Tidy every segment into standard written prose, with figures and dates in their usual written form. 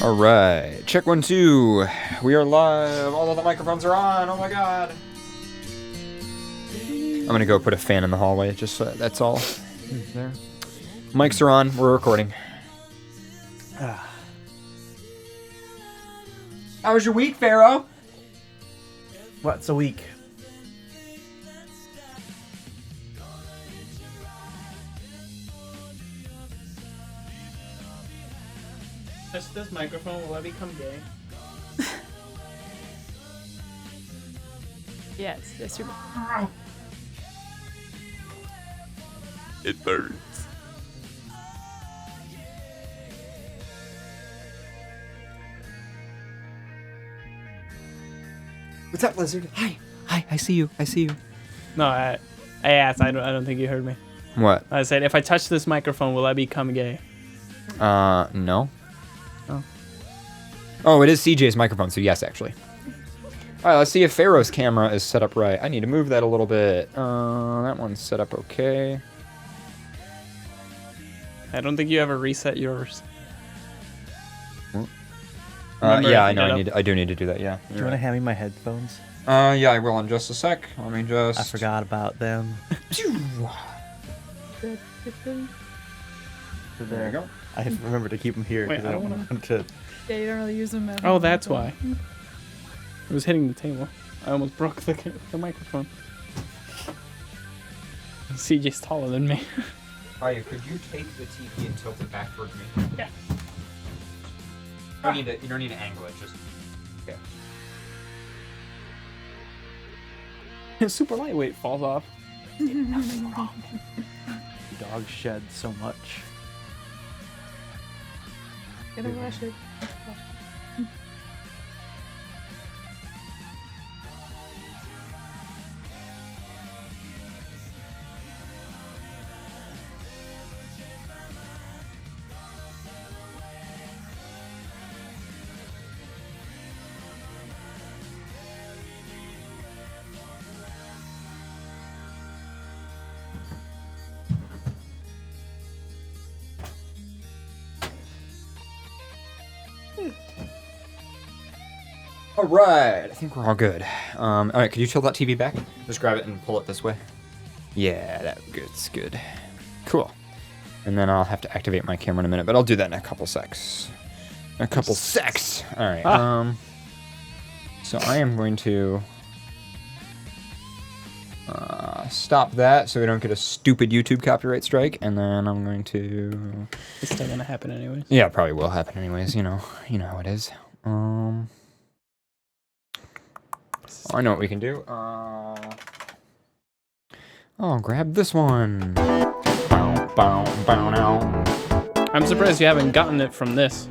All right, check 1 2. We are live. All of the microphones are on. Oh my god. I'm gonna go put a fan in the hallway. Just so that's all. There. Mics are on. We're recording. How was your week, Pharaoh? What's a week? Touch this microphone, will I become gay? Yes, yes, you're. It burns. What's up, Lizard? Hi, I see you. No, I asked. I don't think you heard me. What? I said, if I touch this microphone, will I become gay? No. Oh. Oh, it is CJ's microphone, so yes, actually. All right, let's see if Pharaoh's camera is set up right. I need to move that a little bit. That one's set up okay. I don't think you ever reset yours. Yeah, I know. I do need to do that. Yeah. Do you want to hand me my headphones? Yeah, I will in just a sec. Let me just. I forgot about them. So there you go. I remember to keep them here Wait, because I don't want them to. Yeah, you don't really use them. Oh, that's why. It was hitting the table. I almost broke the microphone. CJ's taller than me. Aya, could you take the TV and tilt it back towards me? Yeah. You don't need to angle it. Just. Okay. Super lightweight falls off. Nothing wrong. The dog shed so much. Get a wash it. All right, I think we're all good. All right, could you tilt that TV back? Just grab it and pull it this way. Yeah, that's good. Cool. And then I'll have to activate my camera in a minute, but I'll do that in a couple secs. All right. So I am going to stop that so we don't get a stupid YouTube copyright strike, and then I'm going to. It's still gonna happen anyways. Yeah, it probably will happen anyways. You know how it is. I know what we can do. I'll grab this one. I'm surprised you haven't gotten it from this.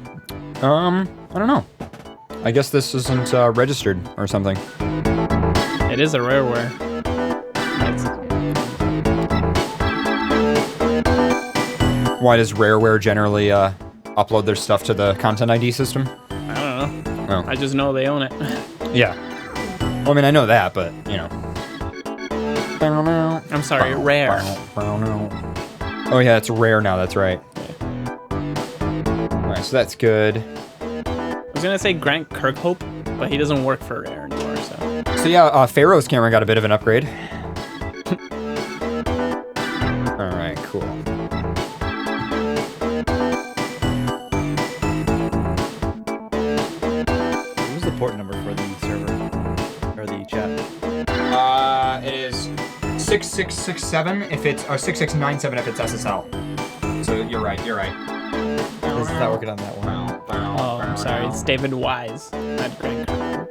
I don't know. I guess this isn't registered or something. It is a rareware. Why does Rareware generally upload their stuff to the Content ID system? I don't know. Oh. I just know they own it. Yeah. Well, I mean, I know that, but, you know. I'm sorry, rare. Oh, yeah, it's rare now, that's right. Alright, so that's good. I was gonna say Grant Kirkhope, but he doesn't work for Rare anymore, so. So yeah, Pharaoh's camera got a bit of an upgrade. Alright, cool. What was the port number for the server? Or the chat? It is 6667 if it's, or 6697 if it's SSL. So you're right. This is not working on that one. Oh, I'm sorry, it's David Wise, not Grant Kirkhope.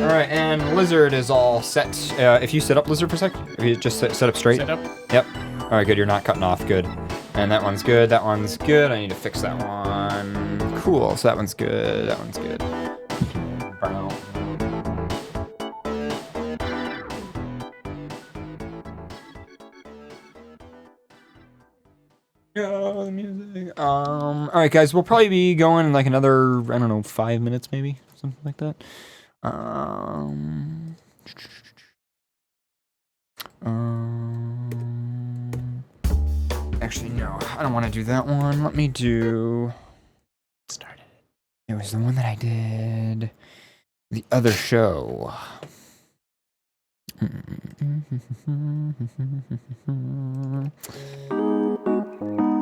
Alright, and Lizard is all set. If you sit up, Lizard, for a sec. If you just sit up straight. Set up. Yep. Alright, good. You're not cutting off. Good. And that one's good. That one's good. I need to fix that one. Cool. So that one's good. That one's good. Oh, the music. All right, guys, we'll probably be going in like another, I don't know, 5 minutes maybe, something like that. Actually, no, I don't want to do that one. Let me do. Started. It was the one that I did. The other show.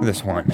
This one.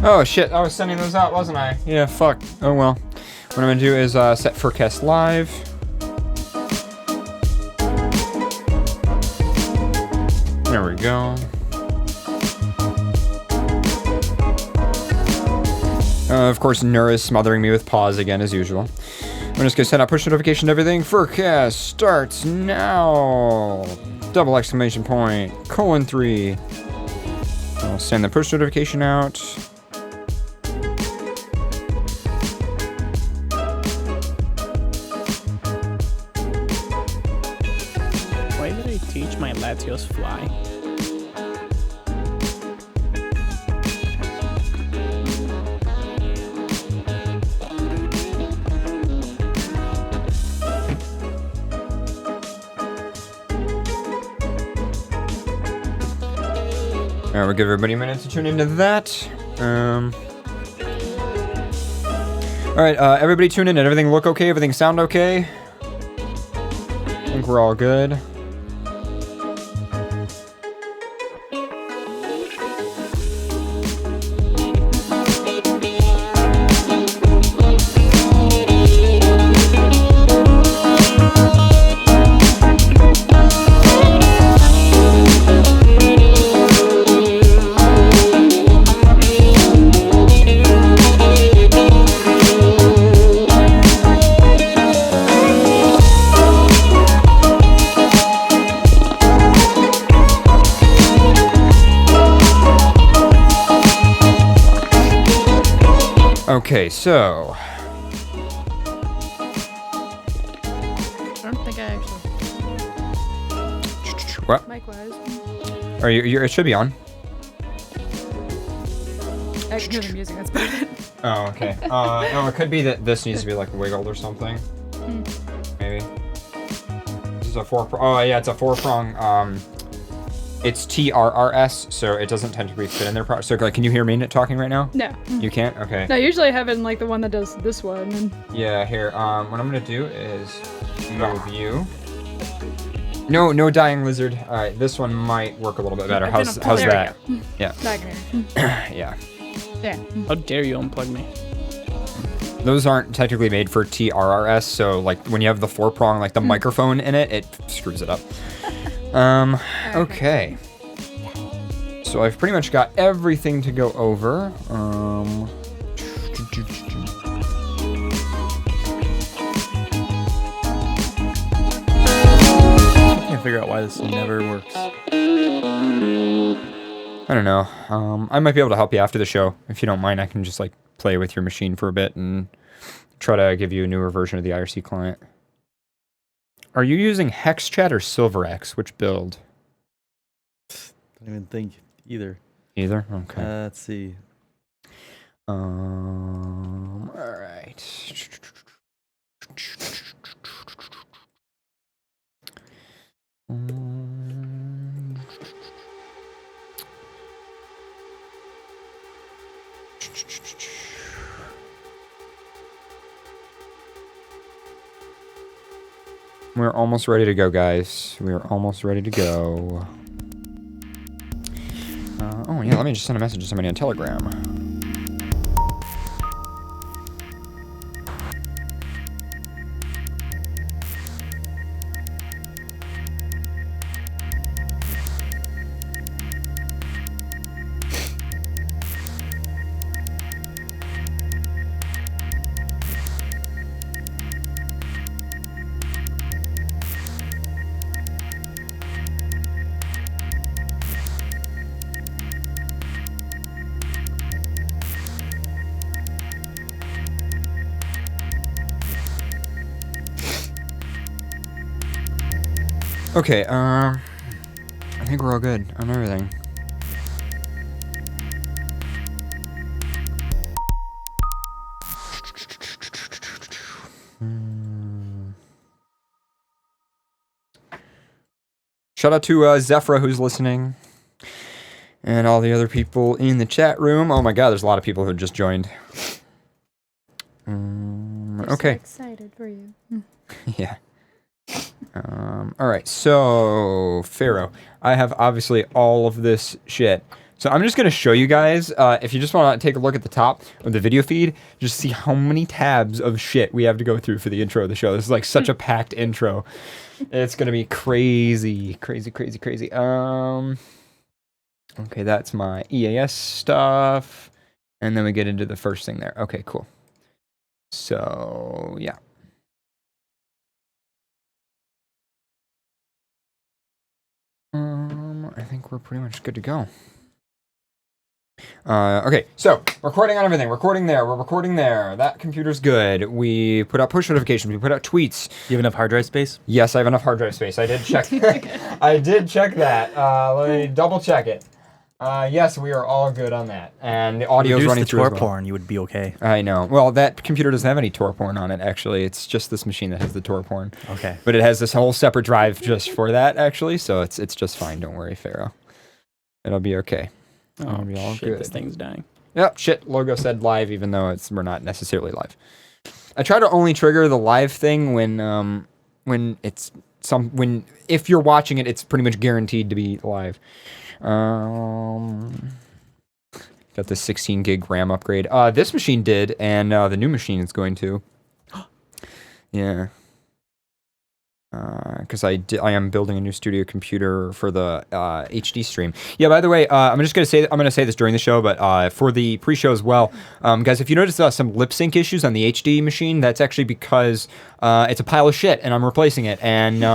Oh shit, I was sending those out, wasn't I? Yeah, fuck. Oh well. What I'm gonna do is set FurCast live. There we go. Of course, Nur is smothering me with pause again, as usual. I'm just gonna send out push notification to everything. FurCast starts now! Double exclamation point, :3. I'll send the push notification out. Why did I teach my Latios fly? Alright, we'll give everybody a minute to tune into that. Alright, everybody tune in. Did everything look okay? Everything sound okay? I think we're all good. Okay, so I don't think I actually. what? Mic-wise. Are you? It should be on. I can hear the music. That's about it. Oh, okay. No, it could be that this needs to be like wiggled or something. Maybe. This is a oh yeah, it's a 4-prong. It's TRRS, so it doesn't tend to fit in there. So, like, can you hear me talking right now? No. You can't? Okay. No, usually I have it in like the one that does this one. And Yeah, here. What I'm gonna do is move you. No dying lizard. All right, this one might work a little bit better. How's there we that? go. Yeah. Now I can hear. Yeah. Yeah. How dare you unplug me? Those aren't technically made for TRRS, so like when you have the 4-prong, like the microphone in it, it screws it up. Okay. So I've pretty much got everything to go over. I can't figure out why this never works. I don't know. I might be able to help you after the show. If you don't mind, I can just like play with your machine for a bit and try to give you a newer version of the IRC client. Are you using HexChat or SilverX? Which build? I don't even think either. Either? Okay. Let's see. All right. We're almost ready to go, guys. We're almost ready to go. Oh, yeah, let me just send a message to somebody on Telegram. Okay, I think we're all good on everything. Shout out to Zephyra who's listening. And all the other people in the chat room. Oh my god, there's a lot of people who just joined. Okay. So excited for you. Yeah. Alright, so Pharaoh. I have obviously all of this shit. So I'm just going to show you guys, if you just want to take a look at the top of the video feed, just see how many tabs of shit we have to go through for the intro of the show. This is like such a packed intro. It's going to be crazy, crazy, crazy, crazy. Okay, that's my EAS stuff. And then we get into the first thing there. Okay, cool. So, yeah. I think we're pretty much good to go. Okay, so recording on everything. Recording there. We're recording there. That computer's good. We put out push notifications. We put out tweets. You have enough hard drive space? Yes, I have enough hard drive space. I did check. I did check that. Let me double check it. Yes, we are all good on that. And the audio's running through as well. Porn, you would be okay. I know. Well, that computer doesn't have any Tor porn on it, actually. It's just this machine that has the Tor porn. Okay. But it has this whole separate drive just for that, actually. So it's just fine. Don't worry, Pharaoh. It'll be okay. Oh, be all shit, good. this thing's dying. Yep, shit. Logo said live, even though we're not necessarily live. I try to only trigger the live thing when if you're watching it, it's pretty much guaranteed to be live. Got the 16 gig RAM upgrade. This machine did, and the new machine is going to. Yeah. Because I am building a new studio computer for the HD stream. Yeah, by the way, I'm gonna say this during the show, but for the pre-show as well, guys, if you notice some lip sync issues on the HD machine, that's actually because it's a pile of shit, and I'm replacing it, and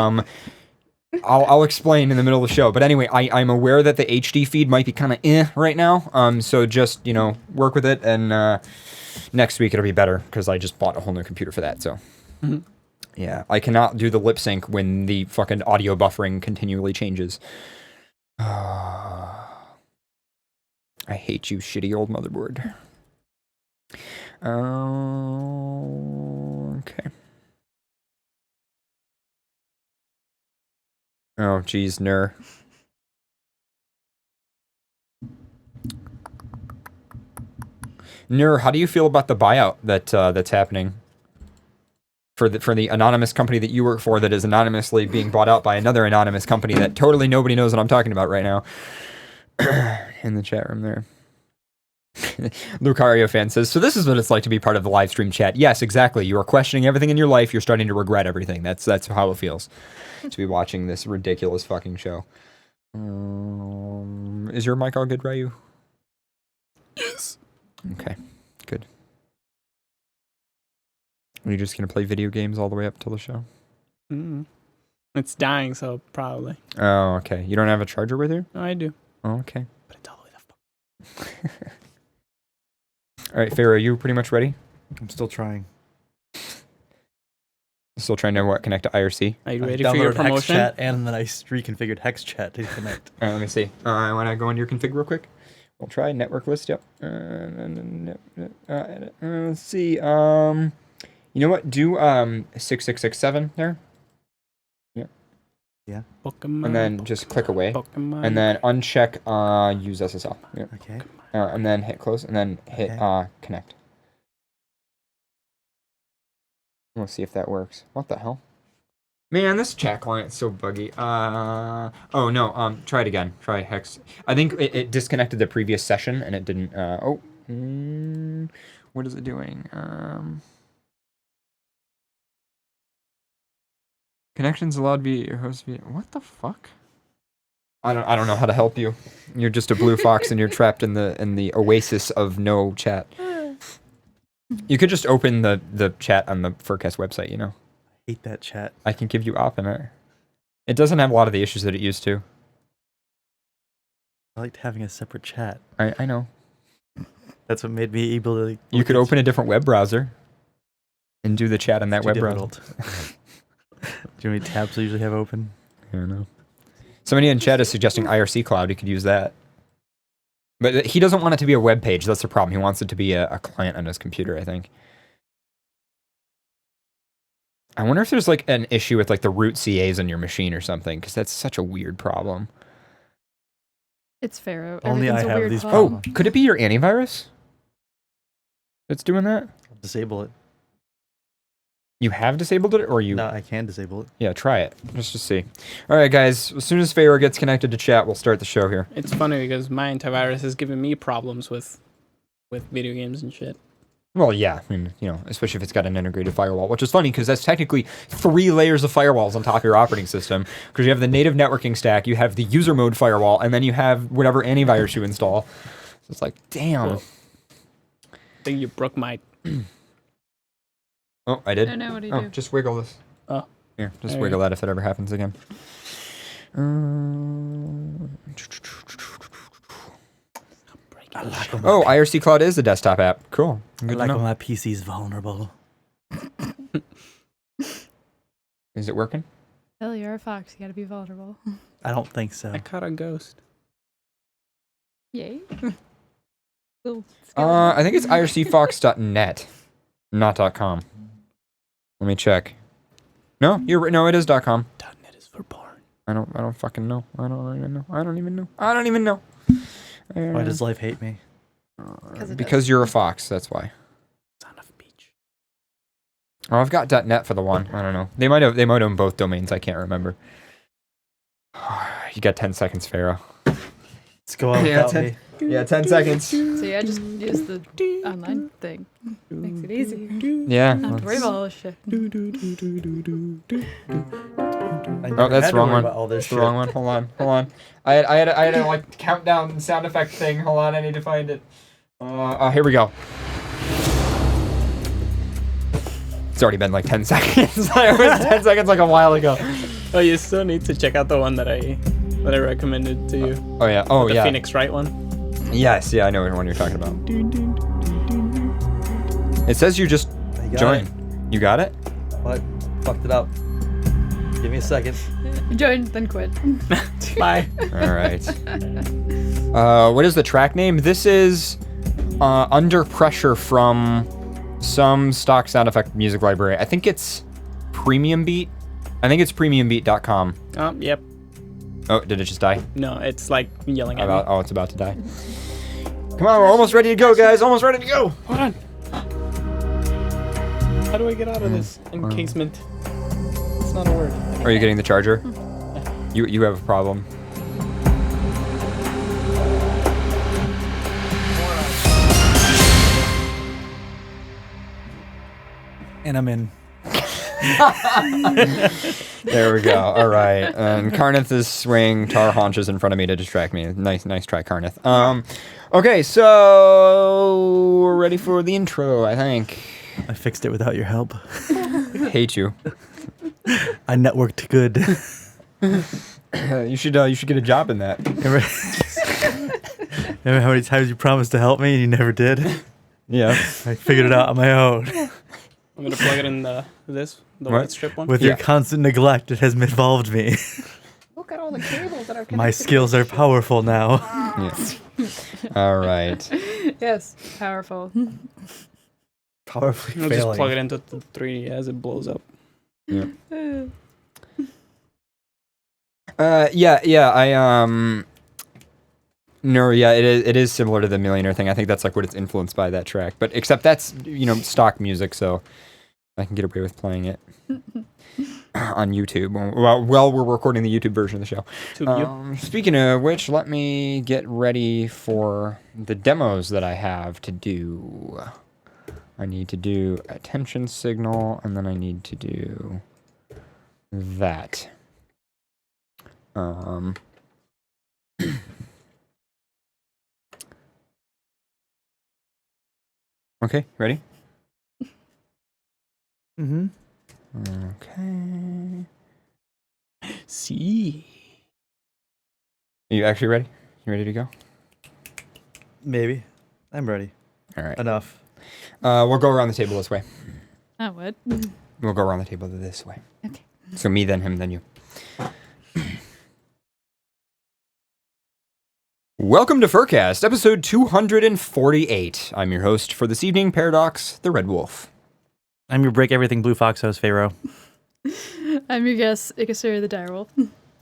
I'll explain in the middle of the show. But anyway, I'm aware that the HD feed might be kind of right now, so just work with it, and next week it'll be better because I just bought a whole new computer for that. So. Mm-hmm. Yeah, I cannot do the lip sync when the fucking audio buffering continually changes. I hate you, shitty old motherboard. Okay. Oh, geez, Nur. Nur, how do you feel about the buyout that's happening? For the anonymous company that you work for that is anonymously being bought out by another anonymous company that totally nobody knows what I'm talking about right now. In the chat room there. Lucario fan says, so this is what it's like to be part of the live stream chat. Yes, exactly. You are questioning everything in your life. You're starting to regret everything. That's how it feels to be watching this ridiculous fucking show. Is your mic all good, Ryu? Yes. Okay, good. Are you just going to play video games all the way up till the show? It's dying, so probably. Oh, okay. You don't have a charger with you? No, I do. Oh, okay. But it's all the way the fuck. All right, Pharaoh, are you pretty much ready? I'm still trying. Still trying to connect to IRC? Are you ready for your promotion? HexChat, and then I reconfigured HexChat to connect. All right, let me see. I want to go into your config real quick. We'll try network list. Yep. Let's see. You know what? Do 6667 there. Yep. Yeah. Pokemon. and then just click away, Pokemon. and then uncheck use SSL. Yeah. Okay. And then hit close, and then hit Okay. connect. We'll see if that works. What the hell? Man, this chat client's so buggy. Oh no. Try it again. Try hex. I think it disconnected the previous session, and it didn't. What is it doing? Connections allowed via host via. What the fuck? I don't know how to help you. You're just a blue fox, and you're trapped in the oasis of no chat. You could just open the chat on the FurCast website. You know. Hate that chat. I can give you op in it. It doesn't have a lot of the issues that it used to. I liked having a separate chat. I know. That's what made me able to. You could open a different web browser and do the chat on that Too web difficult. browser. Do you know how many tabs I usually have open? I don't know. Somebody in chat is suggesting IRC Cloud. You could use that. But he doesn't want it to be a web page. That's the problem. He wants it to be a client on his computer, I think. I wonder if there's like an issue with like the root CAs on your machine or something, because that's such a weird problem. It's Pharaoh. Only I Everything's a have weird these problem. Oh, could it be your antivirus that's doing that? I'll disable it. You have disabled it, or you? No, I can disable it. Yeah, try it. Just to see. All right, guys. As soon as Pharaoh gets connected to chat, we'll start the show here. It's funny because my antivirus is giving me problems with video games and shit. Well, yeah. I mean, you know, especially if it's got an integrated firewall, which is funny because that's technically 3 layers of firewalls on top of your operating system. Because you have the native networking stack, you have the user mode firewall, and then you have whatever antivirus you install. So it's like, damn. Whoa. I think you broke my. Oh, I did? I know, what do you Oh, do? just wiggle this. Oh. Here, just There wiggle you that if it ever happens again. Oh, IRC Cloud is the desktop app. Cool. I Good like to when know. my PC's vulnerable. Is it working? Hell, you're a fox. You gotta be vulnerable. I don't think so. I caught a ghost. Yay. Little I think it's ircfox.net, not .com. Let me check. No, no, it is .com. .net is for porn. I don't fucking know. I don't even know. Why does life hate me? Because you're a fox, that's why. Son of a beach. Oh, I've got .net for the one. I don't know. They might own both domains. I can't remember. You got 10 seconds, Pharaoh. Let's go out without me. Yeah, 10 seconds. So yeah, just use the online thing. Makes it easy. Yeah. Not to worry about all this shit. Oh, that's the wrong one. All this That's the wrong one. Hold on. I had a like countdown sound effect thing. Hold on, I need to find it. Here we go. It's already been like 10 seconds. It was 10 seconds like a while ago. Oh, you still need to check out the one that I recommended to you. Oh yeah. Oh The yeah. Phoenix Wright one. Yes. Yeah, I know which one you're talking about. It says you just join. You got it? What? Fucked it up. Give me a second. Join, then quit. Bye. All right. What is the track name? This is Under Pressure from some stock sound effect music library. I think it's Premium Beat. I think it's premiumbeat.com. Oh, yep. Oh, did it just die? No, it's like yelling at me. Oh, it's about to die. Come on, we're almost ready to go, guys. Almost ready to go. Hold on. How do I get out of this encasement? It's not a word. Are you getting the charger? You have a problem. And I'm in. There we go. All right. And Karnith is swinging tar haunches in front of me to distract me. Nice try, Karnith. Okay, so we're ready for the intro, I think. I fixed it without your help. Hate you. I networked good. You should get a job in that. Remember how many times you promised to help me and you never did? Yeah. I figured it out on my own. I'm gonna plug it in the white strip one. With your constant neglect, it has involved me. Look at all the cables that are connected. My skills are powerful now. Yes. All right. Yes, powerful. Powerfully I'll just failing. plug it into the 3 as it blows up. Yeah. No, yeah, it is similar to the Millionaire thing. I think that's like what it's influenced by, that track. But except that's, stock music, so I can get away with playing it on YouTube while we're recording the YouTube version of the show. Speaking of which, let me get ready for the demos that I have to do. I need to do attention signal, and then I need to do that. Okay, ready? Mm-hmm. Okay. See. Are you actually ready? You ready to go? Maybe. I'm ready. All right. Enough. We'll go around the table this way. Oh, what? We'll go around the table this way. Okay. So me, then him, then you. Welcome to FurCast, episode 248. I'm your host for this evening, Paradox, the Red Wolf. I'm your Break Everything Blue Fox host, Pharaoh. I'm your guest, Ikasuri the Direwolf.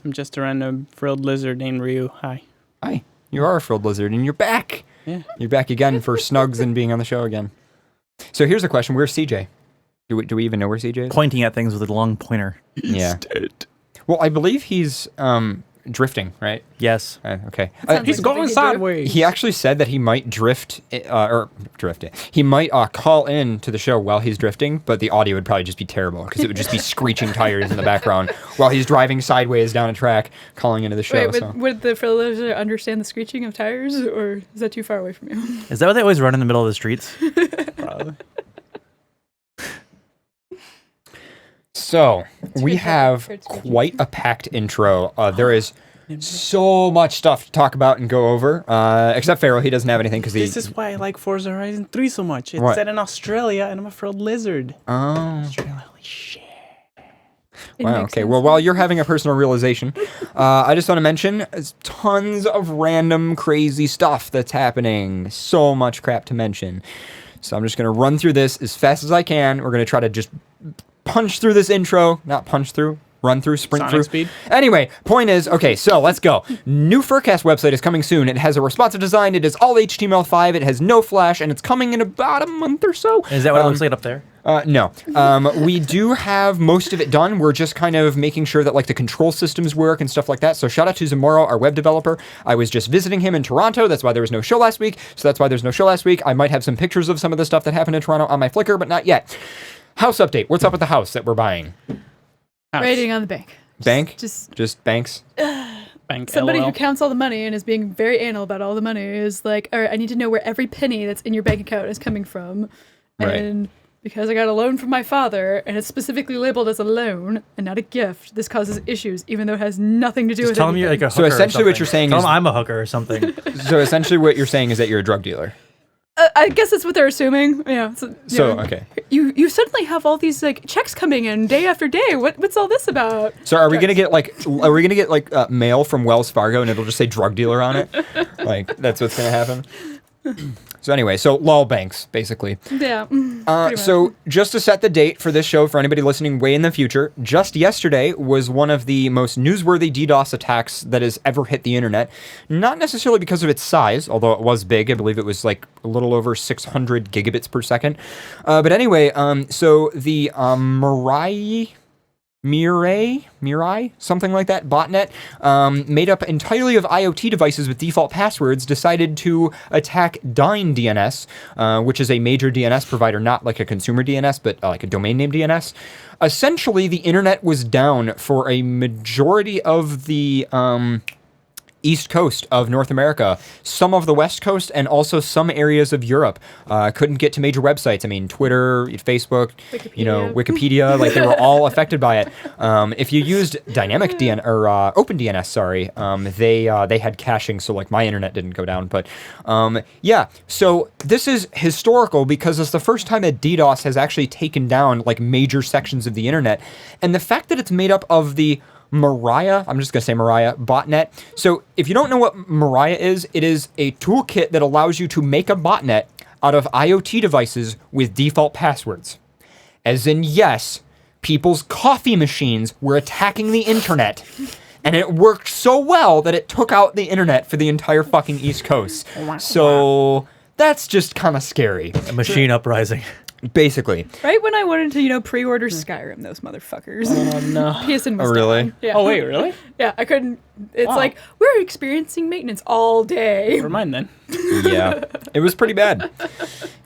I'm just a random frilled lizard named Ryu. Hi. Hi, you are a frilled lizard, and you're back. Yeah. You're back again for Snugs and being on the show again. So here's a question: where's CJ? Do we even know where CJ is? Pointing at things with a long pointer. Yeah. Well, I believe he's drifting, right? Yes. Okay. Sounds He's like going something he'd do. sideways. He actually said that he might drift it. He might call in to the show while he's drifting, but the audio would probably just be terrible because it would just be screeching tires in the background while he's driving sideways down a track, calling into the show. Wait, would the Frillager understand the screeching of tires, or is that too far away from you? Is that what they always run in the middle of the streets? Probably. So we good, have it's good. quite a packed intro. There is so much stuff to talk about and go over. Except Pharaoh, he doesn't have anything because This is why I like Forza Horizon 3 so much. It's What? set in Australia, and I'm a frilled lizard. Oh. Australia, holy shit. It Wow, makes okay. sense. Well, while you're having a personal realization, I just want to mention tons of random crazy stuff that's happening. So much crap to mention. So I'm just going to run through this as fast as I can. We're going to try to just punch through this intro. Not punch through. Run through, sprint Sonic through. speed. Anyway, point is, okay, so let's go. New FurCast website is coming soon. It has a responsive design. It is all HTML5. It has no Flash, and it's coming in about a month or so. Is that what it looks like up there? No. We do have most of it done. We're just kind of making sure that like the control systems work and stuff like that. So shout out to Zamora, our web developer. I was just visiting him in Toronto. That's why there was no show last week. So that's why there's no show last week. I might have some pictures of some of the stuff that happened in Toronto on my Flickr, but not yet. House update. What's up with the house that we're buying? Rating on the bank. Bank? Just banks? Bank somebody LOL. who counts all the money and is being very anal about all the money is like, all right, I need to know where every penny that's in your bank account is coming from. Right. And because I got a loan from my father, and it's specifically labeled as a loan and not a gift, this causes issues, even though it has nothing to do Just with tell them anything. you're like a So hooker. essentially or what you're saying tell is- them I'm a hooker or something. So essentially what you're saying is that you're a drug dealer. I guess that's what they're assuming. Yeah. So, okay. You suddenly have all these like checks coming in day after day. What's all this about? So are we gonna get like mail from Wells Fargo and it'll just say drug dealer on it? Like that's what's gonna happen. So anyway, so lol banks basically. Yeah. pretty much. So just to set the date for this show for anybody listening way in the future, just yesterday was one of the most newsworthy DDoS attacks that has ever hit the internet. Not necessarily because of its size, although it was big. I believe it was like a little over 600 gigabits per second. But anyway, so the Mirai, something like that, botnet, made up entirely of IoT devices with default passwords, decided to attack Dyn DNS, which is a major DNS provider, not like a consumer DNS, but like a domain name DNS. Essentially, the internet was down for a majority of the East Coast of North America, some of the West Coast, and also some areas of Europe. Couldn't get to major websites. I mean, Twitter, Facebook, Wikipedia, like they were all affected by it. If you used dynamic DNS or OpenDNS, they had caching, so like my internet didn't go down. But yeah, so this is historical because it's the first time that DDoS has actually taken down like major sections of the internet, and the fact that it's made up of the Mariah, I'm just going to say Mariah, botnet. So if you don't know what Mariah is, it is a toolkit that allows you to make a botnet out of IoT devices with default passwords. As in, yes, people's coffee machines were attacking the internet. and it worked so well that it took out the internet for the entire fucking East Coast. So that's just kind of scary. A machine uprising. Basically. Right when I wanted to, pre-order Skyrim, those motherfuckers. Oh no. PSN was Really? down. Yeah. Oh wait, really? Yeah, I couldn't. It's Wow. like, we're experiencing maintenance all day. Never mind then. Yeah, it was pretty bad.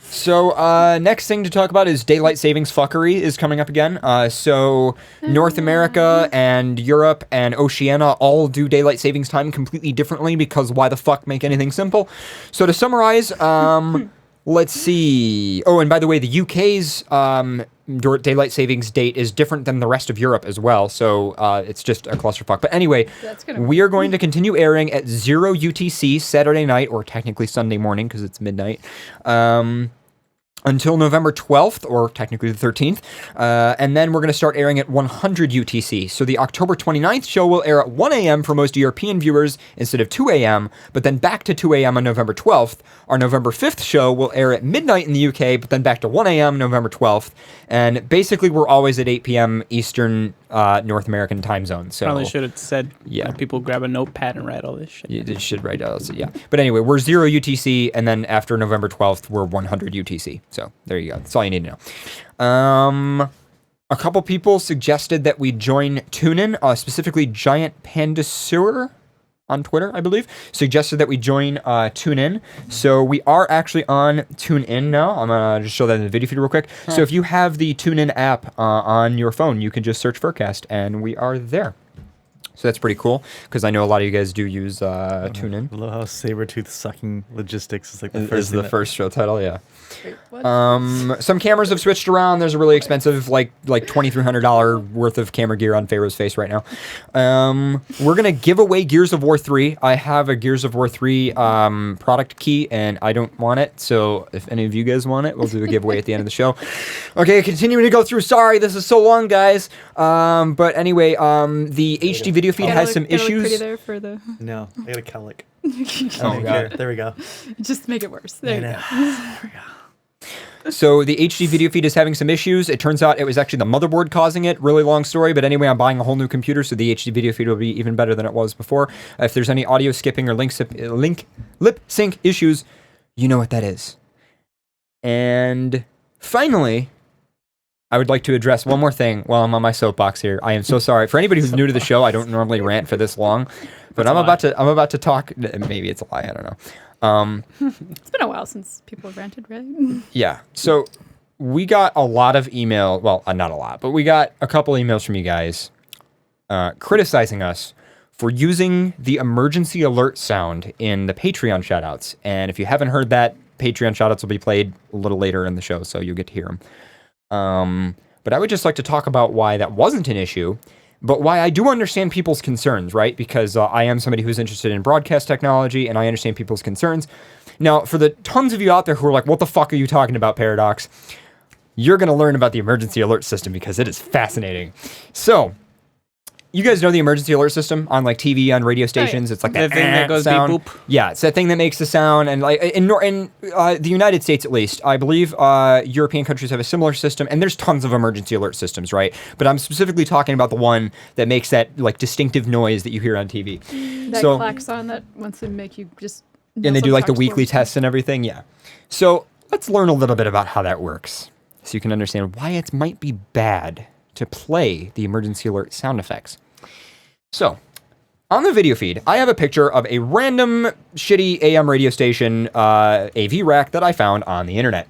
So next thing to talk about is daylight savings fuckery is coming up again. So North America and Europe and Oceania all do daylight savings time completely differently because why the fuck make anything simple? So to summarize, let's see. Oh, and by the way, the UK's daylight savings date is different than the rest of Europe as well. So it's just a clusterfuck. But anyway, we are going to continue airing at 0 UTC Saturday night, or technically Sunday morning because it's midnight, until November 12th, or technically the 13th. And then we're going to start airing at 100 UTC. So the October 29th show will air at 1 a.m. for most European viewers instead of 2 a.m., but then back to 2 a.m. on November 12th. Our November 5th show will air at midnight in the UK, but then back to 1 a.m. November 12th. And basically, we're always at 8 p.m. Eastern North American time zone. So Probably should have said, Yeah. people grab a notepad and write all this shit. you should write out. Yeah. But anyway, we're 0 UTC, and then after November 12th, we're 100 UTC. So there you go. That's all you need to know. A couple people suggested that we join TuneIn, specifically Giant Panda Sewer on Twitter, I believe, suggested that we join TuneIn. So we are actually on TuneIn now. I'm going to just show that in the video feed real quick. So if you have the TuneIn app on your phone, you can just search FurCast, and we are there. So that's pretty cool, because I know a lot of you guys do use TuneIn. I love how Sabretooth sucking logistics is like the Is first the thing first show title, yeah. Wait, what? Some cameras have switched around. There's a really expensive, like $2,300 worth of camera gear on Pharaoh's face right now. We're gonna give away Gears of War 3. I have a Gears of War 3 product key, and I don't want it. So if any of you guys want it, we'll do a giveaway at the end of the show. Okay, continuing to go through. Sorry, this is so long, guys. But anyway, the HD video feed has some Gotta look pretty issues. there for the. No, I got a cowlick. Oh, God. There we go. Just make it worse. There you go. There we go. So the HD video feed is having some issues. It turns out it was actually the motherboard causing it. Really long story, but anyway, I'm buying a whole new computer, so the HD video feed will be even better than it was before. If there's any audio skipping or lip sync issues, you know what that is. And finally, I would like to address one more thing while I'm on my soapbox here. I am so sorry for anybody who's new to the show. I don't normally rant for this long, but I'm about to talk. Maybe it's a lie. I don't know. It's been a while since people have ranted, right? Yeah. So we got a lot of email. Well, not a lot, but we got a couple emails from you guys criticizing us for using the emergency alert sound in the Patreon shoutouts. And if you haven't heard that, Patreon shoutouts will be played a little later in the show, so you'll get to hear them. But I would just like to talk about why that wasn't an issue, but why I do understand people's concerns, right? Because I am somebody who's interested in broadcast technology, and I understand people's concerns. Now, for the tons of you out there who are like, what the fuck are you talking about, Paradox? You're going to learn about the emergency alert system because it is fascinating. So, you guys know the emergency alert system on like TV, on radio stations. It's like The thing that goes beep sound. boop. Yeah, it's that thing that makes the sound. And like in the United States, at least, I believe European countries have a similar system. And there's tons of emergency alert systems, right? But I'm specifically talking about the one that makes that like distinctive noise that you hear on TV. That So- klaxon that wants to make you just. And they do like the weekly tests and everything. Yeah. So let's learn a little bit about how that works, so you can understand why it might be bad to play the emergency alert sound effects. So, on the video feed, I have a picture of a random shitty AM radio station AV rack that I found on the internet.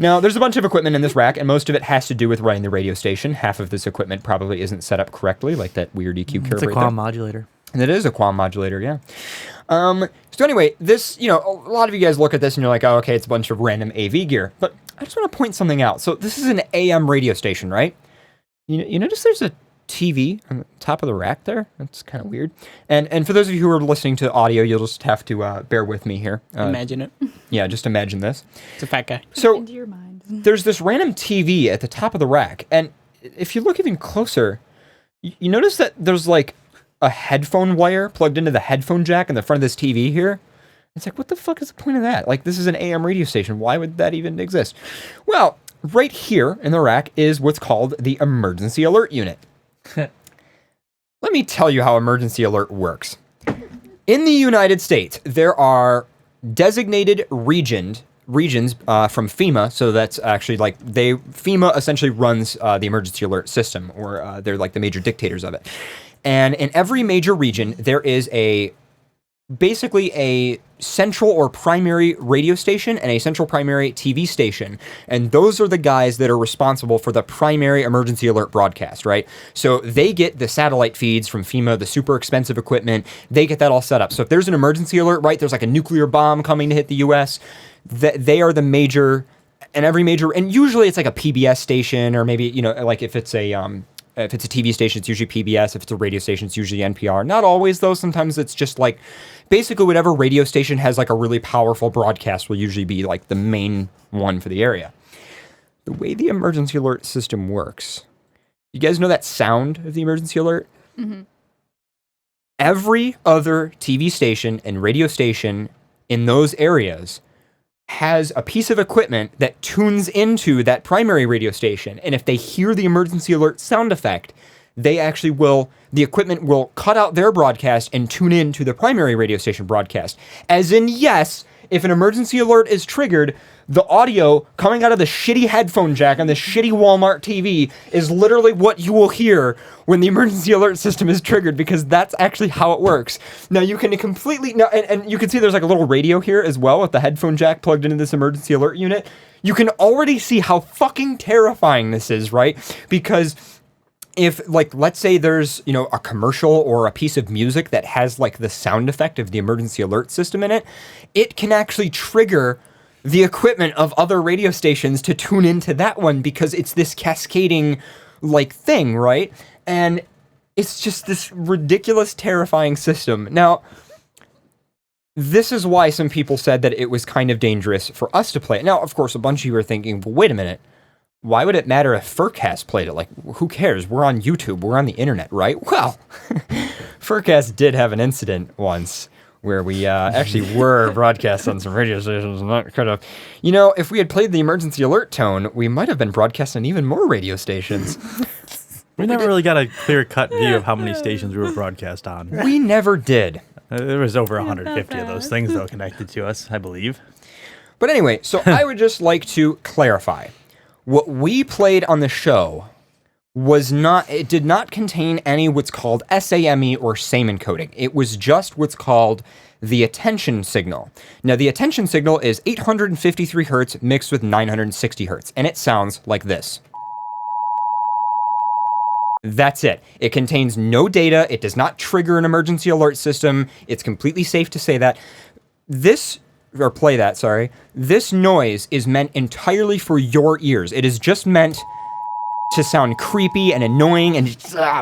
Now, there's a bunch of equipment in this rack, and most of it has to do with running the radio station. Half of this equipment probably isn't set up correctly, like that weird EQ curve It's a right quad there. modulator. And it is a quad modulator, yeah. So anyway, this, a lot of you guys look at this and you're like, oh, okay, it's a bunch of random AV gear. But I just want to point something out. So this is an AM radio station, right? You notice there's a TV on the top of the rack there? That's kind of weird. And for those of you who are listening to audio, you'll just have to bear with me here. Imagine it. Yeah, just imagine this. It's a fat guy. So Into your mind. there's this random TV at the top of the rack. And if you look even closer, you notice that there's like a headphone wire plugged into the headphone jack in the front of this TV here. It's like, what the fuck is the point of that? Like, this is an AM radio station. Why would that even exist? Well, right here in the rack is what's called the emergency alert unit. Let me tell you how emergency alert works. In the United States, there are designated regions from FEMA. So that's actually like FEMA essentially runs the emergency alert system, or they're like the major dictators of it. And in every major region, there is basically a central or primary radio station and a central primary TV station. And those are the guys that are responsible for the primary emergency alert broadcast, right? So they get the satellite feeds from FEMA, the super expensive equipment. They get that all set up. So if there's an emergency alert, right, there's like a nuclear bomb coming to hit the US, they are the major, and usually it's like a PBS station, or maybe, like if it's a TV station, it's usually PBS. If it's a radio station, it's usually NPR. Not always, though. Sometimes it's just like, basically whatever radio station has like a really powerful broadcast will usually be like the main one for the area. The way the emergency alert system works, you guys know that sound of the emergency alert? Mm-hmm. Every other TV station and radio station in those areas has a piece of equipment that tunes into that primary radio station. And if they hear the emergency alert sound effect, the equipment will cut out their broadcast and tune in to the primary radio station broadcast. As in, yes, if an emergency alert is triggered, the audio coming out of the shitty headphone jack on the shitty Walmart TV is literally what you will hear when the emergency alert system is triggered, because that's actually how it works. Now you can and you can see there's like a little radio here as well with the headphone jack plugged into this emergency alert unit. You can already see how fucking terrifying this is, right? Because if, like, let's say there's, a commercial or a piece of music that has like the sound effect of the emergency alert system in it, it can actually trigger the equipment of other radio stations to tune into that one, because it's this cascading like thing, right? And it's just this ridiculous, terrifying system. Now, this is why some people said that it was kind of dangerous for us to play it. Now, of course, a bunch of you are thinking, well, wait a minute. Why would it matter if FurCast played it? Like, who cares? We're on YouTube. We're on the internet, right? Well, FurCast did have an incident once where we actually were broadcast on some radio stations. Not kind of, if we had played the emergency alert tone, we might have been broadcast on even more radio stations. We never really got a clear-cut view of how many stations we were broadcast on. We never did. There was over 150 of those things, though, connected to us, I believe. But anyway, so I would just like to clarify. What we played on the show it did not contain any what's called SAME or SAME encoding. It was just what's called the attention signal. Now, the attention signal is 853 hertz mixed with 960 hertz, and it sounds like this. That's it. It contains no data. It does not trigger an emergency alert system. It's completely safe to say that. This noise is meant entirely for your ears. It is just meant to sound creepy and annoying and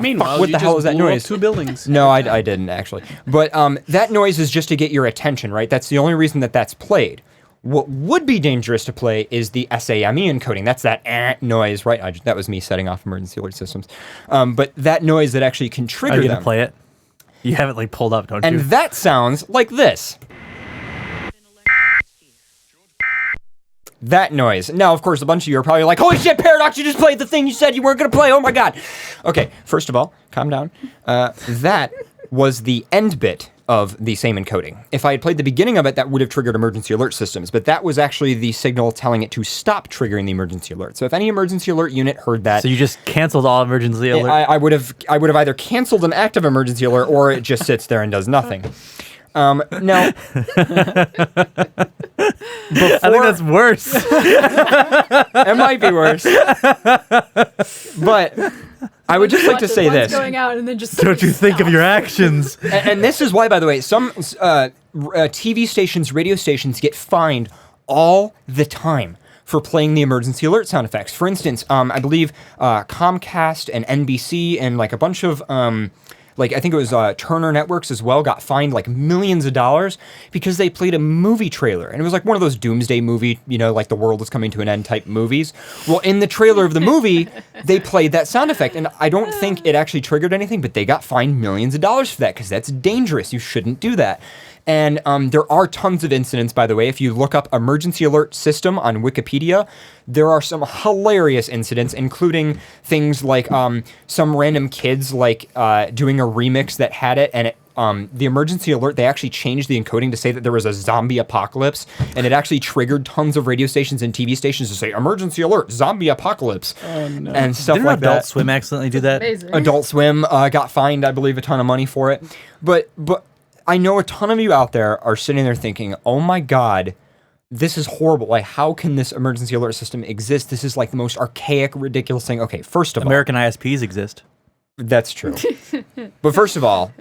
meanwhile, what the hell is that noise? 2 buildings. No, I didn't actually. But that noise is just to get your attention, right? That's the only reason that's played. What would be dangerous to play is the SAME encoding. That's that noise, right? That was me setting off emergency alert systems. But that noise that actually can trigger them. Are you gonna play it? You have it like pulled up, don't you? And that sounds like this. That noise. Now, of course, a bunch of you are probably like, holy shit, Paradox, you just played the thing you said you weren't going to play. Oh my God. Okay, first of all, calm down. That was the end bit of the same encoding. If I had played the beginning of it, that would have triggered emergency alert systems, but that was actually the signal telling it to stop triggering the emergency alert. So if any emergency alert unit heard that... So you just canceled all emergency alert? I would have either canceled an active emergency alert, or it just sits there and does nothing. Now, I think that's worse. It might be worse. But I would just like to say this. Going out and then just Don't you think of your actions? And this is why, by the way, some TV stations, radio stations get fined all the time for playing the emergency alert sound effects. For instance, I believe Comcast and NBC and like a bunch of... I think it was Turner Networks as well, got fined like millions of dollars because they played a movie trailer. And it was like one of those doomsday movie, like the world is coming to an end type movies. Well, in the trailer of the movie, they played that sound effect. And I don't think it actually triggered anything, but they got fined millions of dollars for that because that's dangerous. You shouldn't do that. And there are tons of incidents, by the way. If you look up emergency alert system on Wikipedia, there are some hilarious incidents, including things like some random kids doing a remix that had it, and the emergency alert, they actually changed the encoding to say that there was a zombie apocalypse, and it actually triggered tons of radio stations and TV stations to say, emergency alert, zombie apocalypse, and stuff Didn't like that. Adult Swim accidentally do that? Amazing. Adult Swim got fined, I believe, a ton of money for it. But I know a ton of you out there are sitting there thinking, oh my God, this is horrible. Like, how can this emergency alert system exist? This is like the most archaic, ridiculous thing. Okay, first of all, American ISPs exist. that's true. But first of all,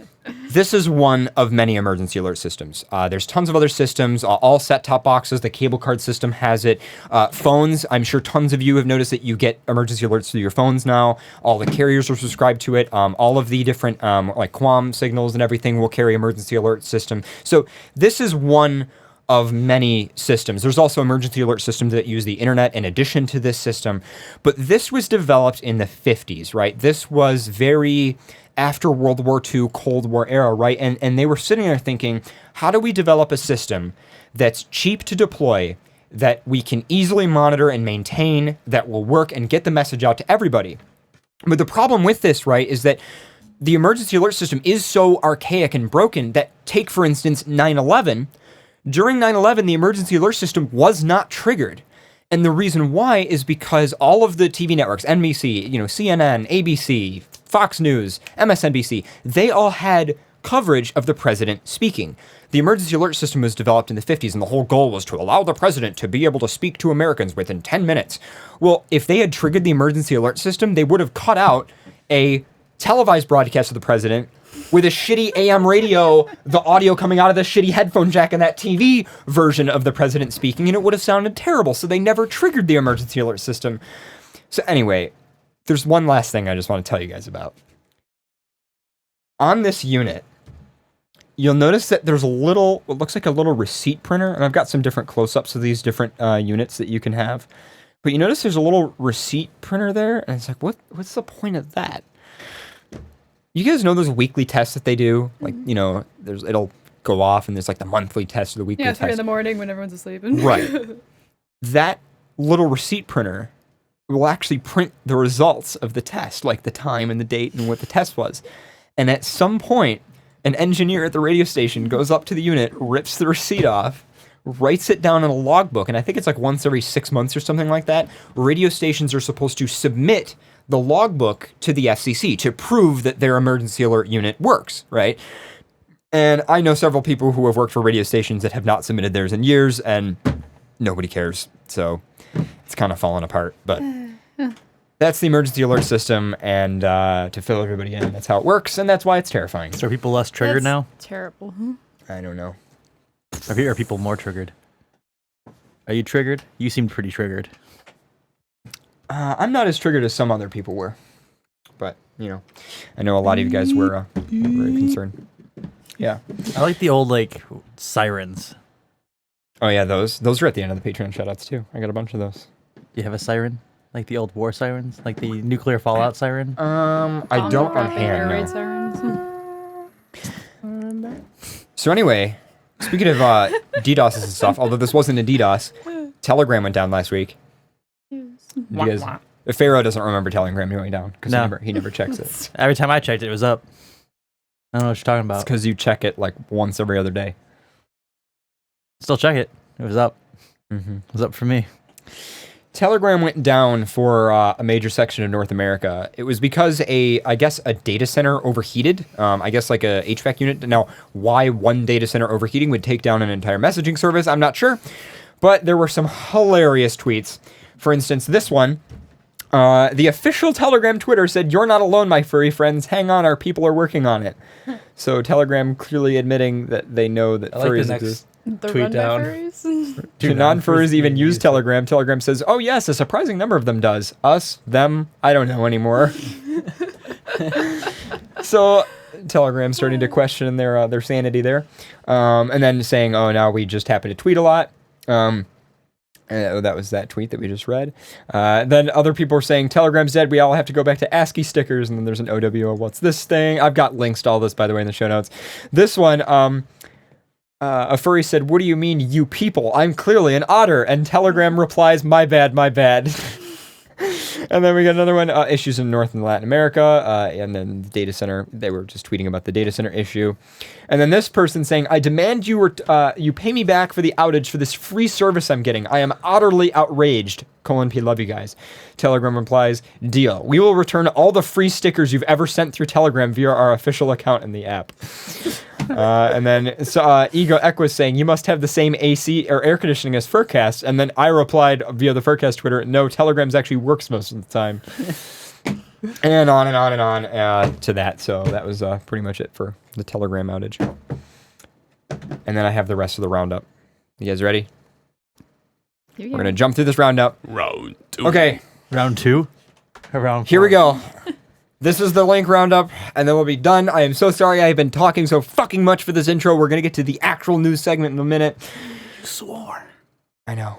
this is one of many emergency alert systems. There's tons of other systems, all set-top boxes. The cable card system has it. Phones, I'm sure tons of you have noticed that you get emergency alerts through your phones now. All the carriers are subscribed to it. All of the different like QAM signals and everything will carry emergency alert system. So this is one of many systems. There's also emergency alert systems that use the internet in addition to this system. But this was developed in the 50s, right? This was very after World War II, Cold War era, right? And they were sitting there thinking, how do we develop a system that's cheap to deploy, that we can easily monitor and maintain, that will work and get the message out to everybody? But the problem with this, right, is that the emergency alert system is so archaic and broken that, take, for instance, 9/11. During 9/11, the emergency alert system was not triggered. And the reason why is because all of the TV networks, NBC, CNN, ABC, Fox News, MSNBC, they all had coverage of the president speaking. The emergency alert system was developed in the 50s, and the whole goal was to allow the president to be able to speak to Americans within 10 minutes. Well, if they had triggered the emergency alert system, they would have cut out a televised broadcast of the president with a shitty AM radio, the audio coming out of the shitty headphone jack and that TV version of the president speaking, and it would have sounded terrible. So they never triggered the emergency alert system. So anyway, there's one last thing I just want to tell you guys about. On this unit, you'll notice that there's what looks like a little receipt printer, and I've got some different close-ups of these different units that you can have. But you notice there's a little receipt printer there, and it's like, what's the point of that? You guys know those weekly tests that they do? Like, it'll go off and there's like the monthly test or the weekly test. 3 in the morning when everyone's asleep. Right. That little receipt printer will actually print the results of the test, like the time and the date and what the test was. And at some point, an engineer at the radio station goes up to the unit, rips the receipt off, writes it down in a logbook, and I think it's like once every 6 months or something like that. Radio stations are supposed to submit the logbook to the FCC to prove that their emergency alert unit works, right? And I know several people who have worked for radio stations that have not submitted theirs in years, and nobody cares. So it's kind of fallen apart. But that's the emergency alert system, and to fill everybody in, that's how it works, and that's why it's terrifying. So are people less triggered now? Terrible. I don't know. Are people more triggered? Are you triggered? You seemed pretty triggered. I'm not as triggered as some other people were, but I know a lot of you guys were very concerned. Yeah, I like the old sirens. Oh yeah, those are at the end of the Patreon shoutouts too. I got a bunch of those. You have a siren, like the old war sirens, like the nuclear fallout siren. I don't on hand. Air raid No. sirens. So anyway, speaking of DDoSes and stuff, although this wasn't a DDoS, Telegram went down last week. Did you guys? Pharaoh doesn't remember Telegram going down because he never checks it. Every time I checked it, it was up. I don't know what you're talking about. It's because you check it like once every other day. Still check it. It was up. Mm-hmm. It was up for me. Telegram went down for a major section of North America. It was because I guess a data center overheated. I guess like a HVAC unit. Now, why one data center overheating would take down an entire messaging service, I'm not sure. But there were some hilarious tweets. For instance, this one, the official Telegram Twitter said, "You're not alone, my furry friends. Hang on, our people are working on it." So Telegram clearly admitting that they know that furries exist. The Tweet rundown down. furries? Do non-furries even use Telegram? Telegram says, "Oh yes, a surprising number of them does. Us, them, I don't know anymore." So Telegram's starting to question their sanity there, and then saying, "Oh, now we just happen to tweet a lot." That was that tweet that we just read. Then other people are saying, Telegram's dead. We all have to go back to ASCII stickers. And then there's an OWO. What's this thing? I've got links to all this, by the way, in the show notes. This one, A furry said, "What do you mean, you people? I'm clearly an otter." And Telegram replies, "My bad, my bad." And then we got another one, issues in North and Latin America, and then the data center. They were just tweeting about the data center issue. And then this person saying, "I demand you pay me back for the outage for this free service I'm getting. I am utterly outraged. P, love you guys." Telegram replies, "Deal. We will return all the free stickers you've ever sent through Telegram via our official account in the app." And then Ego Equus saying, "You must have the same AC or air conditioning as FurCast." And then I replied via the FurCast Twitter, "No, Telegrams actually works most of the time." And on and on and on to that. So that was pretty much it for the Telegram outage. And then I have the rest of the roundup. You guys ready? We're going to jump through this roundup. Round 2. Okay. Round 2? Round 4. Here we go. This is the Link roundup, and then we'll be done. I am so sorry I've been talking so fucking much for this intro. We're going to get to the actual news segment in a minute. You swore. I know.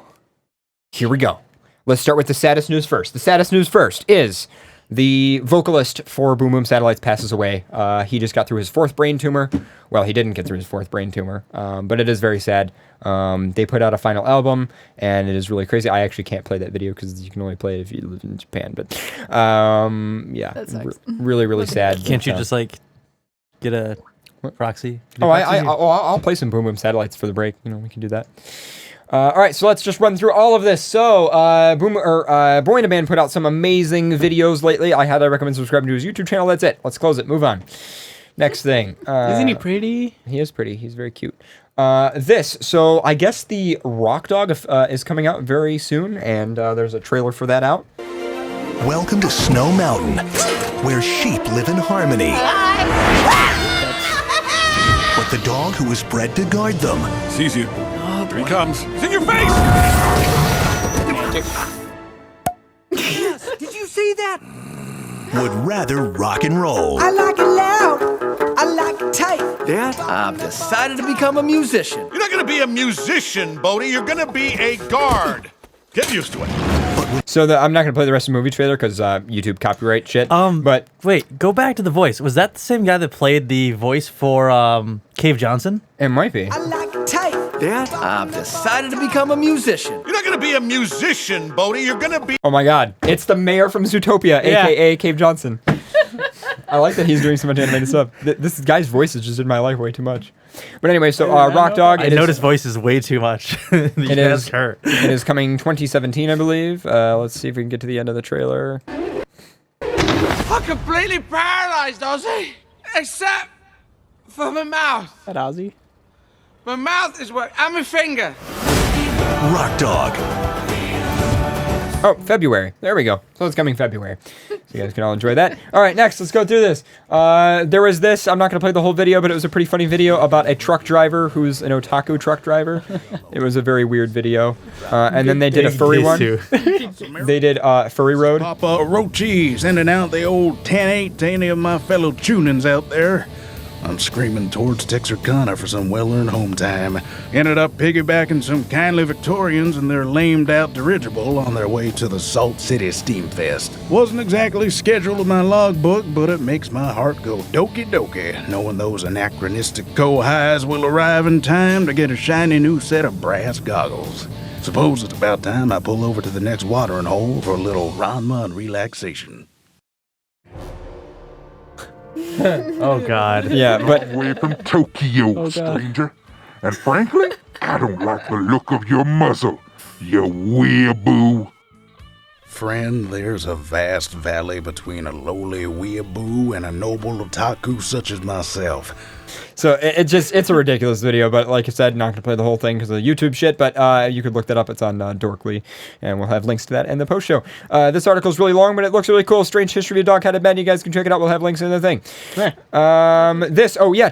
Here we go. Let's start with the saddest news first. The saddest news first is the vocalist for Boom Boom Satellites passes away. He just got through his 4th brain tumor. Well, he didn't get through his 4th brain tumor, but it is very sad. They put out a final album, and it is really crazy. I actually can't play that video because you can only play it if you live in Japan. But yeah, That sucks. really, really sad. Can't you just like get a proxy? I'll play some Boom Boom Satellites for the break. You know, we can do that. All right, so let's just run through all of this. So, Boy in a Band put out some amazing videos lately. I highly recommend subscribing to his YouTube channel. That's it. Let's close it. Move on. Next thing. Isn't he pretty? He is pretty. He's very cute. So I guess the Rock Dog is coming out very soon, and there's a trailer for that out. Welcome to Snow Mountain, where sheep live in harmony. But the dog who was bred to guard them Sees you. Here he comes. It's in your face! Did you see that? would rather rock and roll. I like it loud. I like it tight. Dad, I've decided to become a musician. You're not gonna be a musician, Bodie. You're gonna be a guard. Get used to it. So I'm not gonna play the rest of the movie trailer because YouTube copyright shit. But wait, go back to the voice. Was that the same guy that played the voice for Cave Johnson? It might be. I like it tight. Dad, I've decided to become a musician. You're not gonna be a musician, Bodie. You're gonna be. Oh my God! It's the mayor from Zootopia, aka Cave Johnson. I like that he's doing so much animated stuff. This guy's voice is just in my life way too much. But anyway, so Rock Dog. I noticed voices way too much. It is hurt. It is coming 2017, I believe. Let's see if we can get to the end of the trailer. I'm completely paralyzed, Ozzy, except for my mouth. That Ozzy? My mouth is working, and my finger. Rock Dog. Oh, February. There we go. So it's coming February. So you guys can all enjoy that. All right, next, let's go through this. There was this. I'm not going to play the whole video, but it was a pretty funny video about a truck driver who's an otaku truck driver. It was a very weird video. And then they did a furry one. They did Furry Road. Papa Roachies, sending out the old 10-8 to any of my fellow tunins out there. I'm screaming towards Texarkana for some well-earned home time. Ended up piggybacking some kindly Victorians and their lamed-out dirigible on their way to the Salt City Steamfest. Wasn't exactly scheduled in my logbook, but it makes my heart go dokie-dokie, knowing those anachronistic co-highs will arrive in time to get a shiny new set of brass goggles. Suppose it's about time I pull over to the next watering hole for a little Ranma and relaxation. Oh, God. Yeah, but... Away from Tokyo, stranger. And frankly, I don't like the look of your muzzle, you weeaboo. Friend, there's a vast valley between a lowly weeaboo and a noble otaku such as myself. So it's a ridiculous video, but like I said, not going to play the whole thing because of the YouTube shit, but you could look that up. It's on Dorkly, and we'll have links to that in the post show. This article is really long, but it looks really cool. Strange History of Dog-Headed Men. You guys can check it out. We'll have links in the thing.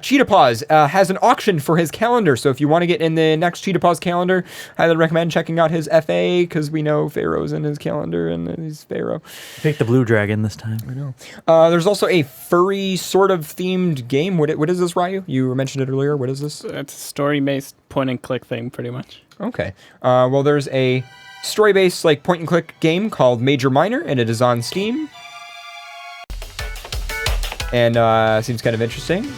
Cheetah Paws has an auction for his calendar, so if you want to get in the next Cheetah Paws calendar, I highly recommend checking out his FA, because we know Pharaoh's in his calendar, and he's Pharaoh. Pick the blue dragon this time. I know. There's also a furry sort of themed game. What is this, Ryu? You mentioned it earlier. What is this? It's a story-based point-and-click thing, pretty much. Okay. Well, there's a story-based like point-and-click game called Major Minor, and it is on Steam. And seems kind of interesting.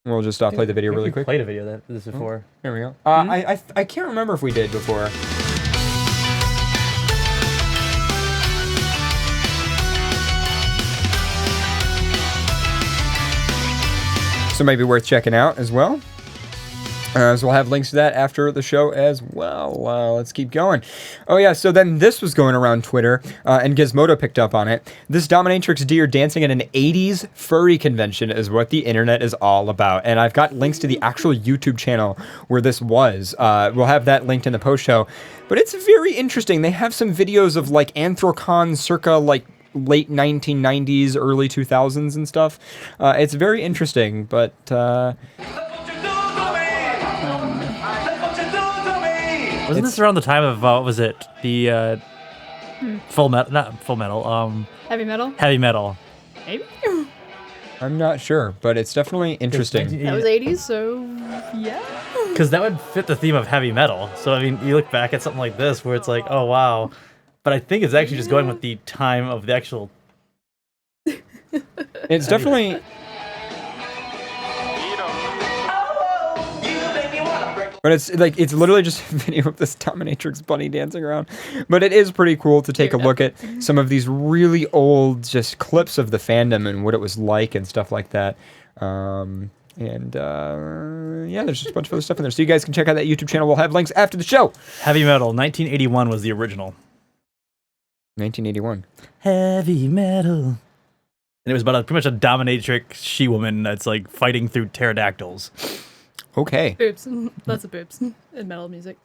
We'll just play the video really quick. Played a video of this before. Here we go. I can't remember if we did before. So maybe worth checking out as well. So we'll have links to that after the show as well. Let's keep going. Oh yeah, so then this was going around Twitter, and Gizmodo picked up on it. This dominatrix deer dancing at an 80s furry convention is what the internet is all about. And I've got links to the actual YouTube channel where this was. We'll have that linked in the post show. But it's very interesting. They have some videos of like Anthrocon circa like late 1990s, early 2000s and stuff. It's very interesting, but... Wasn't this around the time of, what was it? The, Full Metal, not Full Metal, Heavy Metal? Heavy Metal. Maybe? I'm not sure, but it's definitely interesting. That was 80s, so yeah. Because that would fit the theme of heavy metal. So, I mean, you look back at something like this where it's like, oh, wow. But I think it's actually just going with the time of the actual... It's definitely... But it's like, it's literally just a video of this dominatrix bunny dancing around. But it is pretty cool to take a look at some of these really old just clips of the fandom and what it was like and stuff like that. Yeah, there's just a bunch of other stuff in there. So you guys can check out that YouTube channel. We'll have links after the show. Heavy Metal, 1981 was the original. 1981. Heavy Metal. And it was about pretty much a dominatrix she-woman that's like fighting through pterodactyls. Okay. Boobs. Lots of boobs. And metal music.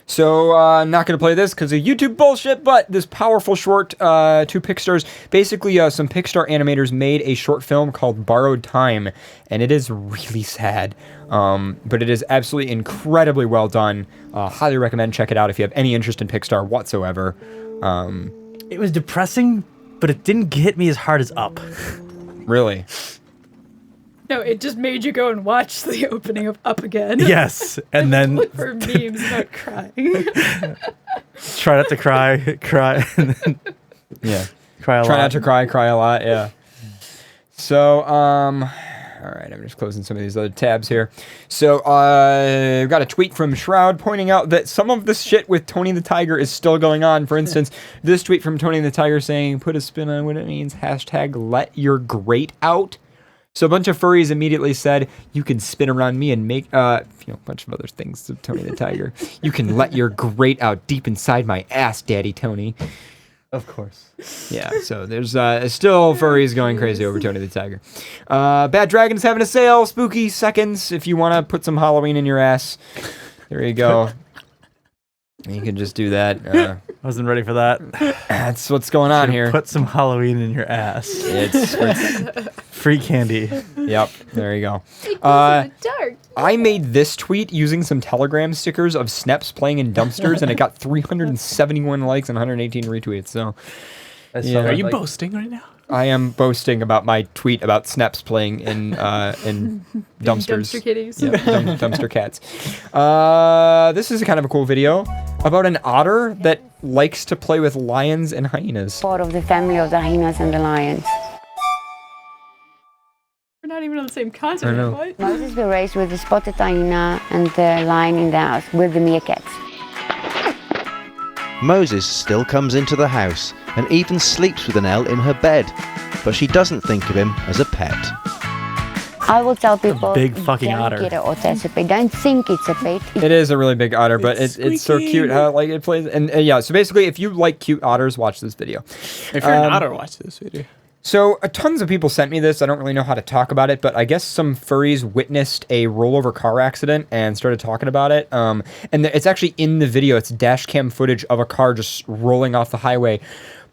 So, not going to play this because of YouTube bullshit, but this powerful short, 2 Pixstars, basically some Pixar animators made a short film called Borrowed Time, and it is really sad, but it is absolutely incredibly well done. Highly recommend check it out if you have any interest in Pixar whatsoever. It was depressing, but it didn't hit me as hard as Up. Really? No, it just made you go and watch the opening of Up again. Yes, and then... look for memes about crying. Try not to cry, and then... Yeah. Cry a lot. Try not to cry a lot, yeah. So, alright, I'm just closing some of these other tabs here. So, I've got a tweet from Shroud pointing out that some of this shit with Tony the Tiger is still going on. For instance, this tweet from Tony the Tiger saying, put a spin on what it means, hashtag let your grate out. So a bunch of furries immediately said, you can spin around me and make, a bunch of other things to Tony the Tiger. You can let your grate out deep inside my ass, Daddy Tony. Of course. Yeah, so there's still furries going crazy over Tony the Tiger. Bad Dragon's having a sale, spooky seconds, if you want to put some Halloween in your ass. There you go. You can just do that. I wasn't ready for that. That's what's going on here. Put some Halloween in your ass. It's free candy. Yep, there you go. Dark. I made this tweet using some Telegram stickers of Sneps playing in dumpsters, and it got 371 likes and 118 retweets. So, yeah. Are you boasting right now? I am boasting about my tweet about Sneps playing in dumpsters. Dumpster kitties. Yeah, dumpster cats. This is kind of a cool video about an otter that likes to play with lions and hyenas. Part of the family of the hyenas and the lions. We're not even on the same continent. What? Moses was raised with the spotted hyena and the lion in the house with the meerkats. Moses still comes into the house and even sleeps with an L in her bed, but she doesn't think of him as a pet. I will tell people, big fucking don't otter. get it, otter is a pet. Don't think it's a pet. It is a really big otter, but it's so cute how like it plays. And yeah, so basically, if you like cute otters, watch this video. If you're an otter, watch this video. So tons of people sent me this. I don't really know how to talk about it, but I guess some furries witnessed a rollover car accident and started talking about it. And it's actually in the video. It's dash cam footage of a car just rolling off the highway.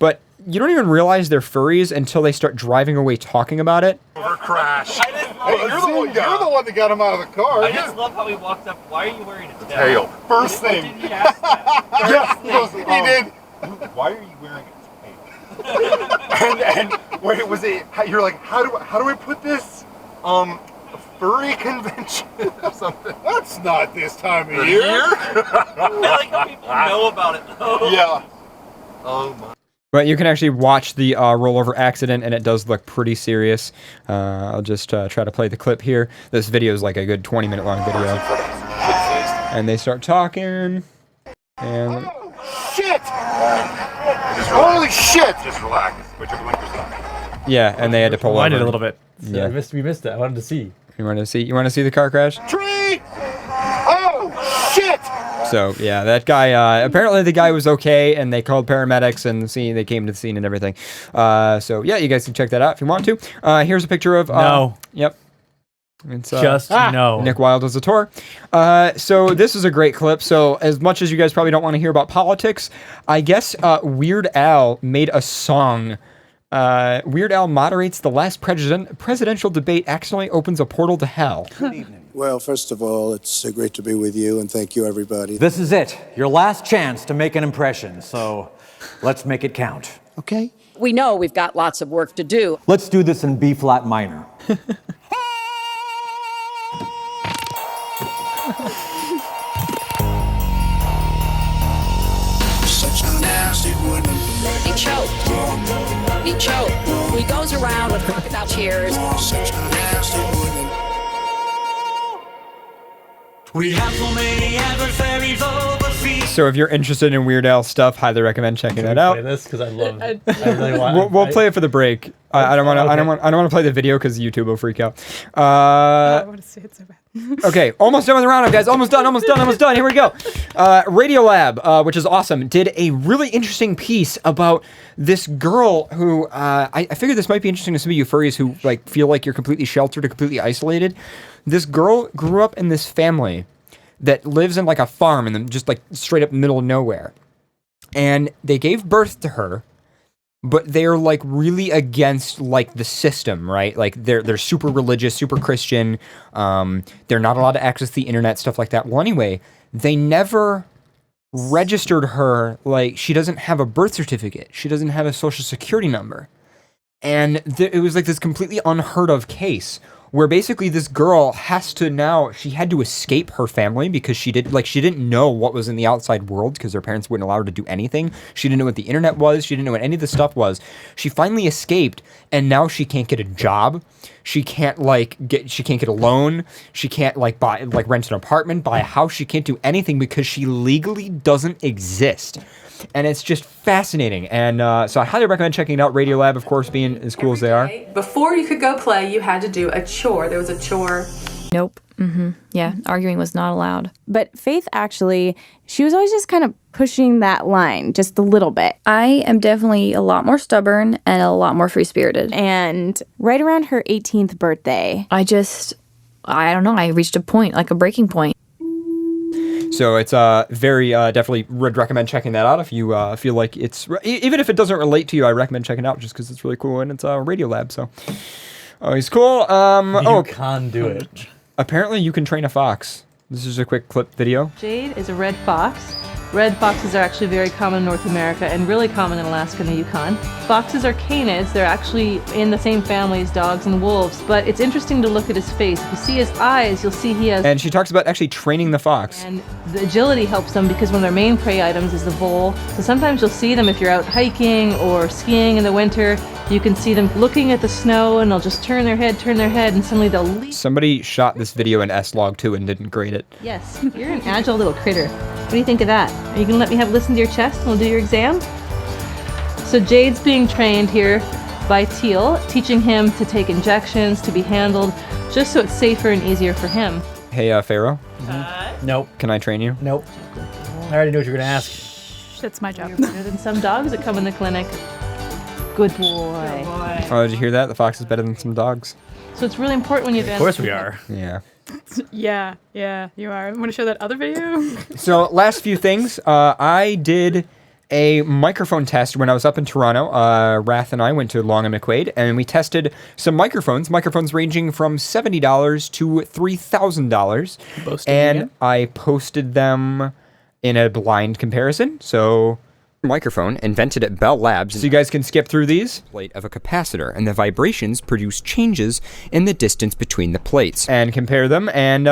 But you don't even realize they're furries until they start driving away talking about it. Crash. Hey, you're the one that got him out of the car. I just love how he walked up. Why are you wearing a tail? First thing. Did he ask that? Yeah, he did. Why are you wearing a tail? and wait, was it? You're like, how do I put this? A furry convention or something? That's not this time of year. I like how people know about it though. Yeah. Oh my. But you can actually watch the rollover accident, and it does look pretty serious. I'll just try to play the clip here. This video is like a good 20-minute long video. And they start talking, and... Shit! Holy shit! Just relax. Put your blinkers on. Yeah, and they had to pull over. Rewind it a little bit. Yeah. We missed it. I wanted to see. You want to see the car crash? Tree! Oh, shit! So, yeah, that guy, apparently the guy was okay, and they called paramedics, and they came to the scene and everything. So, yeah, you guys can check that out if you want to. Here's a picture of... No. Yep. It's no. Nick Wilde as a tour. So this is a great clip. So as much as you guys probably don't want to hear about politics, I guess Weird Al made a song. Weird Al moderates the last presidential debate, accidentally opens a portal to hell. Good evening. Well, first of all, it's great to be with you, and thank you, everybody. This is it. Your last chance to make an impression, so let's make it count. Okay? We know we've got lots of work to do. Let's do this in B flat minor. Such a nasty woman. He choked. He choked. He goes around with crocodile tears. Such a nasty woman. We have so many adversaries overseas. So if you're interested in Weird Al stuff, highly recommend checking that out. Play this because I love. I really want. We'll play it for the break. I don't want to. Okay. I don't want to play the video because YouTube will freak out. I want to see it so bad. Okay, almost done with the roundup, guys. Almost done. Here we go. Radiolab, which is awesome, did a really interesting piece about this girl who I figured this might be interesting to some of you furries who like feel like you're completely sheltered or completely isolated. This girl grew up in this family that lives in like a farm in the just like straight up middle of nowhere, and they gave birth to her. But they're like really against like the system, right? Like they're super religious, super Christian. They're not allowed to access the internet, stuff like that. Well, anyway, they never registered her. Like she doesn't have a birth certificate. She doesn't have a social security number. And it was like this completely unheard of case where basically this girl she had to escape her family because she didn't know what was in the outside world because her parents wouldn't allow her to do anything. She didn't know what the internet was. She didn't know what any of this stuff was. She finally escaped, and now she can't get a job. She can't get a loan. She can't rent an apartment, buy a house. She can't do anything because she legally doesn't exist. And it's just fascinating. And so I highly recommend checking it out. Radiolab, of course, being as cool as they are. Before you could go play, you had to do a chore. There was a chore. Nope. Yeah, arguing was not allowed. But Faith, actually, she was always just kind of pushing that line just a little bit. I am definitely a lot more stubborn and a lot more free-spirited. And right around her 18th birthday, I don't know, I reached a point, like a breaking point. So it's very definitely would recommend checking that out if you feel like it's even if it doesn't relate to you. I recommend checking it out just because it's really cool and it's Radiolab. So he's cool. You can do it. Apparently, you can train a fox. This is a quick clip video. Jade is a red fox. Red foxes are actually very common in North America and really common in Alaska and the Yukon. Foxes are canids. They're actually in the same family as dogs and wolves, but it's interesting to look at his face. If you see his eyes, you'll see he has... And she talks about actually training the fox. And the agility helps them because one of their main prey items is the vole. So sometimes you'll see them if you're out hiking or skiing in the winter. You can see them looking at the snow and they'll just turn their head, and suddenly they'll leap. Somebody shot this video in S-Log too and didn't grade it. Yes, you're an agile little critter. What do you think of that? Are you going to let me have a listen to your chest and we'll do your exam? So Jade's being trained here by Teal, teaching him to take injections, to be handled, just so it's safer and easier for him. Hey, Pharaoh. Nope. Can I train you? Nope. I already know what you're going to ask. That's my job. You're better than some dogs that come in the clinic. Good boy. Oh, did you hear that? The fox is better than some dogs. So it's really important when you advance. Of course we are. Yeah. Yeah, you are. Want to show that other video? So, last few things. I did a microphone test when I was up in Toronto. Rath and I went to Long and McQuaid, and we tested some microphones ranging from $70 to $3,000. And I posted them in a blind comparison. So, microphone invented at Bell Labs, so you guys can skip through these. Plate of a capacitor, and the vibrations produce changes in the distance between the plates. And compare them and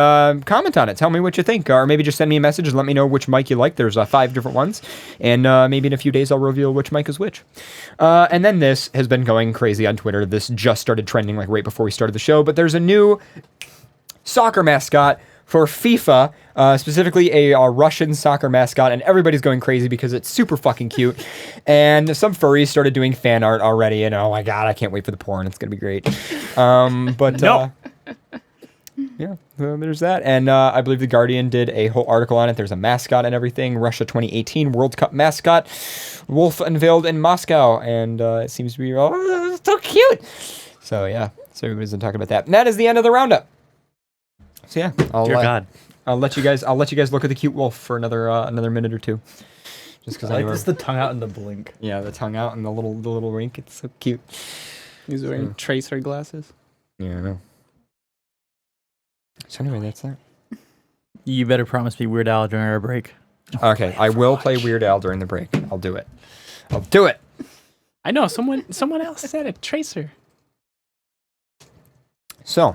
comment on it. Tell me what you think, or maybe just send me a message and let me know which mic you like. There's 5 different ones, and maybe in a few days I'll reveal which mic is which. And then this has been going crazy on Twitter. This just started trending like right before we started the show, but there's a new soccer mascot for FIFA, specifically a Russian soccer mascot, and everybody's going crazy because it's super fucking cute. And some furries started doing fan art already, and oh my god, I can't wait for the porn. It's gonna be great. Yeah, there's that. And I believe The Guardian did a whole article on it. There's a mascot and everything. Russia 2018 World Cup mascot, wolf unveiled in Moscow, and it seems to be so cute. So yeah, so everybody's been talking about that. And that is the end of the roundup. So yeah, I'll let you guys look at the cute wolf for another minute or two. Just because I like this, the tongue out and the blink. Yeah, the tongue out and the little wink. It's so cute. He's wearing tracer glasses. Yeah, I know. So anyway, that's that. You better promise me Weird Al during our break. Okay, I will play Weird Al during the break. I'll do it. I'll do it. I know someone else said it. Tracer. So,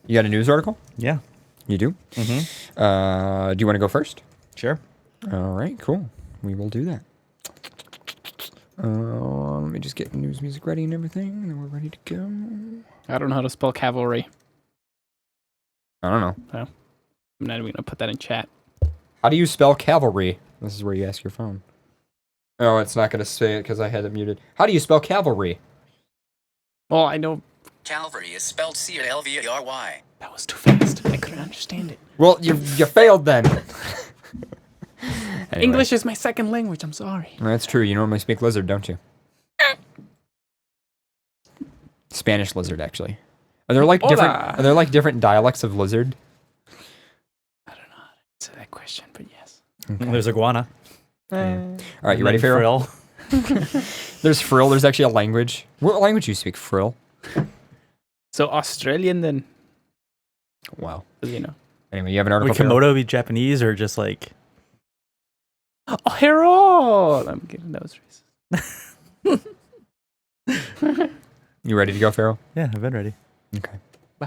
you got a news article? Yeah. You do? Mm-hmm. Do you want to go first? Sure. All right, cool. We will do that. Let me just get news music ready and everything, and then we're ready to go. I don't know how to spell cavalry. I don't know. Oh. I'm not even going to put that in chat. How do you spell cavalry? This is where you ask your phone. Oh, it's not going to say it because I had it muted. How do you spell cavalry? Well, I know. Calvary is spelled C-A-L-V-A-R-Y. That was too fast. I couldn't understand it. Well, you failed then. Anyway. English is my second language. I'm sorry. That's true. You normally speak lizard, don't you? Spanish lizard, actually. Are there like different dialects of lizard? I don't know how to answer that question, but yes. Okay. There's iguana. All right, you ready, Farrell? There's frill. There's actually a language. What language do you speak, frill? So Australian then. Wow. You know. Anyway, you have an article. Would Komodo be Japanese or just like? Oh, Harold! I'm getting those races. You ready to go, Farrell? Yeah, I've been ready. Okay. Bye.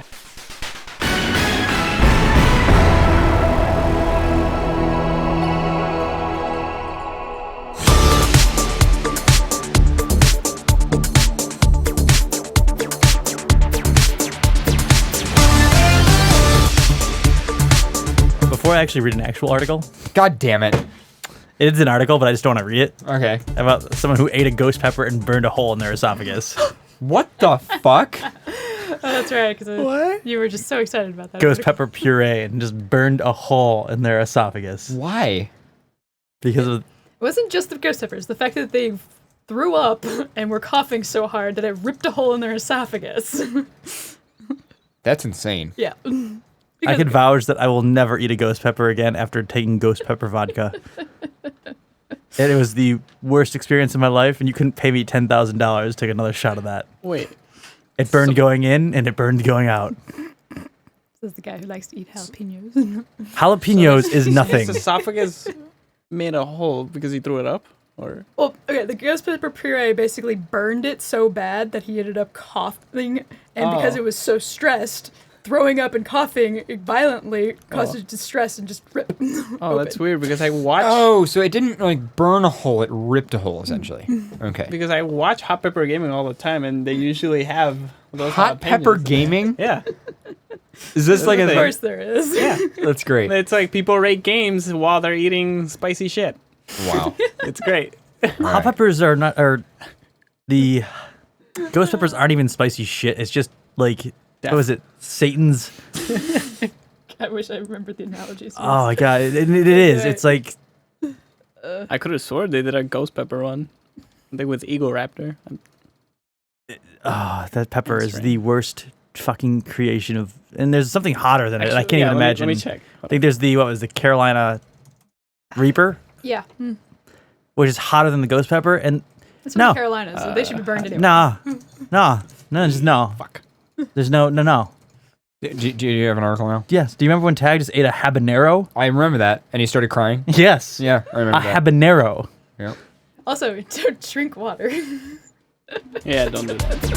Before I actually read an actual article. God damn it. It's an article, but I just don't want to read it. Okay. About someone who ate a ghost pepper and burned a hole in their esophagus. What the fuck? Oh, that's right, because you were just so excited about that. Ghost pepper puree and just burned a hole in their esophagus. Why? Because of... It wasn't just the ghost peppers. The fact that they threw up and were coughing so hard that it ripped a hole in their esophagus. That's insane. Yeah. I can vouch that I will never eat a ghost pepper again after taking ghost pepper vodka. And it was the worst experience of my life, and you couldn't pay me $10,000 to take another shot of that. Wait. It burned going in, and it burned going out. This is the guy who likes to eat jalapenos. Jalapenos is nothing. His esophagus made a hole because he threw it up? Or? Well, okay, the ghost pepper puree basically burned it so bad that he ended up coughing, and because it was so stressed, throwing up and coughing violently caused it to stress and just rip. Oh, that's weird because I watched. Oh, so it didn't like burn a hole; it ripped a hole essentially. Okay. Because I watch Hot Pepper Gaming all the time, and they usually have those Hot Pepper Gaming. Yeah. Is this like a? Of course, there is. Yeah, that's great. It's like people rate games while they're eating spicy shit. Wow, it's great. Hot peppers are not, or the ghost peppers aren't even spicy shit. It's just like. What was it? Satan's. I wish I remembered the analogies. Oh my god, it is. It's like. I could have sworn they did a ghost pepper one. I think with Eagle Raptor. That pepper is the worst fucking creation of. And there's something hotter than it. I can't even imagine. Let me check. I think there's the Carolina Reaper? Yeah. Which is hotter than the ghost pepper. And it's from Carolina, so they should be burned anyway. No, just no. Fuck. There's no. Do you have an article now? Yes. Do you remember when Tag just ate a habanero? I remember that, and he started crying. Yes. Yeah, I remember that. Habanero. Yeah. Also, don't drink water. Yeah, don't do that.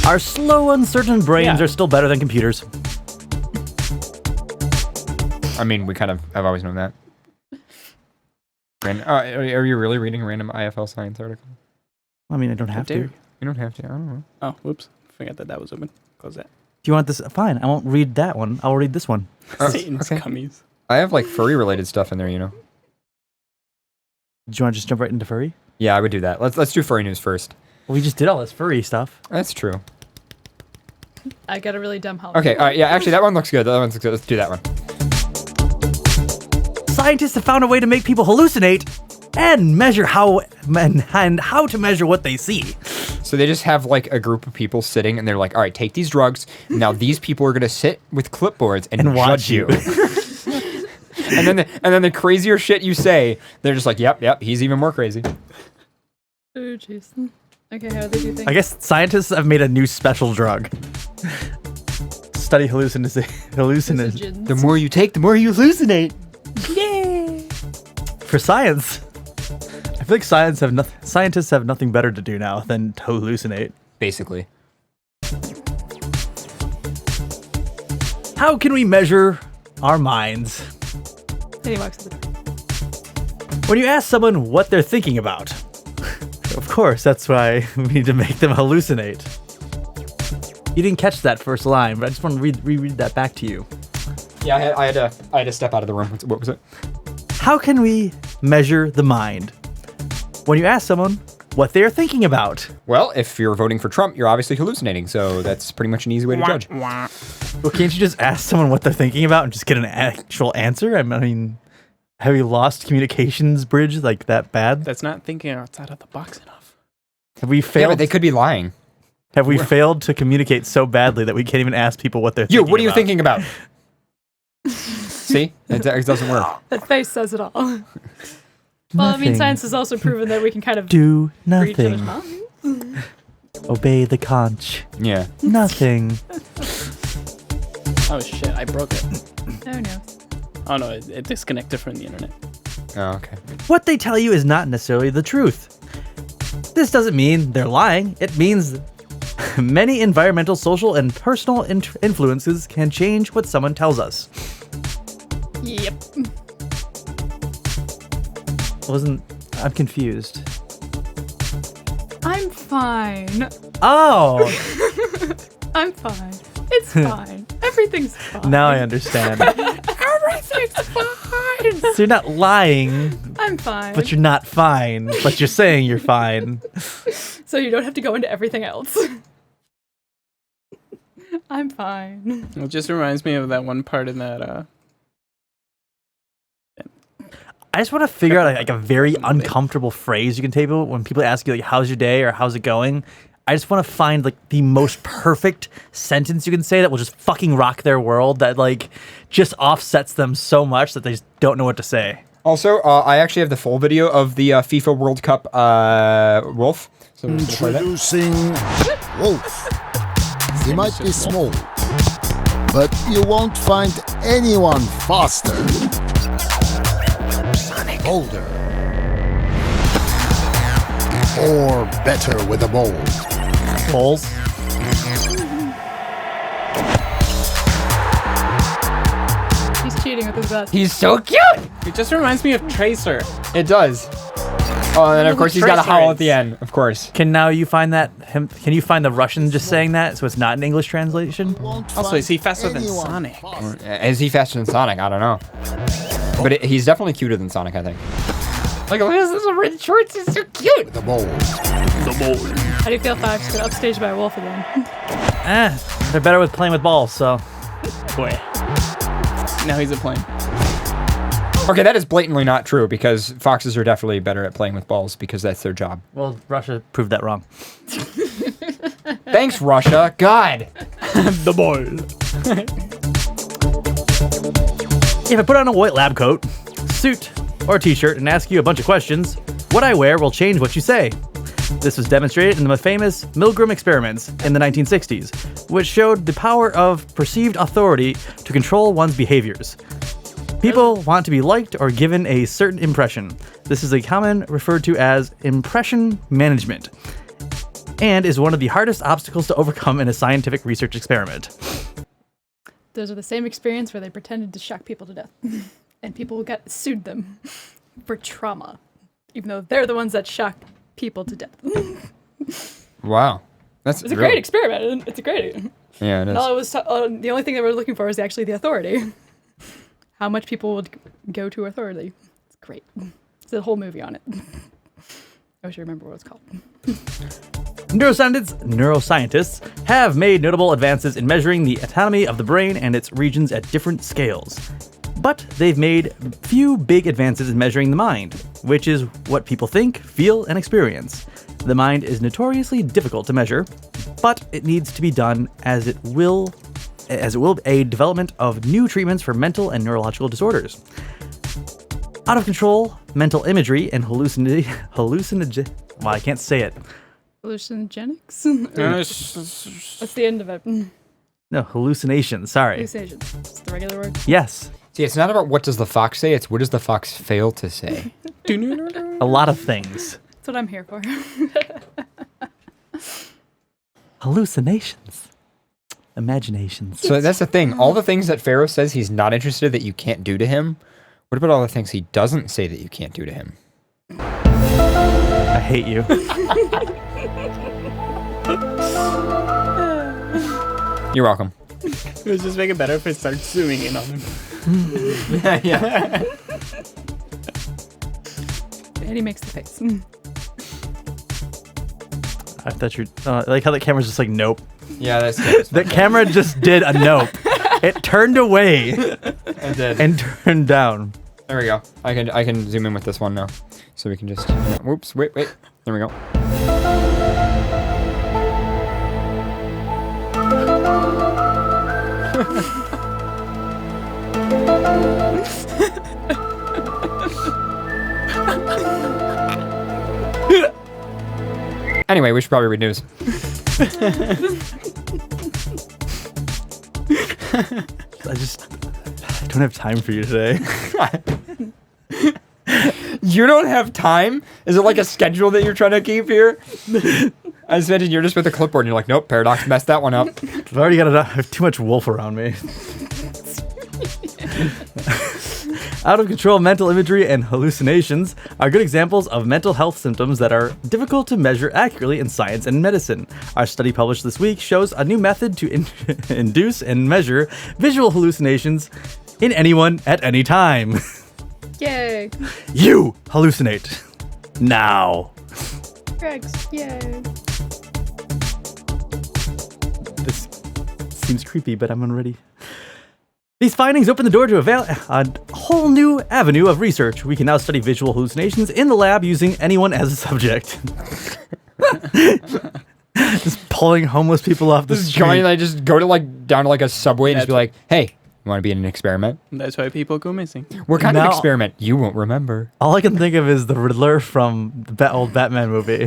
Our slow, uncertain brains are still better than computers. I mean, we kind of have always known that. Are you really reading a random IFL science article? I mean, I don't have to. You don't have to. I don't know. Oh, whoops. Forgot that was open. Close that. Do you want this? Fine. I won't read that one. I'll read this one. Satan's gummies. I have like furry related stuff in there, you know. Do you want to just jump right into furry? Yeah, I would do that. Let's do furry news first. Well, we just did all this furry stuff. That's true. I got a really dumb holiday. Okay, all right, yeah, actually, that one looks good. That one looks good. Let's do that one. Scientists have found a way to make people hallucinate and measure how to measure what they see. So they just have like a group of people sitting, and they're like, "All right, take these drugs. Now these people are gonna sit with clipboards and watch judge you." and then the crazier shit you say, they're just like, "Yep, he's even more crazy." Oh jeez. Okay, how do they do things? I guess scientists have made a new special drug. Study hallucinogens. The more you take, the more you hallucinate. Yay! For science, I feel like scientists have nothing better to do now than to hallucinate. Basically. How can we measure our minds? He walks to the door. When you ask someone what they're thinking about, of course, that's why we need to make them hallucinate. You didn't catch that first line, but I just want to reread that back to you. Yeah, I had to step out of the room. What was it? How can we measure the mind? When you ask someone what they're thinking about. Well, if you're voting for Trump, you're obviously hallucinating, so that's pretty much an easy way to judge. Well, can't you just ask someone what they're thinking about and just get an actual answer? I mean, have you lost communications bridge like that bad? That's not thinking outside of the box enough. Have we failed? Yeah, but they could be lying. Have we failed to communicate so badly that we can't even ask people what they're thinking about? What are you thinking about? See? It doesn't work. That face says it all. Well, I mean, science has also proven that we can kind of do read each other's nothing. minds. Obey the conch. Yeah. Nothing. Oh shit, I broke it. Oh no. Oh no, it disconnected from the internet. Oh, okay. What they tell you is not necessarily the truth. This doesn't mean they're lying. It means many environmental, social, and personal influences can change what someone tells us. Yep. I'm confused. I'm fine. Oh! I'm fine. It's fine. Everything's fine. Now I understand. Everything's fine. So you're not lying. I'm fine. But you're not fine. But you're saying you're fine. So you don't have to go into everything else. I'm fine. It just reminds me of that one part in that. I just want to figure out like a very uncomfortable phrase you can take when people ask you like, "How's your day?" or "How's it going?" I just want to find like the most perfect sentence you can say that will just fucking rock their world, that like just offsets them so much that they just don't know what to say. Also, I actually have the full video of the FIFA World Cup Wolf. So Introducing Wolf. He might be small, but you won't find anyone faster, bolder, or better with a ball. Balls? He's cheating with his vest. He's so cute! It just reminds me of Tracer. It does. Oh, and then of course he's got a howl at the end, of course. Can you find the Russian just saying that so it's not an English translation? Also, is he faster than Sonic? Is he faster than Sonic? I don't know. But he's definitely cuter than Sonic, I think. Look at this little red shorts, he's so cute! The ball. How do you feel if I just got upstaged by a wolf again? They're better with playing with balls, so. Boy. Now he's a plane. Okay, that is blatantly not true, because foxes are definitely better at playing with balls because that's their job. Well, Russia proved that wrong. Thanks, Russia. God. The ball. If I put on a white lab coat, suit, or t-shirt and ask you a bunch of questions, what I wear will change what you say. This was demonstrated in the famous Milgram experiments in the 1960s, which showed the power of perceived authority to control one's behaviors. People want to be liked or given a certain impression. This is a common referred to as impression management, and is one of the hardest obstacles to overcome in a scientific research experiment. Those are the same experience where they pretended to shock people to death, and people sued them for trauma, even though they're the ones that shocked people to death. Wow. It's a great experiment. It's a great. Yeah, it is. And all it was the only thing they were looking for was actually the authority. How much people would go to authority. It's great. It's a whole movie on it. I wish I remember what it's called. Neuroscientists have made notable advances in measuring the autonomy of the brain and its regions at different scales. But they've made few big advances in measuring the mind, which is what people think, feel, and experience. The mind is notoriously difficult to measure, but it needs to be done as it will aid development of new treatments for mental and neurological disorders. Out of control, mental imagery and I can't say it. Hallucinogenics? What's the end of it? No, hallucinations, sorry. Hallucinations. It's the regular word? Yes. See, it's not about what does the fox say, it's what does the fox fail to say. A lot of things. That's what I'm here for. Hallucinations. Imaginations. So that's the thing. All the things that Pharaoh says he's not interested that you can't do to him, what about all the things he doesn't say that you can't do to him? I hate you. You're welcome. It would just make it better if I start zooming in on him. Yeah. And he makes the face. I thought you I like how the camera's just like, nope. Yeah, that's good. The camera just did a nope. It turned away. It did. And turned down. There we go. I can zoom in with this one now. So we can just, whoops, wait. There we go. Anyway, we should probably read news. I don't have time for you today. You don't have time? Is it like a schedule that you're trying to keep here? I just imagine you're just with a clipboard and you're like, nope, Paradox messed that one up. I've already got I have too much wolf around me. Out of control mental imagery and hallucinations are good examples of mental health symptoms that are difficult to measure accurately in science and medicine. Our study published this week shows a new method to induce and measure visual hallucinations in anyone at any time. Yay. You hallucinate now. Greg's, yay. This seems creepy, but I'm unready. These findings open the door to a whole new avenue of research. We can now study visual hallucinations in the lab using anyone as a subject. Just pulling homeless people off the street. Johnny and I just go to down to a subway and just be like, hey, you want to be in an experiment? That's why people go missing. What kind of experiment? You won't remember. All I can think of is the Riddler from the old Batman movie.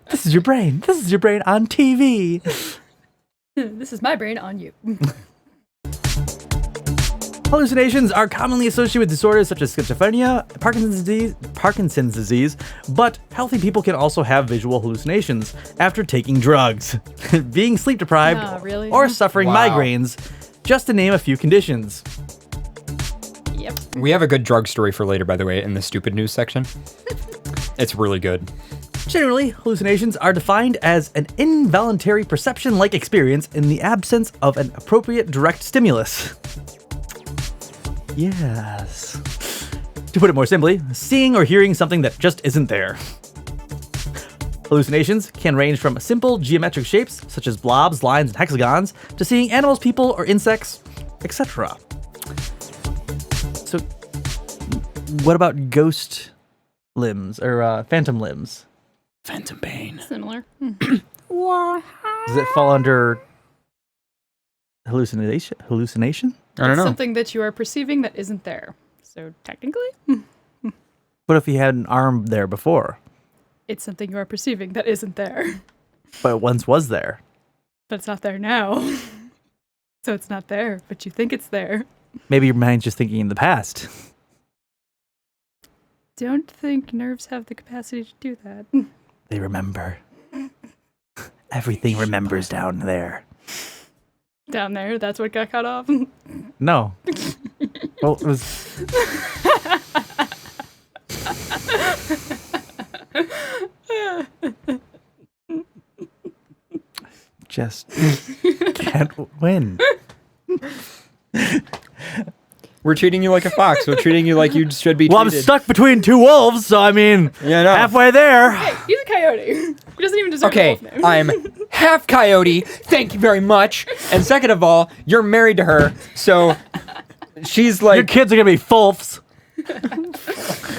This is your brain. This is your brain on TV. This is my brain on you. Hallucinations are commonly associated with disorders such as schizophrenia, Parkinson's disease, but healthy people can also have visual hallucinations after taking drugs, being sleep deprived, really? or suffering migraines, just to name a few conditions. Yep. We have a good drug story for later, by the way, in the stupid news section. It's really good. Generally, hallucinations are defined as an involuntary perception-like experience in the absence of an appropriate direct stimulus. Yes. To put it more simply, seeing or hearing something that just isn't there. Hallucinations can range from simple geometric shapes, such as blobs, lines, and hexagons, to seeing animals, people, or insects, etc. So, what about ghost limbs, or phantom limbs? Phantom pain. Similar. Does it fall under hallucination? I don't know. Something that you are perceiving that isn't there. So technically. What if he had an arm there before? It's something you are perceiving that isn't there. But it once was there. But it's not there now. So it's not there, but you think it's there. Maybe your mind's just thinking in the past. Don't think nerves have the capacity to do that. They remember. Everything remembers down there. Down there, that's what got cut off? No. Well, it was... Just can't win. We're treating you like a fox. We're treating you like you should be treated. Well, I'm stuck between two wolves, so I mean, halfway there. Hey, he's a coyote. He doesn't even deserve a wolf name. I'm half coyote. Thank you very much. And second of all, you're married to her, so she's like... Your kids are going to be Fulfs. Wait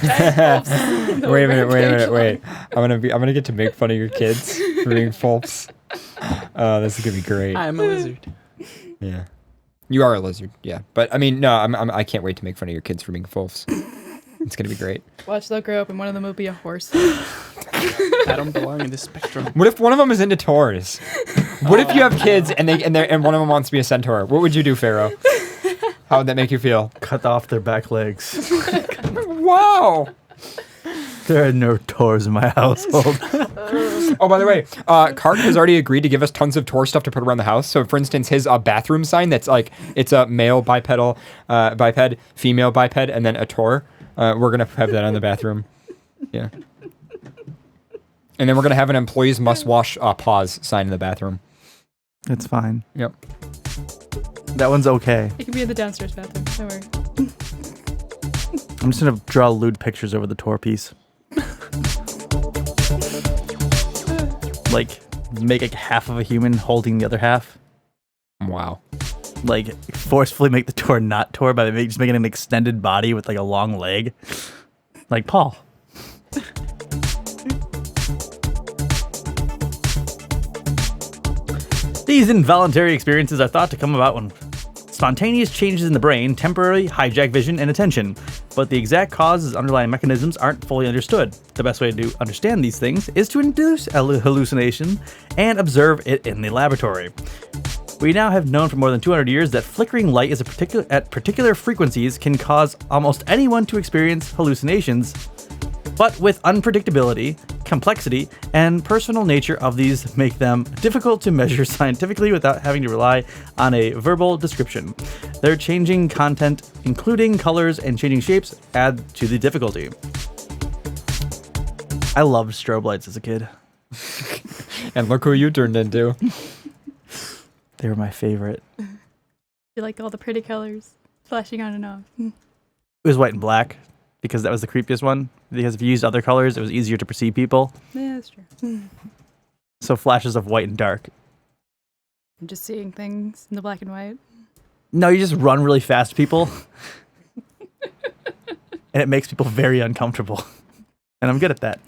a minute. I'm gonna get to make fun of your kids for being Fulfs. This is gonna be great. I'm a lizard. Yeah, you are a lizard. Yeah, but I mean, no, I can't wait to make fun of your kids for being Fulfs. It's gonna be great. Watch, they'll grow up and one of them will be a horse. I don't belong in this spectrum. What if one of them is into tours? What if you have kids and one of them wants to be a centaur? What would you do, Pharaoh? How would that make you feel? Cut off their back legs. Wow. There are no tours in my household. Oh, by the way, Cart has already agreed to give us tons of tour stuff to put around the house. So, for instance, his bathroom sign that's like, it's a male biped, female biped, and then a tour. We're going to have that on the bathroom. Yeah. And then we're going to have an employees must wash paws sign in the bathroom. It's fine. Yep. That one's okay. It can be in the downstairs bathroom. Don't worry. I'm just going to draw lewd pictures over the tour piece. Like, make like half of a human holding the other half. Wow. Like, forcefully make the tour not tour by just making an extended body with like a long leg. Like Paul. These involuntary experiences are thought to come about when spontaneous changes in the brain temporarily hijack vision and attention, but the exact causes, underlying mechanisms aren't fully understood. The best way to understand these things is to induce a hallucination and observe it in the laboratory. We now have known for more than 200 years that flickering light at particular frequencies can cause almost anyone to experience hallucinations, but with unpredictability, complexity, and personal nature of these make them difficult to measure scientifically without having to rely on a verbal description. Their changing content, including colors and changing shapes, add to the difficulty. I loved strobe lights as a kid. And look who you turned into. They were my favorite. You like all the pretty colors flashing on and off. It was white and black because that was the creepiest one. Because if you used other colors, it was easier to perceive people. Yeah, that's true. So flashes of white and dark. I'm just seeing things in the black and white. No, you just run really fast, people. And it makes people very uncomfortable. And I'm good at that.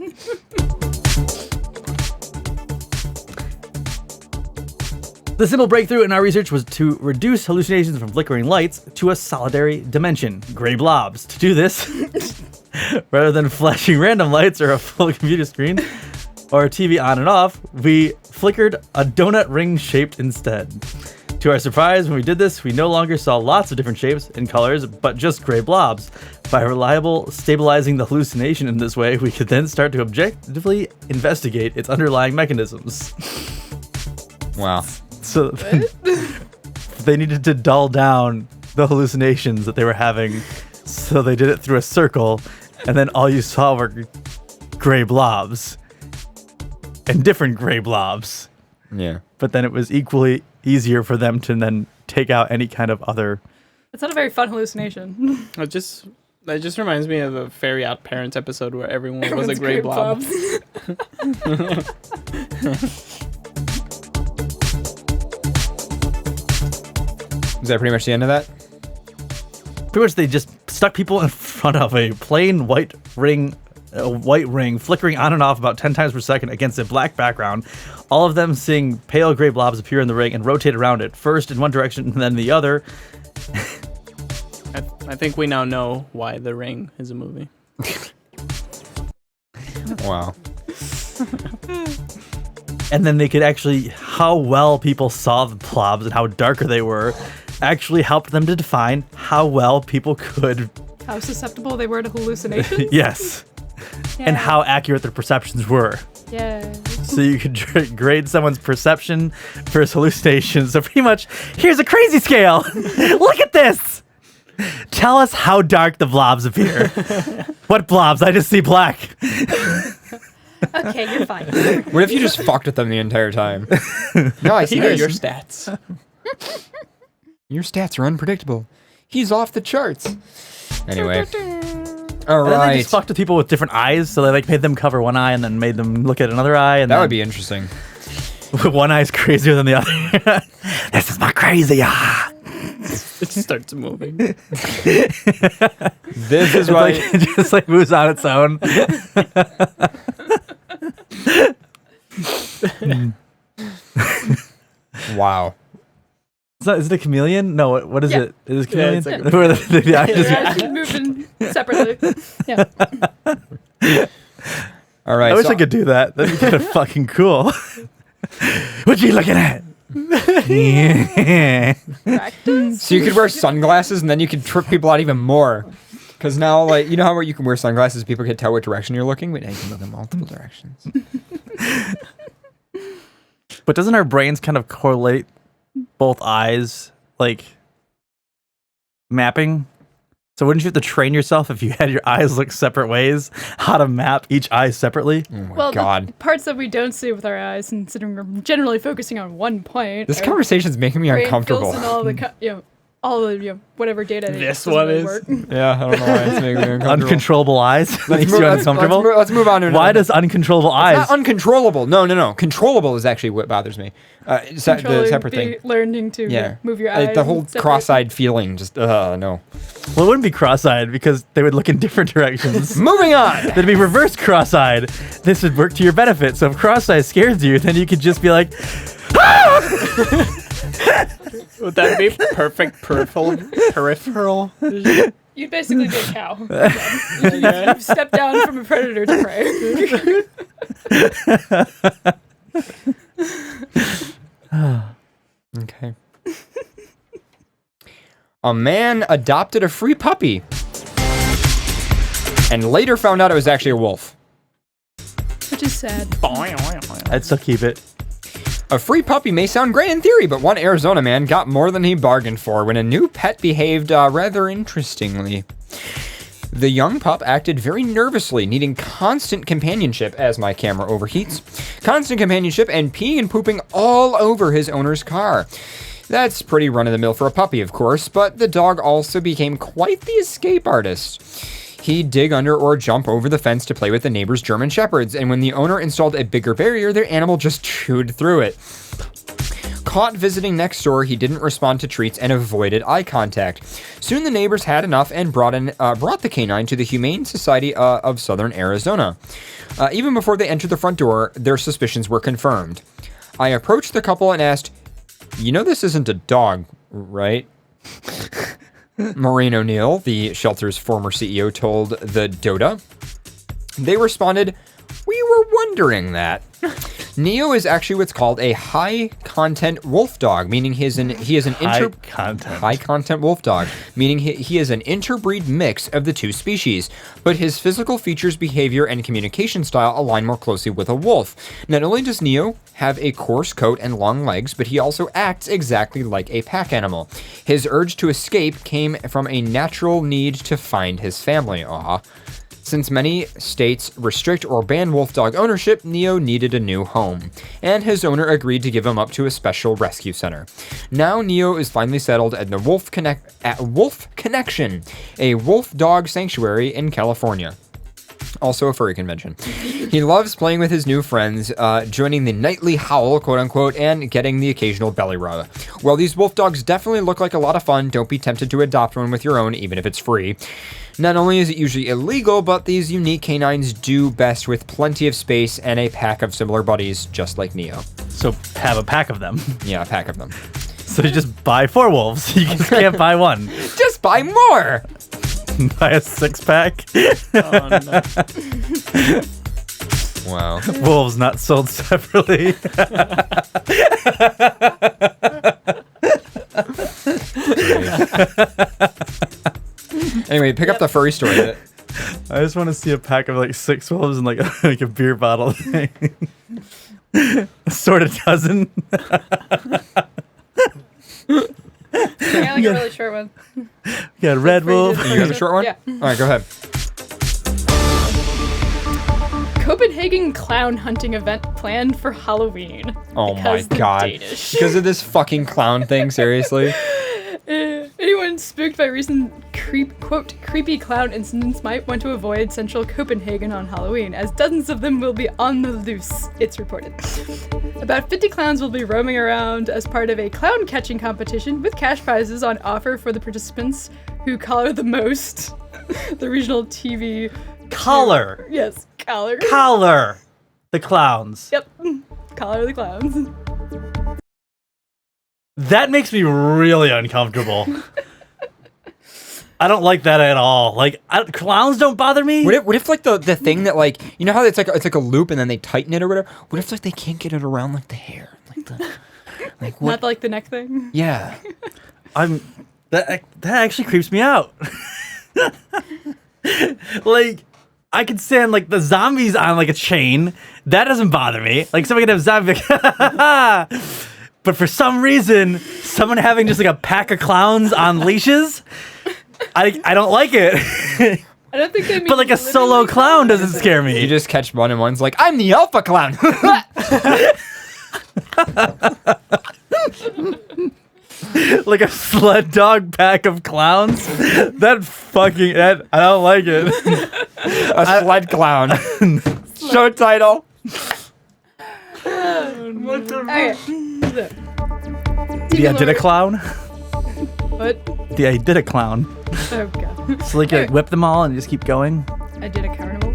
The simple breakthrough in our research was to reduce hallucinations from flickering lights to a solitary dimension, gray blobs. To do this, rather than flashing random lights or a full computer screen or a TV on and off, we flickered a donut ring shaped instead. To our surprise, when we did this, we no longer saw lots of different shapes and colors, but just gray blobs. By reliably stabilizing the hallucination in this way, we could then start to objectively investigate its underlying mechanisms. Wow. So they needed to dull down the hallucinations that they were having, so they did it through a circle, and then all you saw were gray blobs. And different gray blobs. Yeah. But then it was equally easier for them to then take out any kind of other... It's not a very fun hallucination. That just reminds me of a Fairy Odd Parents episode where everyone was a gray blob. Is that pretty much the end of that? Pretty much they just stuck people in front of a plain white ring flickering on and off about 10 times per second against a black background. All of them seeing pale gray blobs appear in the ring and rotate around it, first in one direction and then the other. I think we now know why The Ring is a movie. Wow. And then they could actually, how well people saw the blobs and how darker they were, actually helped them to define how well people could. How susceptible they were to hallucinations? Yes. Yeah. And how accurate their perceptions were. Yeah. So you could grade someone's perception versus hallucinations. So pretty much, here's a crazy scale. Look at this. Tell us how dark the blobs appear. What blobs? I just see black. Okay, you're fine. What if you just fucked with them the entire time? No, I see Here are this. your stats. Your stats are unpredictable. He's off the charts. Anyway. All And then they right. just fucked with people with different eyes, so they like made them cover one eye and then made them look at another eye. And That then would be interesting. one eye's crazier than the other. This is my crazy eye. It starts moving. This is It's why. like, it just like moves on its own. Wow. Is it a chameleon? No, what is Yeah. it? Is it a chameleon? it's like- Where the eye just- They're actually moving separately. Yeah. All right. I wish so- I could do that. That'd be kind of fucking cool. What you looking at? Practice. So you could wear sunglasses and then you could trip people out even more. Because now, like, you know how you can wear sunglasses, people can tell what direction you're looking, but now you can look in multiple directions. But doesn't our brains kind of correlate both eyes, like mapping? So wouldn't you have to train yourself if you had your eyes look separate ways, how to map each eye separately? Oh my Well, God. the parts that we don't see with our eyes, considering we're generally focusing on one point. This our conversation's making me brain uncomfortable. fills in all the, all the whatever data. This doesn't one really is- work. Yeah, I don't know why it's making me uncomfortable. Uncontrollable eyes makes you uncomfortable. Let's move on to Why another- does uncontrollable It's eyes? not uncontrollable. No. Controllable is actually what bothers me. The Controlling, separate thing. learning to Yeah. move your eyes. The whole and separate- cross-eyed feeling. Just, no. Well, it wouldn't be cross-eyed because they would look in different directions. Moving on. They'd be reverse cross-eyed. This would work to your benefit. So if cross-eyed scares you, then you could just be like, Would that be perfect peripheral vision? You'd basically be a cow. You step down from a predator to prey. Okay. A man adopted a free puppy and later found out it was actually a wolf. Which is sad. I'd still keep it. A free puppy may sound great in theory, but one Arizona man got more than he bargained for when a new pet behaved rather interestingly. The young pup acted very nervously, needing constant companionship as my camera overheats. Constant companionship and peeing and pooping all over his owner's car. That's pretty run-of-the-mill for a puppy, of course, but the dog also became quite the escape artist. He'd dig under or jump over the fence to play with the neighbor's German Shepherds, and when the owner installed a bigger barrier, their animal just chewed through it. Caught visiting next door, he didn't respond to treats and avoided eye contact. Soon the neighbors had enough and brought the canine to the Humane Society of Southern Arizona. Even before they entered the front door, their suspicions were confirmed. I approached the couple and asked, "You know this isn't a dog, right?" Maureen O'Neill, the shelter's former CEO, told the Doda. They responded, "We were wondering that." Neo is actually what's called a high-content wolf dog, meaning he is an high-content wolf dog, meaning he is an interbreed mix of the two species, but his physical features, behavior, and communication style align more closely with a wolf. Not only does Neo have a coarse coat and long legs, but he also acts exactly like a pack animal. His urge to escape came from a natural need to find his family. Since many states restrict or ban wolf dog ownership, Neo needed a new home, and his owner agreed to give him up to a special rescue center. Now Neo is finally settled at the Wolf Connection, a wolf dog sanctuary in California. Also a furry convention. He loves playing with his new friends, joining the nightly howl, quote unquote, and getting the occasional belly rub. While these wolf dogs definitely look like a lot of fun, don't be tempted to adopt one with your own, even if it's free. Not only is it usually illegal, but these unique canines do best with plenty of space and a pack of similar buddies, just like Neo. So have a pack of them. Yeah, a pack of them. So you just buy 4 wolves. You just can't buy one. Just buy more! Buy a 6-pack. Oh, no. Wow. Wolves not sold separately. Anyway, pick up the furry story. I just want to see a pack of like 6 wolves and like like a beer bottle thing. Sort of dozen. Yeah, like a really short one. Yeah, red wolf. You have a short one? Yeah. All right, go ahead. Copenhagen clown hunting event planned for Halloween. Oh Because my they're god. Danish. Because of this fucking clown thing, seriously? Anyone spooked by recent creepy clown incidents might want to avoid central Copenhagen on Halloween, as dozens of them will be on the loose, it's reported. About 50 clowns will be roaming around as part of a clown catching competition with cash prizes on offer for the participants who collar the most. The regional TV... Collar. Yes, collar. Collar. The clowns. Yep. Collar the clowns. That makes me really uncomfortable. I don't like that at all. Like clowns don't bother me. What if like the thing that like you know how it's like a loop and then they tighten it or whatever? What if like they can't get it around like the hair? Like what? Not like the neck thing? Yeah. That actually creeps me out. Like I could stand like the zombies on like a chain. That doesn't bother me. Like someone could have zombie. But for some reason, someone having just like a pack of clowns on leashes, I don't like it. I don't think they mean But like a solo clown doesn't scare me. You just catch one and one's like, I'm the alpha clown. Like a sled dog pack of clowns. I don't like it. A sled clown. Show title. Okay. Yeah, I did a clown. What? Yeah, I did a clown. Oh god. So like you whip them all and just keep going. I did a carnival.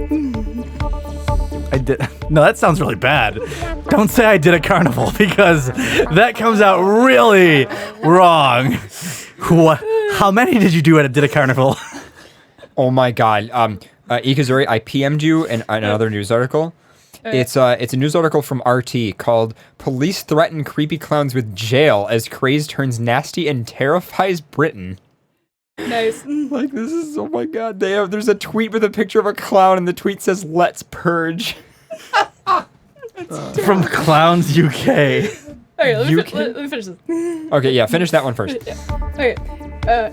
I did. No, that sounds really bad. Don't say I did a carnival because that comes out really wrong. What? How many did you do at a did a carnival? Oh my god. Ikazuri, I PM'd you in another news article. It's a news article from RT called "Police Threaten Creepy Clowns with Jail as Craze Turns Nasty and Terrifies Britain." Nice. Like this is oh my god. There's a tweet with a picture of a clown and the tweet says "Let's purge." From Clowns UK. Okay, let me finish this. Okay, yeah, finish that one first. Yeah. Okay.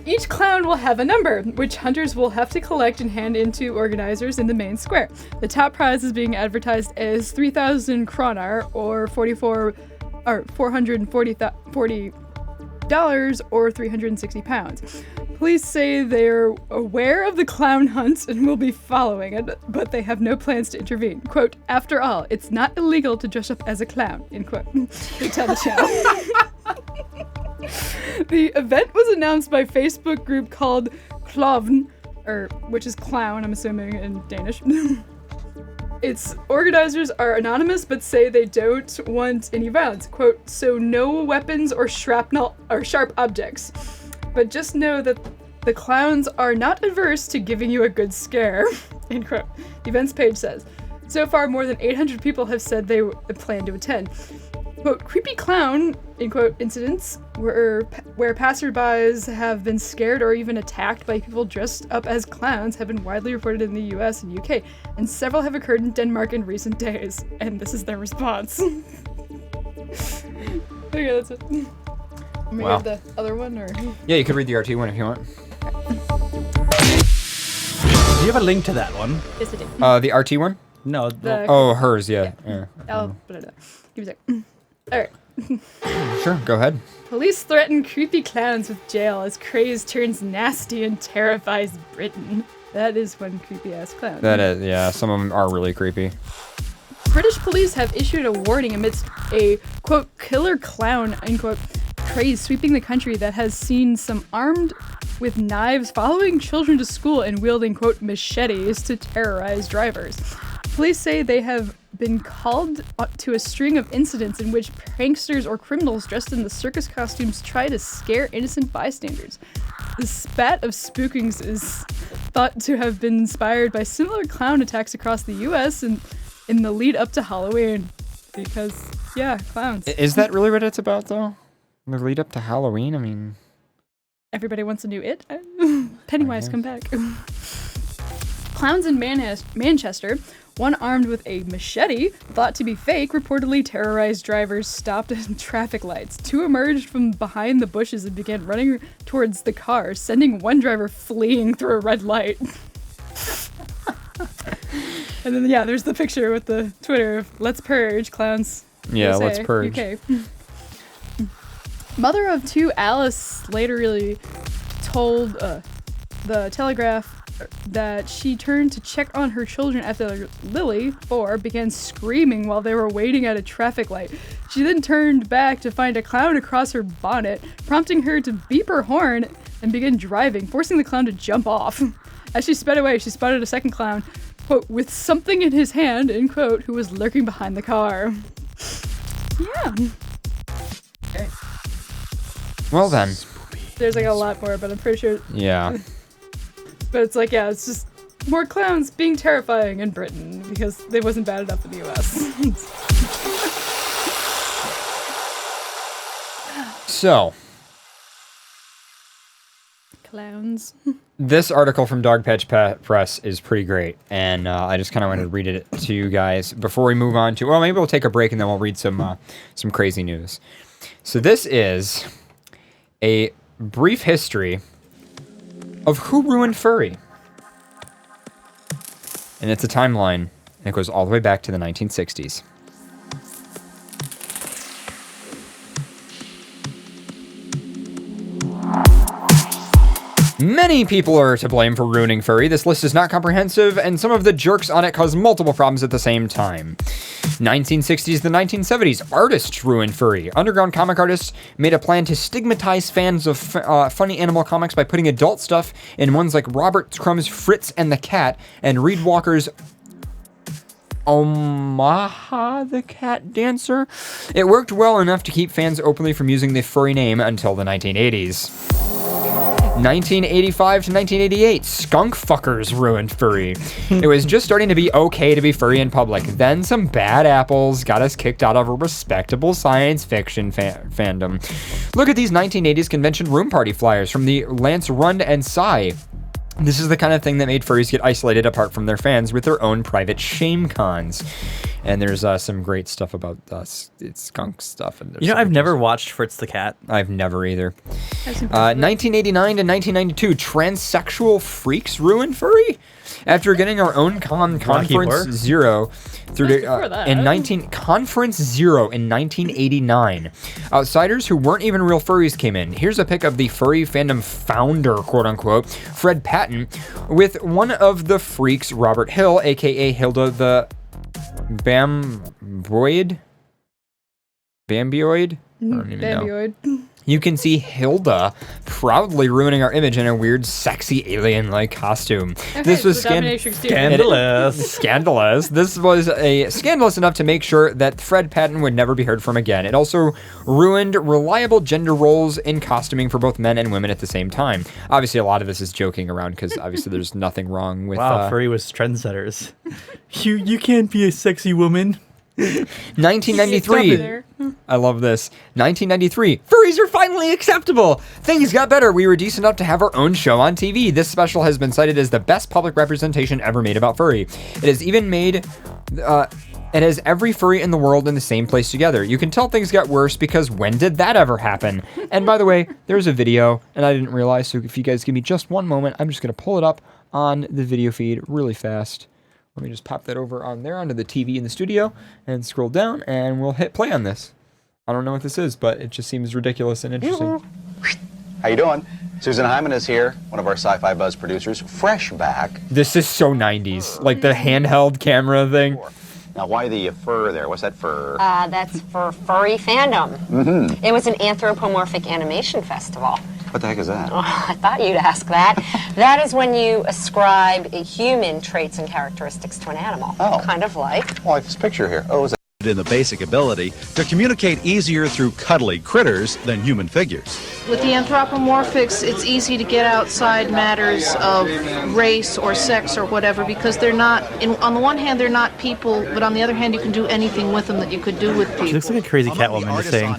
Each clown will have a number, which hunters will have to collect and hand in to organizers in the main square. The top prize is being advertised as 3,000 kroner, or $440 or 360 pounds. Police say they're aware of the clown hunts and will be following it, but they have no plans to intervene. Quote, after all, it's not illegal to dress up as a clown, end quote. They tell the channel. The event was announced by a Facebook group called Klovn, which is clown, I'm assuming, in Danish. Its organizers are anonymous, but say they don't want any violence. Quote, so no weapons or shrapnel or sharp objects. But just know that the clowns are not averse to giving you a good scare, end quote. The events page says, so far more than 800 people have said they plan to attend. Quote, creepy clown, end quote, incidents where passerbys have been scared or even attacked by people dressed up as clowns have been widely reported in the US and UK, and several have occurred in Denmark in recent days. And this is their response. Okay, that's it. Let me Wow. read the other one, or? Yeah, you could read the RT one if you want. Do you have a link to that one? Yes, I do. The RT one? No. Oh, hers, yeah. I'll put it up. Give me a sec. Alright. Sure, go ahead. Police threaten creepy clowns with jail as craze turns nasty and terrifies Britain. That is one creepy-ass clown. That is, yeah, some of them are really creepy. British police have issued a warning amidst a, quote, killer clown, unquote, craze sweeping the country that has seen some armed with knives following children to school and wielding, quote, machetes to terrorize drivers. Police say they have been called to a string of incidents in which pranksters or criminals dressed in the circus costumes try to scare innocent bystanders. The spat of spookings is thought to have been inspired by similar clown attacks across the US, and in the lead up to Halloween. Because, yeah, clowns. Is that really what it's about, though? The lead up to Halloween? I mean... Everybody wants a new It? Pennywise, come back. Clowns in Manchester, one armed with a machete, thought to be fake, reportedly terrorized drivers stopped at traffic lights. Two emerged from behind the bushes and began running towards the car, sending one driver fleeing through a red light. And then, yeah, there's the picture with the Twitter of Let's Purge, clowns. Yeah, USA, Let's Purge. UK. Mother of two, Alice, later really told the Telegraph that she turned to check on her children after Lily, 4, began screaming while they were waiting at a traffic light. She then turned back to find a clown across her bonnet, prompting her to beep her horn and begin driving, forcing the clown to jump off. As she sped away, she spotted a second clown, quote, with something in his hand, end quote, who was lurking behind the car. Yeah. Okay. Well then. There's like a lot more, but I'm pretty sure. Yeah. But it's like, yeah, it's just more clowns being terrifying in Britain because they wasn't bad enough in the US. So. Clowns. This article from Dogpatch Press is pretty great, and I just kind of wanted to read it to you guys before we move on to. Well, maybe we'll take a break and then we'll read some crazy news. So this is a brief history of who ruined furry, and it's a timeline, and it goes all the way back to the 1960s. Many people are to blame for ruining furry. This list is not comprehensive, and some of the jerks on it cause multiple problems at the same time. 1960s to 1970s, artists ruined furry. Underground comic artists made a plan to stigmatize fans of funny animal comics by putting adult stuff in ones like Robert Crumb's Fritz and the Cat and Reed Walker's Omaha the Cat Dancer. It worked well enough to keep fans openly from using the furry name until the 1980s. 1985 to 1988, skunk fuckers ruined furry. It was just starting to be okay to be furry in public. Then some bad apples got us kicked out of a respectable science fiction fandom. Look at these 1980s convention room party flyers from the Lance Rund and Psy. This is the kind of thing that made furries get isolated apart from their fans with their own private shame cons. And there's some great stuff about it's skunk stuff. And I've never watched Fritz the Cat. I've never either. 1989 to 1992, transsexual freaks ruined furry. After getting our own Conference Zero through Conference Zero in 1989, outsiders who weren't even real furries came in. Here's a pic of the furry fandom founder, quote unquote, Fred Patton, with one of the freaks, Robert Hill, aka Hilda the Bambioid? I don't even know. You can see Hilda proudly ruining our image in a weird, sexy alien-like costume. Okay, this was scandalous. Scandalous. This was scandalous enough to make sure that Fred Patton would never be heard from again. It also ruined reliable gender roles in costuming for both men and women at the same time. Obviously, a lot of this is joking around because obviously there's nothing wrong with. Wow, furry was trendsetters. You can't be a sexy woman. 1993. I love this. 1993. Furries are finally acceptable. Things got better. We were decent enough to have our own show on TV. This special has been cited as the best public representation ever made about furry. It has even made... it has every furry in the world in the same place together. You can tell things got worse because when did that ever happen? And by the way, there's a video, and I didn't realize, so if you guys give me just one moment, I'm just going to pull it up on the video feed really fast. Let me just pop that over on there onto the TV in the studio and scroll down, and we'll hit play on this. I don't know what this is, but it just seems ridiculous and interesting. How you doing? Susan Hyman is here, one of our Sci-Fi Buzz producers, fresh back. This is so 90s, like the handheld camera thing. Now, why the fur there? What's that fur? That's for Furry Fandom. Mm-hmm. It was an anthropomorphic animation festival. What the heck is that? Oh, I thought you'd ask that. That is when you ascribe human traits and characteristics to an animal. Oh. Kind of like. Well, like this picture here. Oh, is that in the basic ability to communicate easier through cuddly critters than human figures. With the anthropomorphics, it's easy to get outside matters of race or sex or whatever because they're not, on the one hand, they're not people, but on the other hand, you can do anything with them that you could do with people. She looks like a crazy Catwoman, just saying.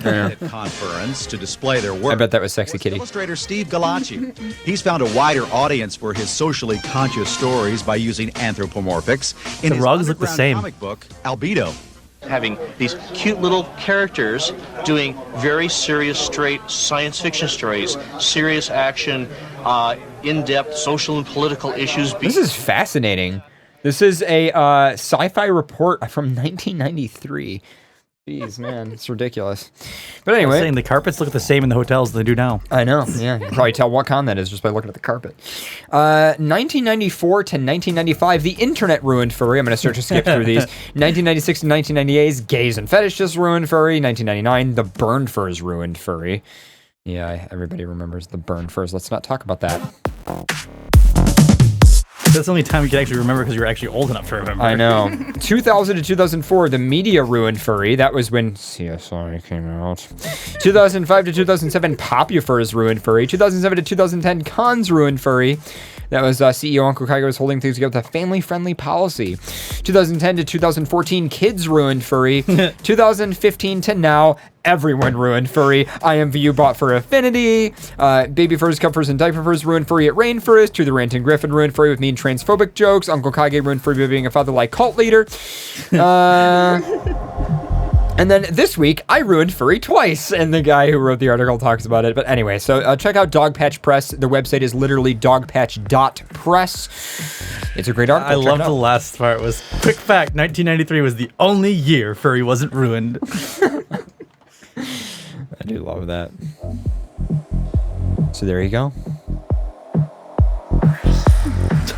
Conference to display their work. I bet that was Sexy Kitty. Illustrator Steve Galacci. He's found a wider audience for his socially conscious stories by using anthropomorphics in his rugs look the underground same. comic book, Albedo. Having these cute little characters doing very serious, straight science fiction stories, serious action, in-depth social and political issues. This is fascinating. This is a sci-fi report from 1993. Jeez, man, it's ridiculous. But anyway, I'm saying the carpets look the same in the hotels than they do now. I know. Yeah, you can probably tell what con that is just by looking at the carpet. 1994 to 1995, the internet ruined furry. I'm going to start to skip through these. 1996 to 1998, gays and fetishists ruined furry. 1999, the burn furs ruined furry. Yeah, everybody remembers the burn furs. Let's not talk about that. That's the only time you can actually remember because you're actually old enough to remember. I know. 2000 to 2004, the media ruined furry. That was when CSI came out. 2005 to 2007, Popufurs ruined furry. 2007 to 2010, cons ruined furry. That was CEO Uncle Kaigo was holding things together with a family-friendly policy. 2010 to 2014, kids ruined furry. 2015 to now, everyone ruined furry. IMVU bought for affinity. Baby furs, cup furs, and diaper furs ruined furry at Rainforest. To the Ranting Griffin ruined furry with mean transphobic jokes. Uncle Kage ruined furry by being a father-like cult leader. And then this week, I ruined furry twice, and the guy who wrote the article talks about it. But anyway, so check out Dogpatch Press. The website is literally dogpatch.press. It's a great article. I love the last part. Was quick fact: 1993 was the only year furry wasn't ruined. I do love that. So there you go.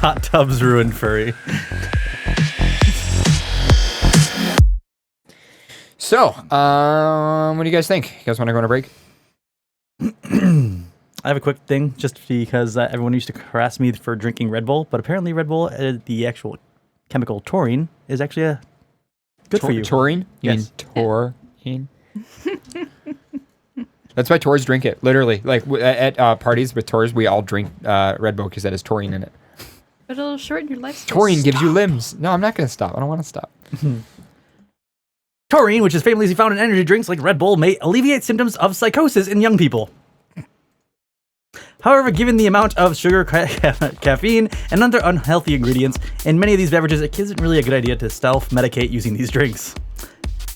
Hot tubs ruined furry. So, what do you guys think? You guys want to go on a break? I have a quick thing, just because everyone used to harass me for drinking Red Bull, but apparently Red Bull, the actual chemical taurine, is actually good for you. Taurine? You Yes. mean taurine? That's why tours drink it, literally. Like at parties with tours, we all drink Red Bull because that has taurine in it. But it'll shorten your life. Taurine gives you limbs. No, I'm not going to stop. I don't want to stop. Taurine, which is famously found in energy drinks like Red Bull, may alleviate symptoms of psychosis in young people. However, given the amount of sugar, caffeine, and other unhealthy ingredients in many of these beverages, it isn't really a good idea to self-medicate using these drinks.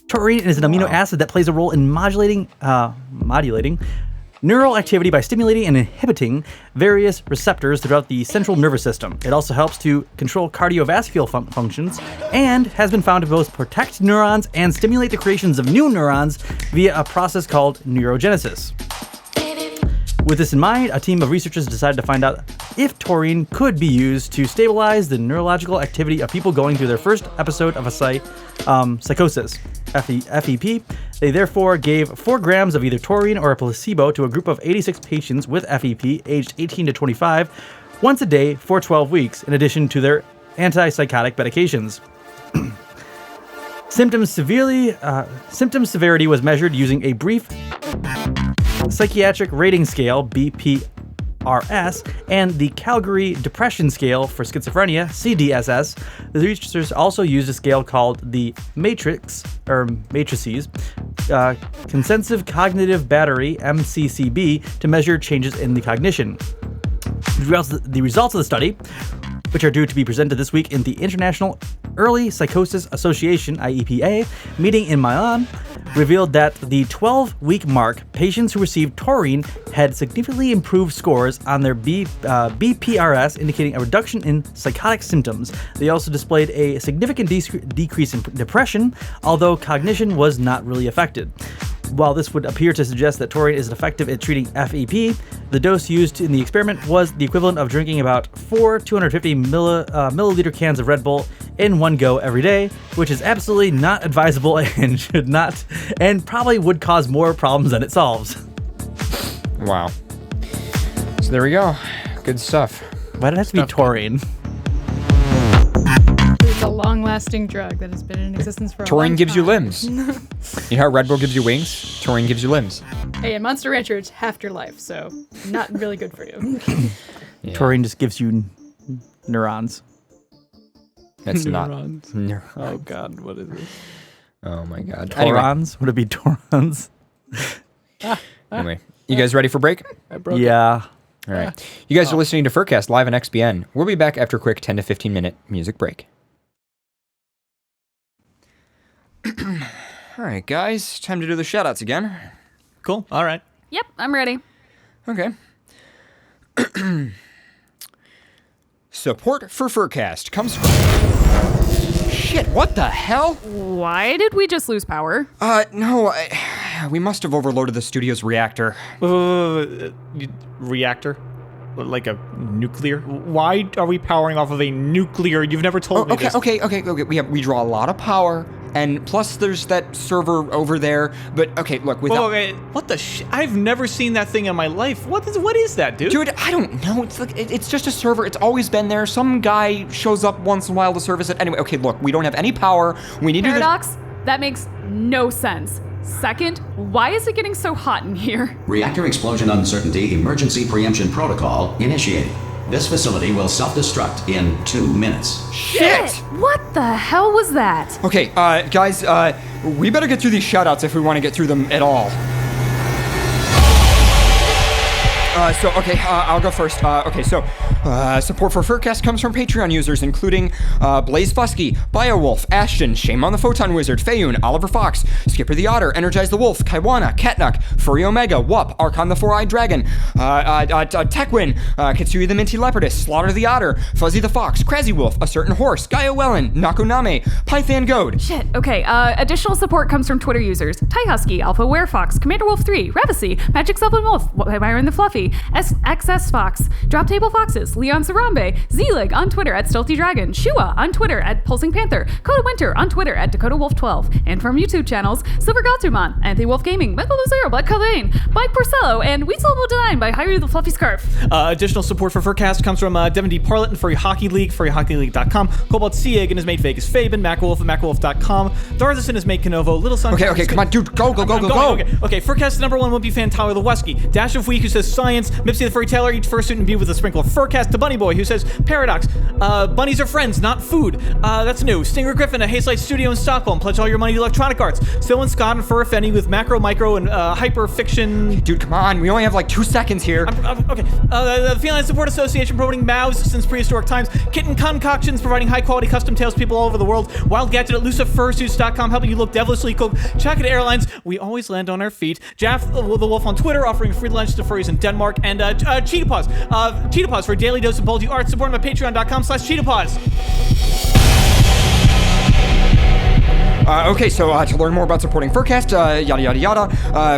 Taurine is an amino acid that plays a role in modulating neural activity by stimulating and inhibiting various receptors throughout the central nervous system. It also helps to control cardiovascular functions and has been found to both protect neurons and stimulate the creations of new neurons via a process called neurogenesis. With this in mind, a team of researchers decided to find out if taurine could be used to stabilize the neurological activity of people going through their first episode of a psychosis, FEP. They therefore gave 4 grams of either taurine or a placebo to a group of 86 patients with FEP aged 18 to 25 once a day for 12 weeks, in addition to their antipsychotic medications. Symptom severity was measured using a brief psychiatric rating scale, BPRS, and the Calgary Depression Scale for Schizophrenia, CDSS. The researchers also used a scale called the matrices, Consensive Cognitive Battery, MCCB, to measure changes in the cognition. The results of the study, which are due to be presented this week in the International Early Psychosis Association, IEPA, meeting in Milan, revealed that the 12-week mark, patients who received taurine had significantly improved scores on their BPRS, indicating a reduction in psychotic symptoms. They also displayed a significant decrease in depression, although cognition was not really affected. While this would appear to suggest that taurine is effective at treating FEP, the dose used in the experiment was the equivalent of drinking about 4 250 milliliter cans of Red Bull in one go every day, which is absolutely not advisable and should not, and probably would cause more problems than it solves. Wow. So there we go. Good stuff. Why did it have to be taurine? It's a long long-lasting drug that has been in existence for a Taurine long gives you time. limbs. You know how Red Bull gives you wings? Taurine gives you limbs. Hey, in Monster Rancher, it's half your life, so not really good for you. Taurine just gives you neurons. That's Neurons. not neurons. Oh God, what is this? Oh my God. Taurons? Would it be taurons? Anyway, you guys ready for break? I broke Yeah. All right. You guys are listening to FurCast live on XBN. We'll be back after a quick 10 to 15 minute music break. All right, guys. Time to do the shout-outs again. Cool. All right. Yep, I'm ready. Okay. Support for FurCast comes from... Shit, what the hell? Why did we just lose power? No, we must have overloaded the studio's reactor. Reactor? Like a nuclear? Why are we powering off of a nuclear? You've never told me this. Okay. We draw a lot of power, and plus there's that server over there. But okay, look, without... What the I've never seen that thing in my life. What is that, dude? Dude, I don't know. It's like it's just a server. It's always been there. Some guy shows up once in a while to service it. Anyway, okay, look, we don't have any power. We need Paradox? That makes no sense. Second, why is it getting so hot in here? Reactor explosion uncertainty emergency preemption protocol initiated. This facility will self-destruct in 2 minutes. Shit! What the hell was that? Okay, guys, we better get through these shoutouts if we want to get through them at all. I'll go first. Support for FurCast comes from Patreon users, including Blaze Fusky, Biowolf, Ashton, Shame on the Photon Wizard, Fayun, Oliver Fox, Skipper the Otter, Energize the Wolf, Kaiwana, Catnuck, Furry Omega, Wup, Archon the Four-Eyed Dragon, Techwin, Kitsui the Minty Leopardess, Slaughter the Otter, Fuzzy the Fox, Crazy Wolf, A Certain Horse, Gaia Wellen, Nakoname, Python Goad. Shit, okay, additional support comes from Twitter users, Ty Husky, Alpha Werefox, Commander Wolf 3, Revesy, Magic Sylvan Wolf, Byron the Fluffy, XS Fox, Drop Table Foxes, Leon Sarambe, Z-Lig on Twitter at Stealthy Dragon, Shua on Twitter at Pulsing Panther, Coda Winter on Twitter at Dakota Wolf 12, and from YouTube channels, Silver Gotsuman, Anthony Wolf Gaming, Michael Lucero, Black Cobain, Mike Porcello, and Weasel Will Design by Hyru the Fluffy Scarf. Additional support for FurCast comes from Devin D. Parlett and Furry Hockey League, FurryHockeyLeague.com, Cobalt Seag and his mate Vegas Fabian, MacWolf at MacWolf.com, Darthus and his mate Canovo, Little Sun. Okay, come on, dude, go. Okay, FurCast number 1 Wimpy fan Tyler Leweski, Dash of Week who says science, Mipsy the Furry Tailor eats fursuit and bee with a sprinkle of FurCast to Bunny Boy who says paradox, bunnies are friends, not food. That's new. Stinger Griffin at Hazelight Studio in Stockholm, pledge all your money to Electronic Arts. Still and Scott and Fur Fenny with Macro, Micro, and Hyper Fiction. Dude, come on, we only have like 2 seconds here. Okay. The Feline Support Association promoting MAUs since prehistoric times. Kitten Concoctions providing high quality custom tails to people all over the world. Wild Gadget at LuciFursuits.com helping you look devilishly cool. Jacket Airlines, we always land on our feet. Jaff the Wolf on Twitter offering free lunch to furries in Denmark. And Cheetah Paws. Cheetah Paws for a daily dose of bulgy art. Support them at patreon.com/CheetahPaws. To learn more about supporting FurCast,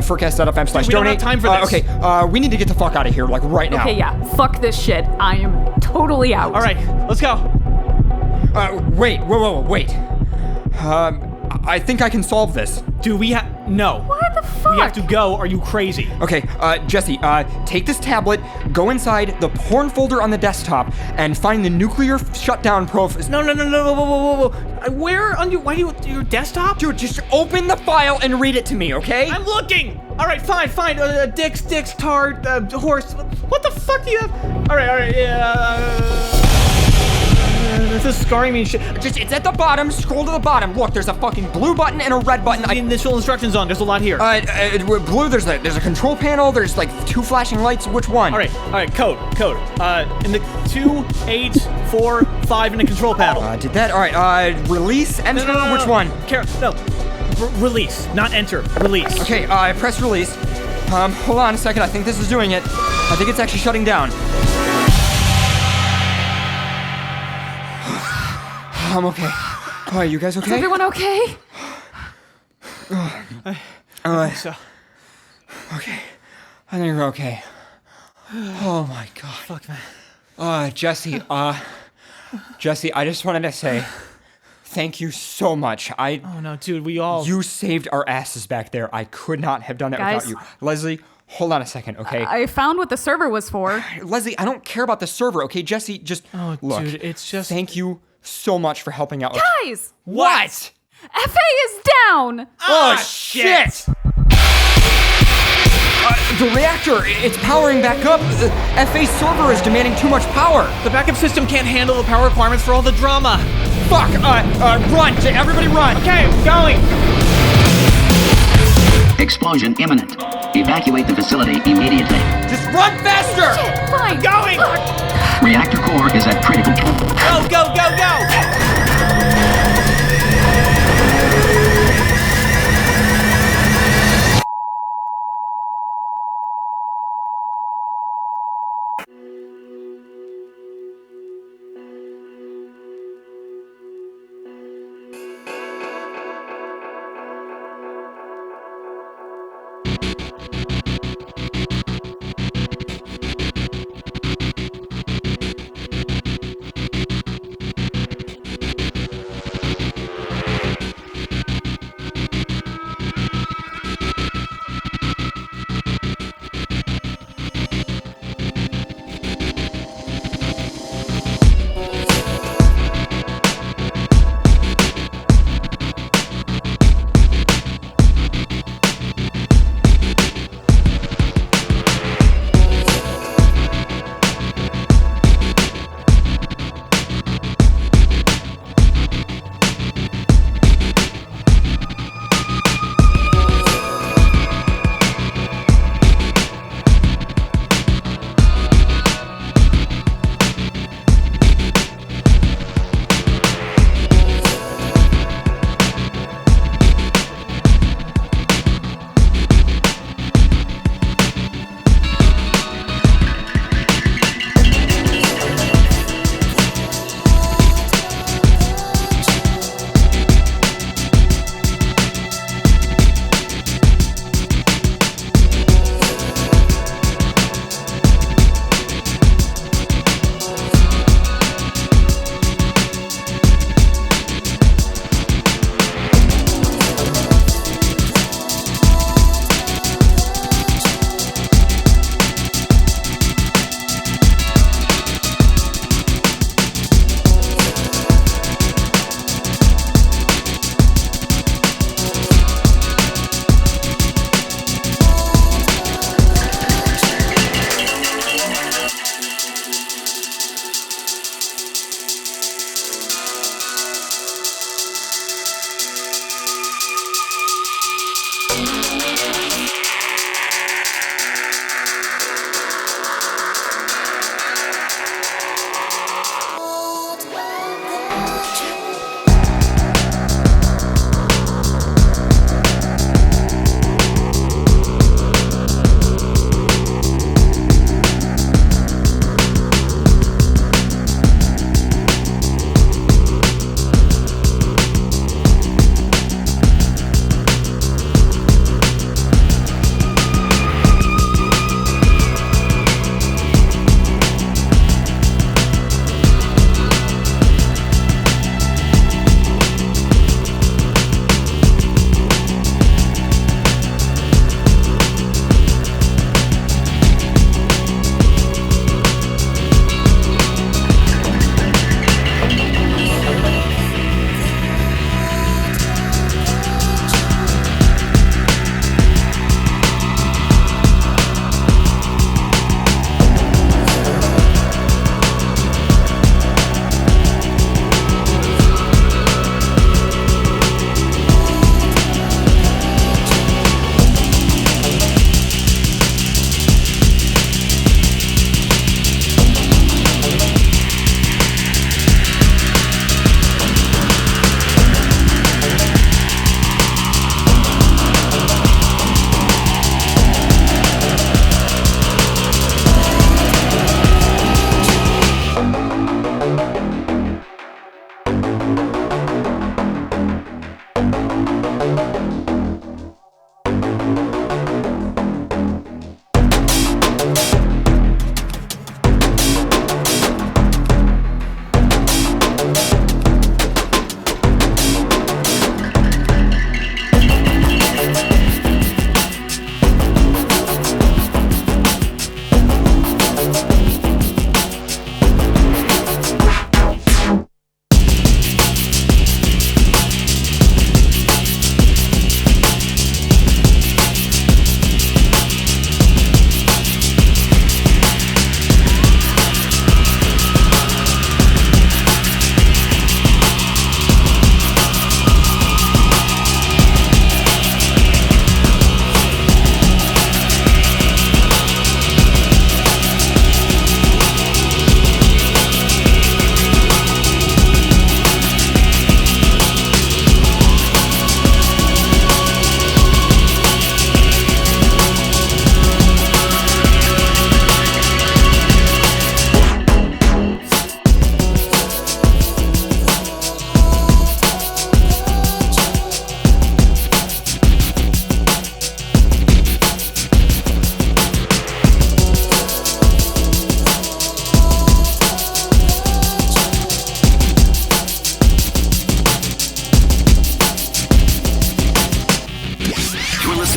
FurCast.fm/donate. We don't have time for this. We need to get the fuck out of here, like, right now. Okay, yeah, fuck this shit. I am totally out. All right, let's go. Wait. I think I can solve this. Dude, no. What the fuck? We have to go. Are you crazy? Okay, Jesse, take this tablet, go inside the porn folder on the desktop, and find the nuclear shutdown profile. No. Whoa. Where on your desktop? Dude, just open the file and read it to me, okay? I'm looking. All right, fine. Dicks, tard, horse. What the fuck do you have? All right. This is scarring me and shit. It's at the bottom. Scroll to the bottom. Look, there's a fucking blue button and a red button. The initial instructions on. There's a lot here. Blue. There's a control panel. There's like 2 flashing lights. Which one? All right. Code. In the 2, 8, 4, 5 in the control panel. Did that? All right. Release. Enter. No. Which one? Release, not enter. Release. Okay. Press release. Hold on a second. I think this is doing it. I think it's actually shutting down. I'm okay. Are you guys okay? Is everyone okay? I think so. Okay. I think we're okay. Oh my god. Fuck, man. Jesse, I just wanted to say thank you so much. Oh no, dude, You saved our asses back there. I could not have done it without you. Leslie, hold on a second, okay? I found what the server was for. Leslie, I don't care about the server, okay? Jesse, just look. Dude, it's just... Thank you so much for helping out. Guys! What? FA is down! Oh, shit! The reactor, it's powering back up. The FA server is demanding too much power. The backup system can't handle the power requirements for all the drama. Fuck! Run! Everybody run! Okay, going! Explosion imminent. Evacuate the facility immediately. Just run faster! Shit, fine. Going! Reactor core is at critical. Go, go, go, go!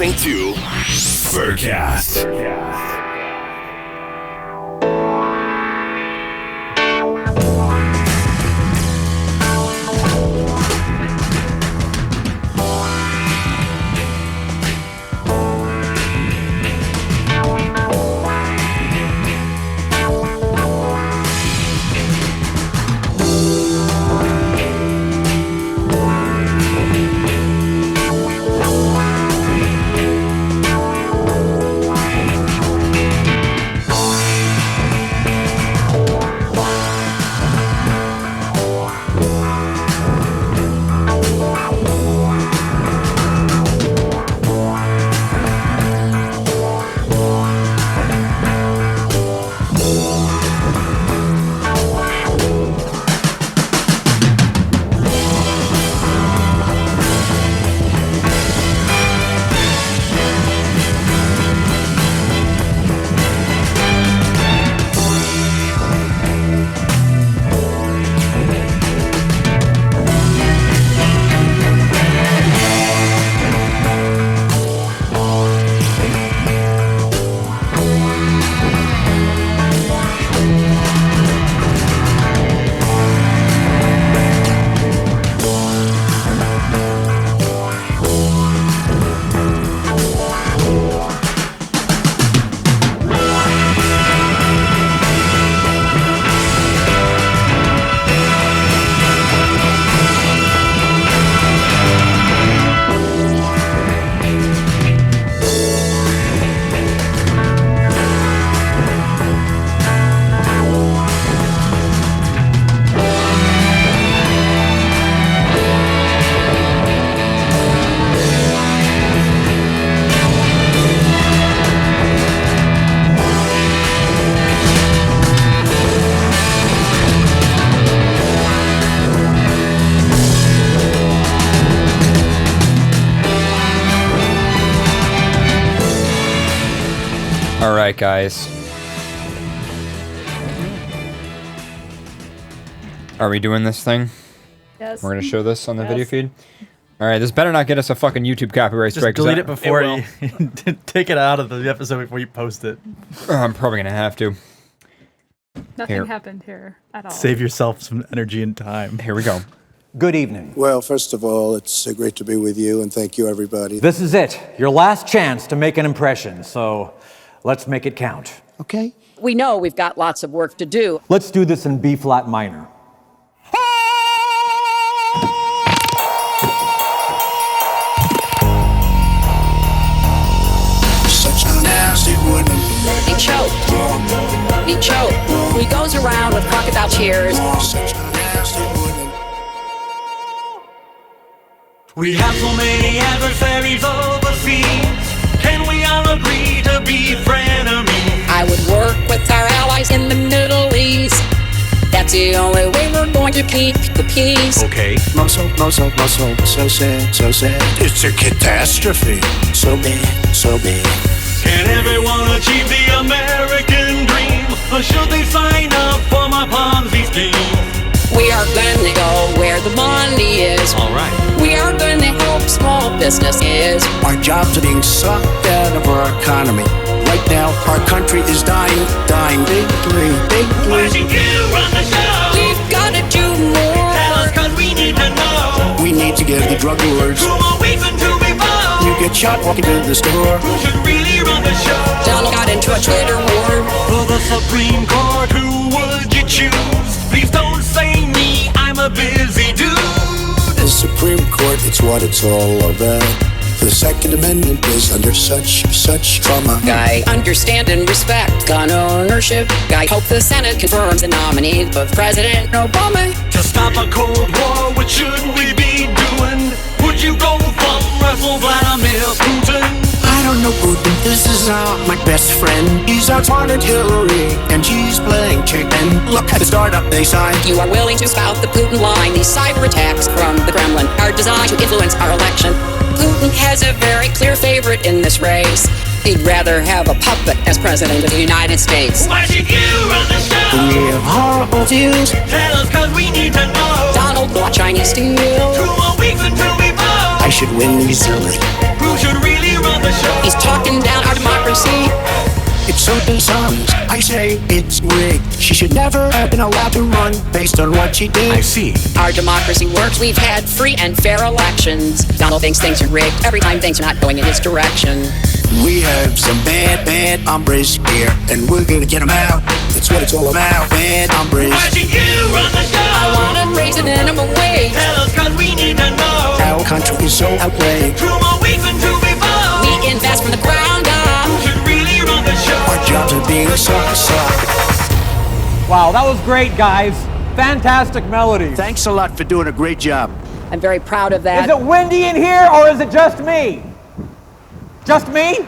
listening to FurCast. All right, guys. Are we doing this thing? Yes. We're gonna show this on the video feed. All right, this better not get us a fucking YouTube copyright strike. Just delete it before you take it out of the episode before you post it. I'm probably gonna have to. Nothing happened here at all. Save yourself some energy and time. Here we go. Good evening. Well, first of all, it's great to be with you, and thank you, everybody. This is it. Your last chance to make an impression, so let's make it count. Okay. We know we've got lots of work to do. Let's do this in B flat minor. Such a nasty woman. He choked. He choked. He goes around with crocodile tears. Such a nasty woman. We have so many adversaries overseas. Can we all agree to be frenemies? I would work with our allies in the Middle East. That's the only way we're going to keep the peace. Okay. So sad, so sad. It's a catastrophe. So bad, so bad. Can everyone achieve the American dream? Or should they sign up for my Ponzi scheme? We are gonna go where the money is. All right. We are gonna help small businesses. Our jobs are being sucked out of our economy. Right now, our country is dying. Big three. Why should you run the show? We've gotta do more. Tell us, 'cause we need to know. We need to give the drug lords. Who are we to be bold? You get shot walking to the store. Who should really run the show? Donald got into a Twitter war. For the Supreme Court, who would you choose? Please don't say me, I'm a busy dude. The Supreme Court, it's what it's all about. The Second Amendment is under such trauma. Guy, understand and respect gun ownership. Guy, hope the Senate confirms the nominee of President Obama. To stop a Cold War, what should we be doing? Would you go from Russell Vladimir Putin? I don't know Putin, this is not my best friend. He's outsmarted Hillary, and she's playing chicken. Look at the startup they signed. You are willing to spout the Putin line. These cyber attacks from the Kremlin are designed to influence our election. Putin has a very clear favorite in this race. He'd rather have a puppet as president of the United States. Why should you run the show? We have horrible views. Tell us, 'cause we need to know. Donald bought Chinese steel. 2 more weeks until we vote. I should win easily. Who should really run the show? He's talking down our democracy. It's so dishonest. I say it's rigged. She should never have been allowed to run based on what she did. I see. Our democracy works. We've had free and fair elections. Donald thinks things are rigged every time things are not going in his direction. We have some bad hombres here, and we're gonna get them out. That's what it's all about. Bad hombres. Why should you run the show? I wanna raise the minimum wage. Tell us 'cause we need to know. Our country is so outplayed. 2 more weeks and 2 before. We invest from the ground up. Who should really run the show? Our jobs are being sucked. Wow, that was great, guys. Fantastic melody. Thanks a lot for doing a great job. I'm very proud of that. Is it windy in here, or is it just me? Just me?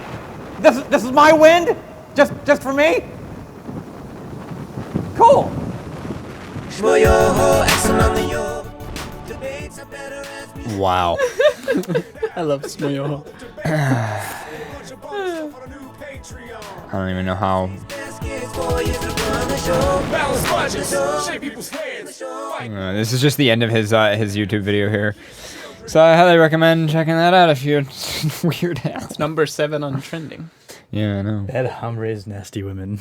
This is my wind? Just for me? Cool. Wow. I love Smoyo. I don't even know how. This is just the end of his YouTube video here. So I highly recommend checking that out if you're weird ass. It's number 7 on trending. Yeah, I know. Bad hombres, nasty women.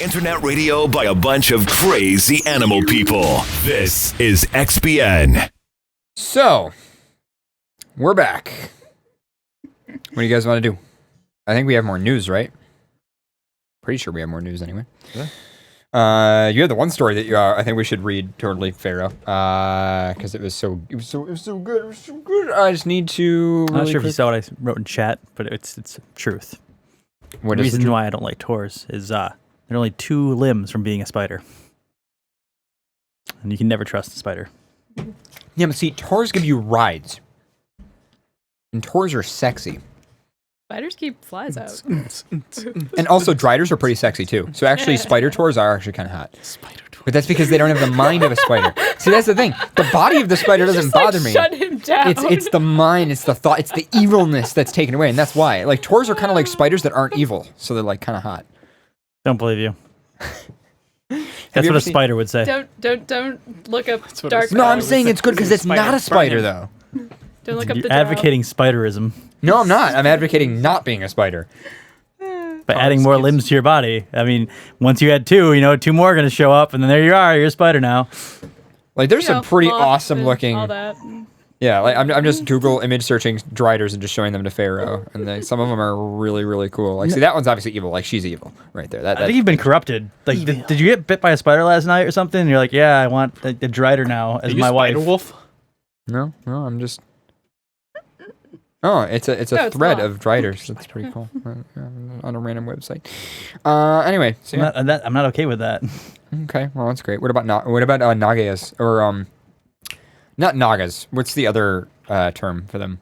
Internet radio by a bunch of crazy animal people. This is XBN. So, we're back. What do you guys want to do? I think we have more news, right? Pretty sure we have more news anyway. Yeah. You had the one story that I think we should read totally, Pharaoh, because it was so good. It was so good. I just need to. I'm not sure if you saw what I wrote in chat, but it's truth. What the is reason why I don't like tours is there are only 2 limbs from being a spider, and you can never trust a spider. Yeah, but see, tours give you rides, and tours are sexy. Spiders keep flies out. And also, driders are pretty sexy too. So actually, spider tours are actually kind of hot. Spider tours. But that's because they don't have the mind of a spider. See, that's the thing. The body of the spider doesn't bother me. Shut him down. It's the mind, it's the thought, it's the evilness that's taken away, and that's why. Like, tours are kind of like spiders that aren't evil, so they're like kind of hot. Don't believe you. That's what a spider would say. Don't look up dark. No, I'm saying it's good because it's not a spider, though. Don't look up You're the advocating spiderism. No, I'm not. I'm advocating not being a spider. By adding more limbs to your body. I mean, once you add 2, 2 more are going to show up, and then there you are. You're a spider now. Like, there's some pretty awesome looking. All that. Yeah, like I'm just Google image searching driders and just showing them to Pharaoh, and some of them are really, really cool. Like, see, that one's obviously evil. Like, she's evil right there. I think you've been corrupted. Like, did you get bit by a spider last night or something? And you're like, yeah, I want the drider now as my wife. Spider wolf? No, I'm just. Oh, it's a thread of driders. That's pretty cool. On a random website. Anyway, so yeah. I'm not okay with that. Okay, well that's great. What about nagas or not nagas? What's the other term for them?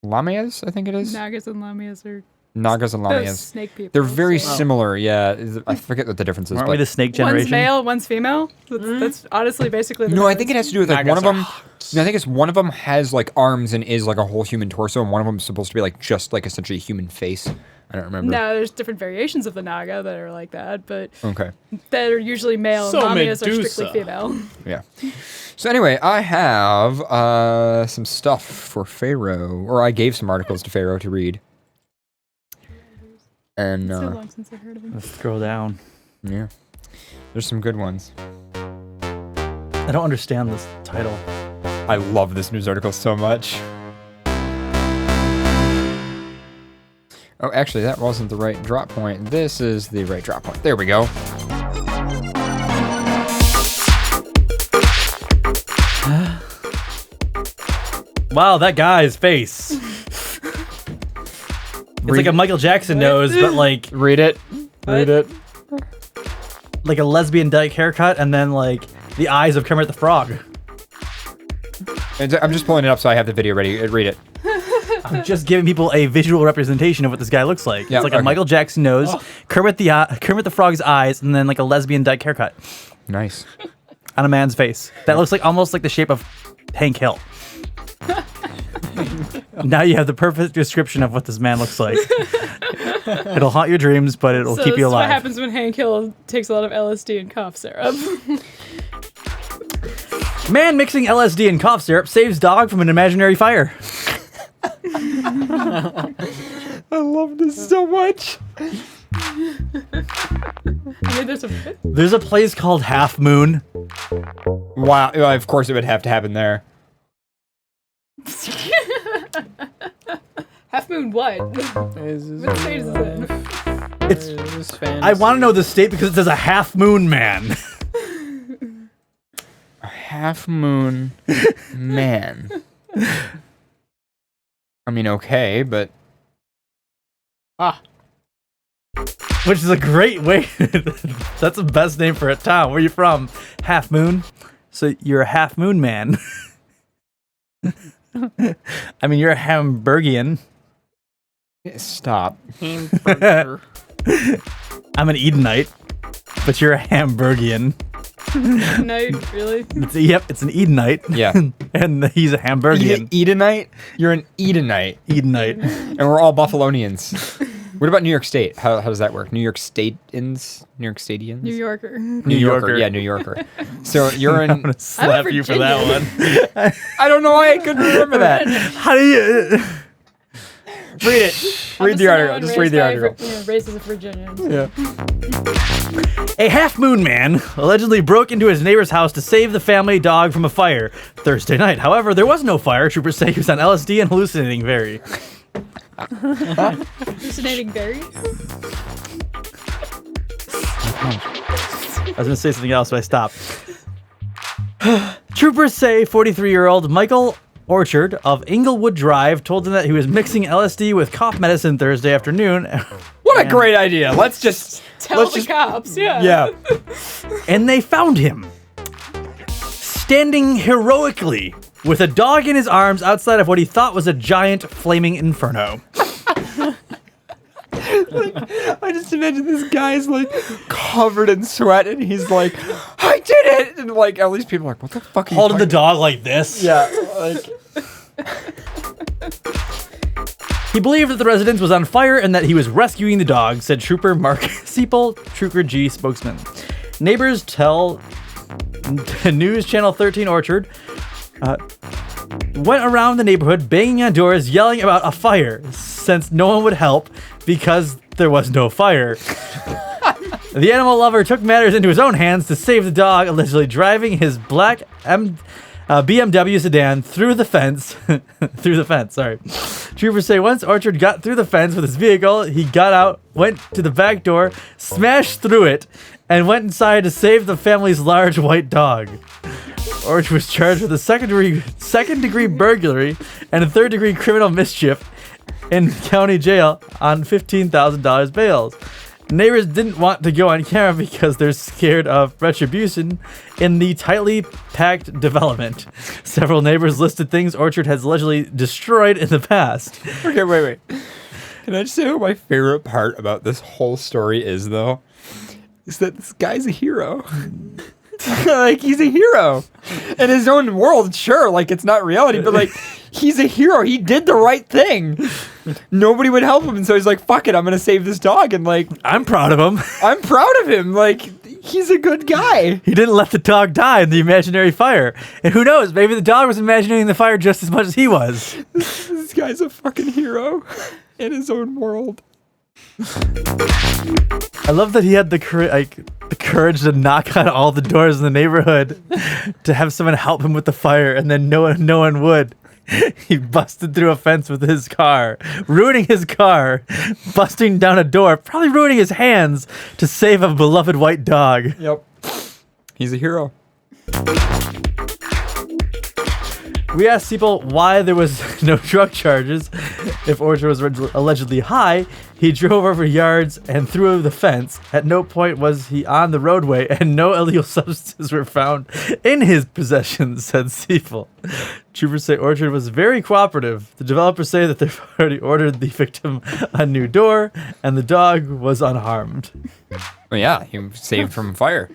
Lamias, I think it is. Nagas and lamias are. Nagas and lamias. Snake people. They're very similar. Yeah, I forget what the difference is. Aren't we the snake generation? One's male, one's female. That's honestly basically. No, I think it has to do with like one of them. No, I think it's one of them has like arms and is like a whole human torso, and one of them is supposed to be like just like essentially a human face. I don't remember. No, there's different variations of the naga that are like that, but okay, that are usually male. So and lamias Medusa. are strictly female. Yeah. So anyway, I have some stuff for Pharaoh, or I gave some articles to Pharaoh to read. And so long since I've heard of him. Let's scroll down. Yeah, there's some good ones. I don't understand this title. I love this news article so much. Oh, actually, that wasn't the right drop point. This is the right drop point. There we go. Wow, that guy's face. It's like a Michael Jackson nose, but like... Read it. Read it. Like a lesbian dyke haircut, and then like the eyes of Kermit the Frog. I'm just pulling it up so I have the video ready. Read it. I'm just giving people a visual representation of what this guy looks like. Yeah, it's like a Michael Jackson nose, Kermit the Frog's eyes, and then like a lesbian dyke haircut. Nice. On a man's face. That looks like almost like the shape of Hank Hill. Now you have the perfect description of what this man looks like. It'll haunt your dreams, but it'll keep you alive. So what happens when Hank Hill takes a lot of LSD and cough syrup. Man mixing LSD and cough syrup saves dog from an imaginary fire. I love this so much. I mean, There's a place called Half Moon. Wow. Of course it would have to happen there. Half Moon what? What state is it? It's. I want to know the state because it says a Half Moon Man. A Half Moon Man. I mean, okay, but which is a great way. That's the best name for a town. Where are you from? Half Moon. So you're a Half Moon Man. I mean, you're a Hamburgian. Stop. I'm an Edenite, but you're a Hamburgian. Edenite, really? It's an Edenite. Yeah. And he's a Hamburgian. Edenite? You're an Edenite. Edenite. And we're all Buffalonians. What about New York State? How does that work? New York Statians? New York Statians? New Yorker. New Yorker. Yeah, New Yorker. So you're in... I'm going to slap you for that one. I don't know why I couldn't remember that. How do you... Read it. Read the article. Just read the article. Races of Virginia. Yeah. A Half Moon Man allegedly broke into his neighbor's house to save the family dog from a fire Thursday night. However, there was no fire. Troopers say he was on LSD and hallucinating very. Hallucinating berry? I was going to say something else, but I stopped. Troopers say 43-year-old Michael Orchard of Inglewood Drive told them that he was mixing LSD with cough medicine Thursday afternoon. What a great idea. Let's just... Tell the cops, yeah. Yeah. And they found him. Standing heroically with a dog in his arms outside of what he thought was a giant flaming inferno. I just imagine this guy's like covered in sweat and he's like, I did it! And like all these people are like, what the fuck are you holding the dog like this? Yeah, like... He believed that the residence was on fire and that he was rescuing the dog, said Trooper Mark Seipel, Trooper G spokesman. Neighbors tell News Channel 13 Orchard went around the neighborhood banging on doors, yelling about a fire, since no one would help because there was no fire. The animal lover took matters into his own hands to save the dog, allegedly driving his black BMW sedan through the fence. Sorry. Troopers say once Orchard got through the fence with his vehicle, he got out, went to the back door, smashed through it, and went inside to save the family's large white dog. Orchard was charged with a second degree burglary and a third degree criminal mischief in county jail on $15,000 bails. Neighbors didn't want to go on camera because they're scared of retribution in the tightly packed development. Several neighbors listed things Orchard has allegedly destroyed in the past. Okay, wait. Can I just say what my favorite part about this whole story is, though? Is that this guy's a hero. Like, he's a hero. In his own world, sure, like, it's not reality, but, like, he's a hero. He did the right thing. Nobody would help him, and so he's like, fuck it, I'm gonna save this dog, and, like... I'm proud of him. I'm proud of him. Like, he's a good guy. He didn't let the dog die in the imaginary fire. And who knows, maybe the dog was imagining the fire just as much as he was. This guy's a fucking hero in his own world. I love that he had the courage to knock on all the doors in the neighborhood to have someone help him with the fire, and then no one would. He busted through a fence with his car, ruining his car, busting down a door, probably ruining his hands to save a beloved white dog. Yep. He's a hero. We asked people why there was no drug charges. If Orchard was allegedly high, he drove over yards and through the fence. At no point was he on the roadway, and no illegal substances were found in his possession, said Seipel. Troopers say Orchard was very cooperative. The developers say that they've already ordered the victim a new door, and the dog was unharmed. Well, yeah, he was saved from fire.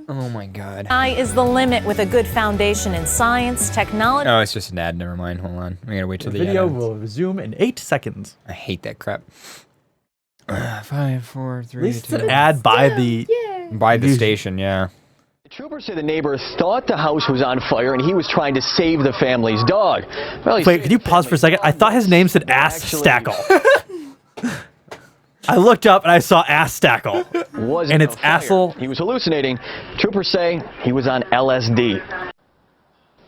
Oh my god. Sky is the limit with a good foundation in science, technology. Oh, it's just an ad. Never mind. Hold on. We gotta wait till the video ad will resume in 8 seconds. I hate that crap. 5, 4, 3, 2. It's an ad by the station. Yeah. Troopers say the neighbor thought the house was on fire and he was trying to save the family's dog. Well, wait, can you pause for a second? I thought his name said Ass Stackle. I looked up and I saw Ass Stackle. And it's Assel. He was hallucinating. Troopers say he was on LSD.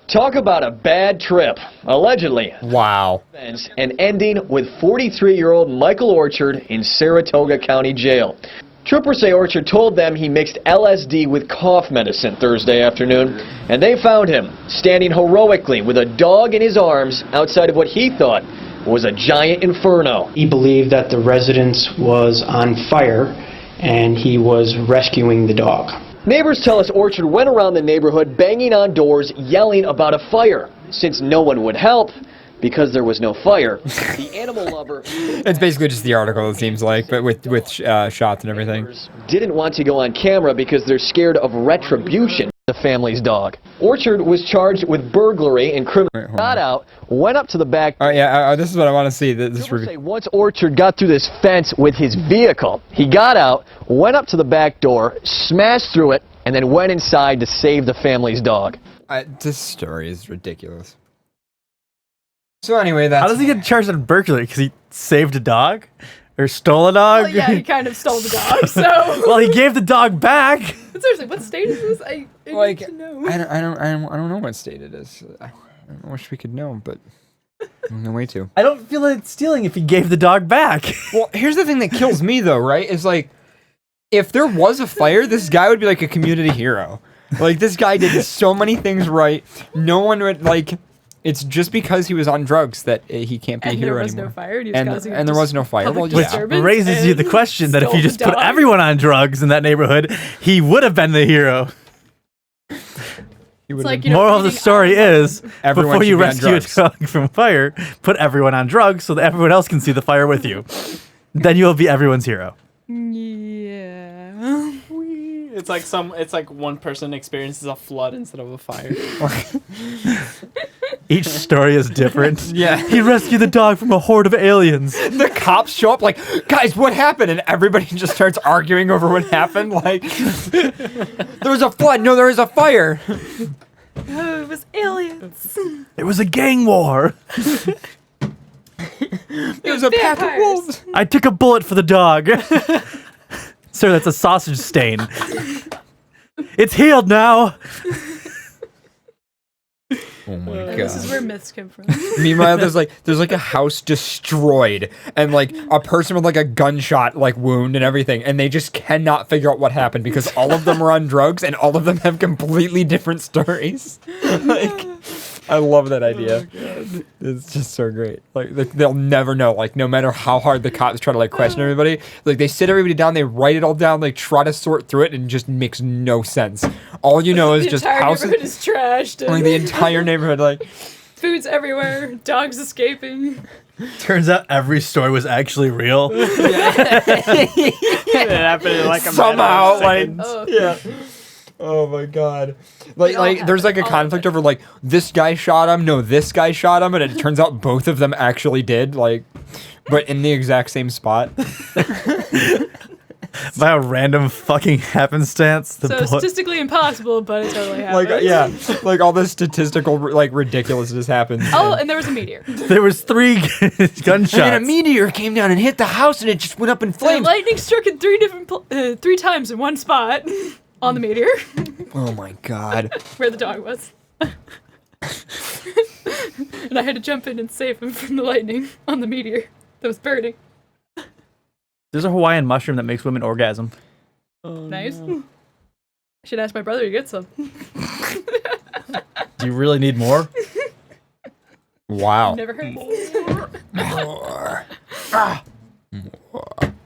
Talk about a bad trip. Allegedly. Wow. And ending with 43-year-old Michael Orchard in Saratoga County Jail. Troopers say Orchard told them he mixed LSD with cough medicine Thursday afternoon, and they found him standing heroically with a dog in his arms outside of what he thought was a giant inferno. He believed that the residence was on fire, and he was rescuing the dog. Neighbors tell us Orchard went around the neighborhood banging on doors, yelling about a fire. Since no one would help, because there was no fire, the animal lover... It's basically just the article, it seems like, but with shots and everything. Didn't want to go on camera because they're scared of retribution. The family's dog. Orchard was charged with burglary and criminal. Got out, went up to the back. Oh yeah, this is what I want to see. This say once Orchard got through this fence with his vehicle, he got out, went up to the back door, smashed through it, and then went inside to save the family's dog. This story is ridiculous. So anyway, that's... How does he get charged on burglary? Because he saved a dog? Or stole a dog? Well, yeah, he kind of stole the dog, so... Well, he gave the dog back! But seriously, what state is this? I need to know. I don't know what state it is. I wish we could know, but no way to. I don't feel like it's stealing if he gave the dog back. Well, here's the thing that kills me, though, right? Is like, if there was a fire, this guy would be like a community hero. Like, this guy did so many things right. No one would, like... It's just because he was on drugs that he can't be a hero anymore. No fire, and there was no fire. Which raises you the question that if you just put everyone on drugs in that neighborhood, he would have been the hero. Like, moral of the story is, everyone before you should be on rescue a drugs. dog from fire, put everyone on drugs so that everyone else can see the fire with you. Then you'll be everyone's hero. Yeah. It's like one person experiences a flood instead of a fire. Each story is different. Yeah. He rescued the dog from a horde of aliens. The cops show up like, guys, what happened? And everybody just starts arguing over what happened. Like, there was a flood. No, there was a fire. Oh, it was aliens. It was a gang war. It was a pack of wolves. I took a bullet for the dog. Sir, that's a sausage stain. It's healed now. Oh my god. This is where myths come from. Meanwhile, there's like a house destroyed and like a person with like a gunshot like wound and everything, and they just cannot figure out what happened because all of them are on drugs and all of them have completely different stories. Like, I love that idea. Oh, it's just so great. Like they'll never know. Like no matter how hard the cops try to like question everybody, like they sit everybody down, they write it all down, they try to sort through it, and it just makes no sense. All you know is just the entire houses. neighborhood is trashed. And Like the entire neighborhood, like food's everywhere, dogs escaping. Turns out every story was actually real. It happened in like a somehow, like Oh. yeah. Oh my god. Like there's like a conflict over like this guy shot him, no, this guy shot him, and it turns out both of them actually did, like, but in the exact same spot. By a random fucking happenstance. So statistically impossible, but it totally happened. Like yeah, like all this statistical like ridiculousness happens. Oh, and there was a meteor. There was 3 gunshots. And then a meteor came down and hit the house, and it just went up in The flames. lightning struck in 3 times in one spot on the meteor. Oh my god. Where the dog was. And I had to jump in and save him from the lightning on the meteor that was burning. There's a Hawaiian mushroom that makes women orgasm. Nice. I should ask my brother to get some. Do you really need more? Wow. Never heard. More.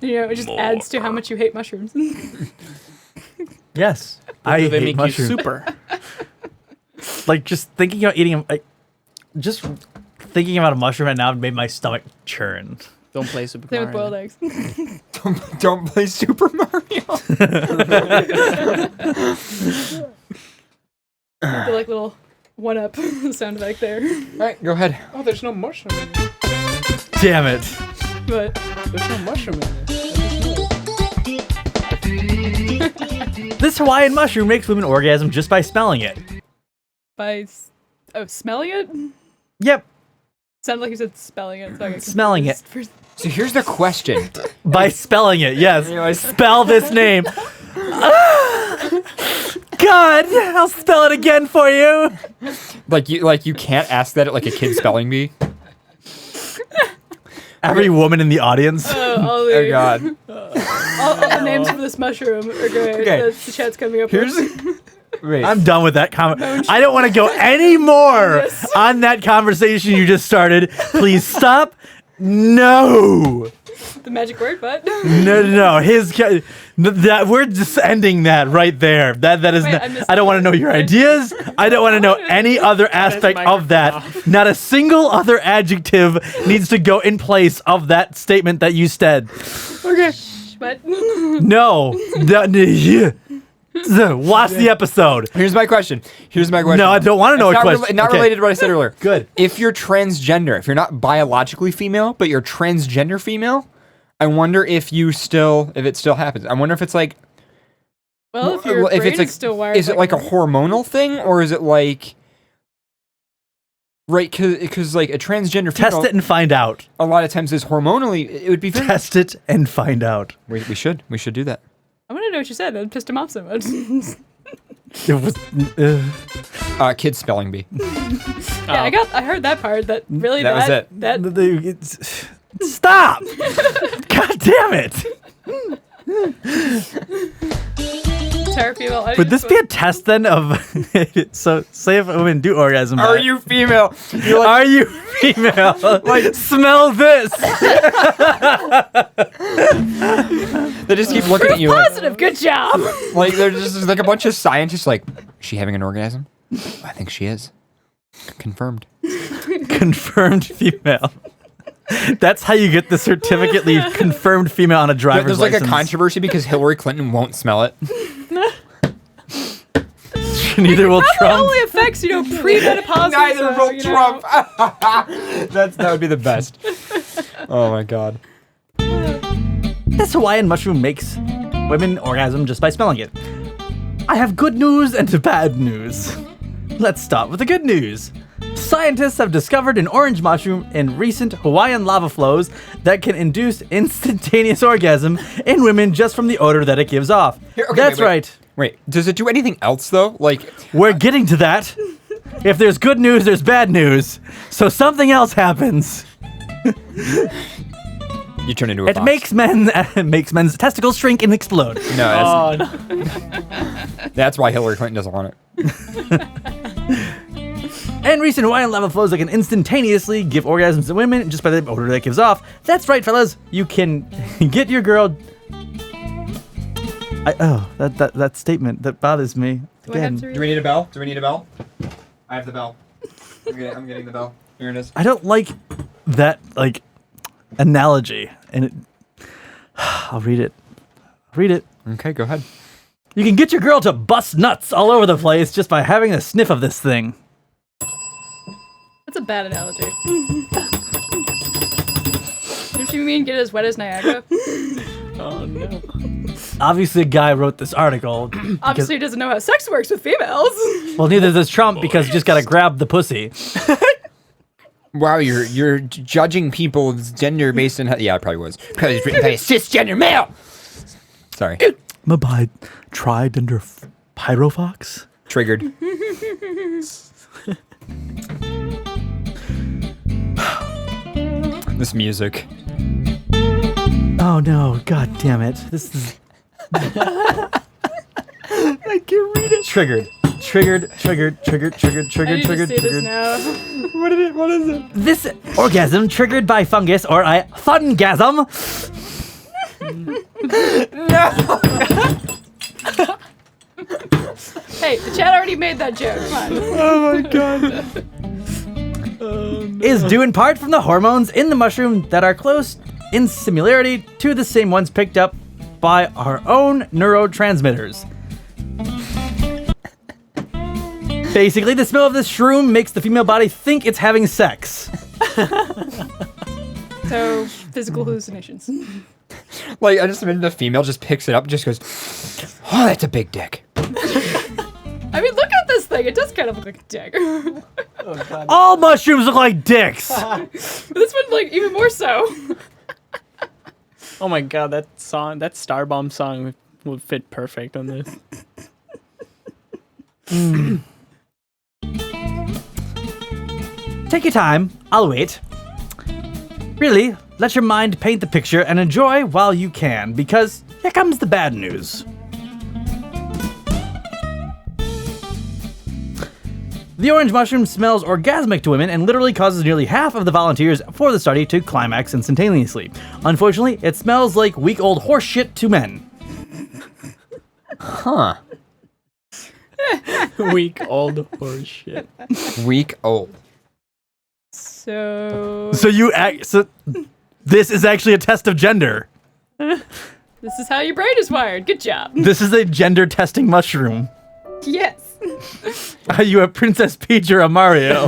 You know, it just adds to how much you hate mushrooms. Yes. I hate they make mushrooms. you super. Like just thinking about eating them, like just thinking about a mushroom right now made my stomach churn. Don't play Super Same Mario. with boiled eggs. Don't play Super Mario. The like little 1-up sound back there. Alright, go ahead. Oh, there's no mushroom in it. Damn it. But there's no mushroom in it. This Hawaiian mushroom makes women orgasm just by smelling it. Smelling it? Yep. Sounded like you said spelling it. So I got Smelling it. confused. So here's the question. By spelling it, yes. Spell this name. God, I'll spell it again for you. Like you can't ask that at like a kid spelling bee. Every woman in the audience. Oh God. All the names for this mushroom are great. Okay. The chat's coming up with. Wait. I'm done with that comment. I don't want to go any more on that conversation you just started. Please stop. No. The magic word, but. No. We're just ending that right there. That is. Wait, I don't want to know your ideas. I don't want to know any other aspect of that. Not a single other adjective needs to go in place of that statement that you said. Okay. But. No. Watch the episode. Here's my question. No, I don't want to know a question. Not Okay. related to what I said earlier. Good. If you're transgender, if you're not biologically female, but you're transgender female, I wonder if it still happens. I wonder if it's like. Well, if your brain it's like, is still wired. is it like a hormonal thing, or is it like? Right, because like a transgender female. Test it and find out. A lot of times is hormonally. It would be very, Test it and find out. We should do that. I want to know what you said. That pissed him off so much. It was kid spelling bee. Yeah, I heard that part. That really. That was it. That. Stop! God damn it! Entire female audience Would this be a test then of so say if women do orgasm? Are you female? Are you female? Like smell this. They just keep looking at you. Positive. Good job. Like there's just like a bunch of scientists. Like, is she having an orgasm? I think she is. Confirmed. Confirmed female. That's how you get the certificate leave confirmed female on a driver's license. There's like license. a controversy because Hillary Clinton won't smell it. Neither will Probably Trump. only affects pre-menopause. Neither will Trump. That would be the best. Oh my God. This Hawaiian mushroom makes women orgasm just by smelling it. I have good news and bad news. Let's start with the good news. Scientists have discovered an orange mushroom in recent Hawaiian lava flows that can induce instantaneous orgasm in women just from the odor that it gives off. That's right. Wait, does it do anything else though? Like, we're getting to that. If there's good news, there's bad news. So something else happens. You turn into a It makes men's testicles shrink and explode. No, that's why Hillary Clinton doesn't want it. And recent Hawaiian lava flows that can instantaneously give orgasms to women just by the odor that it gives off. That's right, fellas. You can get your girl. That statement that bothers me. Again. Do we need a bell? I have the bell. I'm getting the bell. Here it is. I don't like that analogy, and it. I'll read it. Okay, go ahead. You can get your girl to bust nuts all over the place just by having a sniff of this thing. That's a bad analogy. Don't you mean get as wet as Niagara? Oh no. Obviously, a guy wrote this article. Obviously, he doesn't know how sex works with females. Well, neither does Trump because you just gotta grab the pussy. Wow, you're judging people's gender based on how... Yeah, it probably was. Probably written by a cisgender male. Sorry. By Tridender Pyrofox? Triggered. This music. Oh no, god damn it. This is... I can't read it. Triggered. I need to see this now. What is it? This orgasm triggered by fungus or a fungasm. No. Hey, the chat already made that joke. Come on. Oh my god. Is due in part from the hormones in the mushroom that are close in similarity to the same ones picked up by our own neurotransmitters. Basically, the smell of this shroom makes the female body think it's having sex. So, physical hallucinations. Like, I just imagine the female just picks it up and just goes, Oh, that's a big dick. I mean, look at this thing. It does kind of look like a dick. All mushrooms look like dicks. But this one, like, even more so. Oh my god, that Starbomb song would fit perfect on this. Take your time. I'll wait. Really, let your mind paint the picture and enjoy while you can, because here comes the bad news. The orange mushroom smells orgasmic to women and literally causes nearly half of the volunteers for the study to climax instantaneously. Unfortunately, it smells like week-old horse shit to men. Huh. Week-old horse shit. Week old. So this is actually a test of gender. this is how your brain is wired. Good job. This is a gender testing mushroom. Yes. Are you a Princess Peach or a Mario?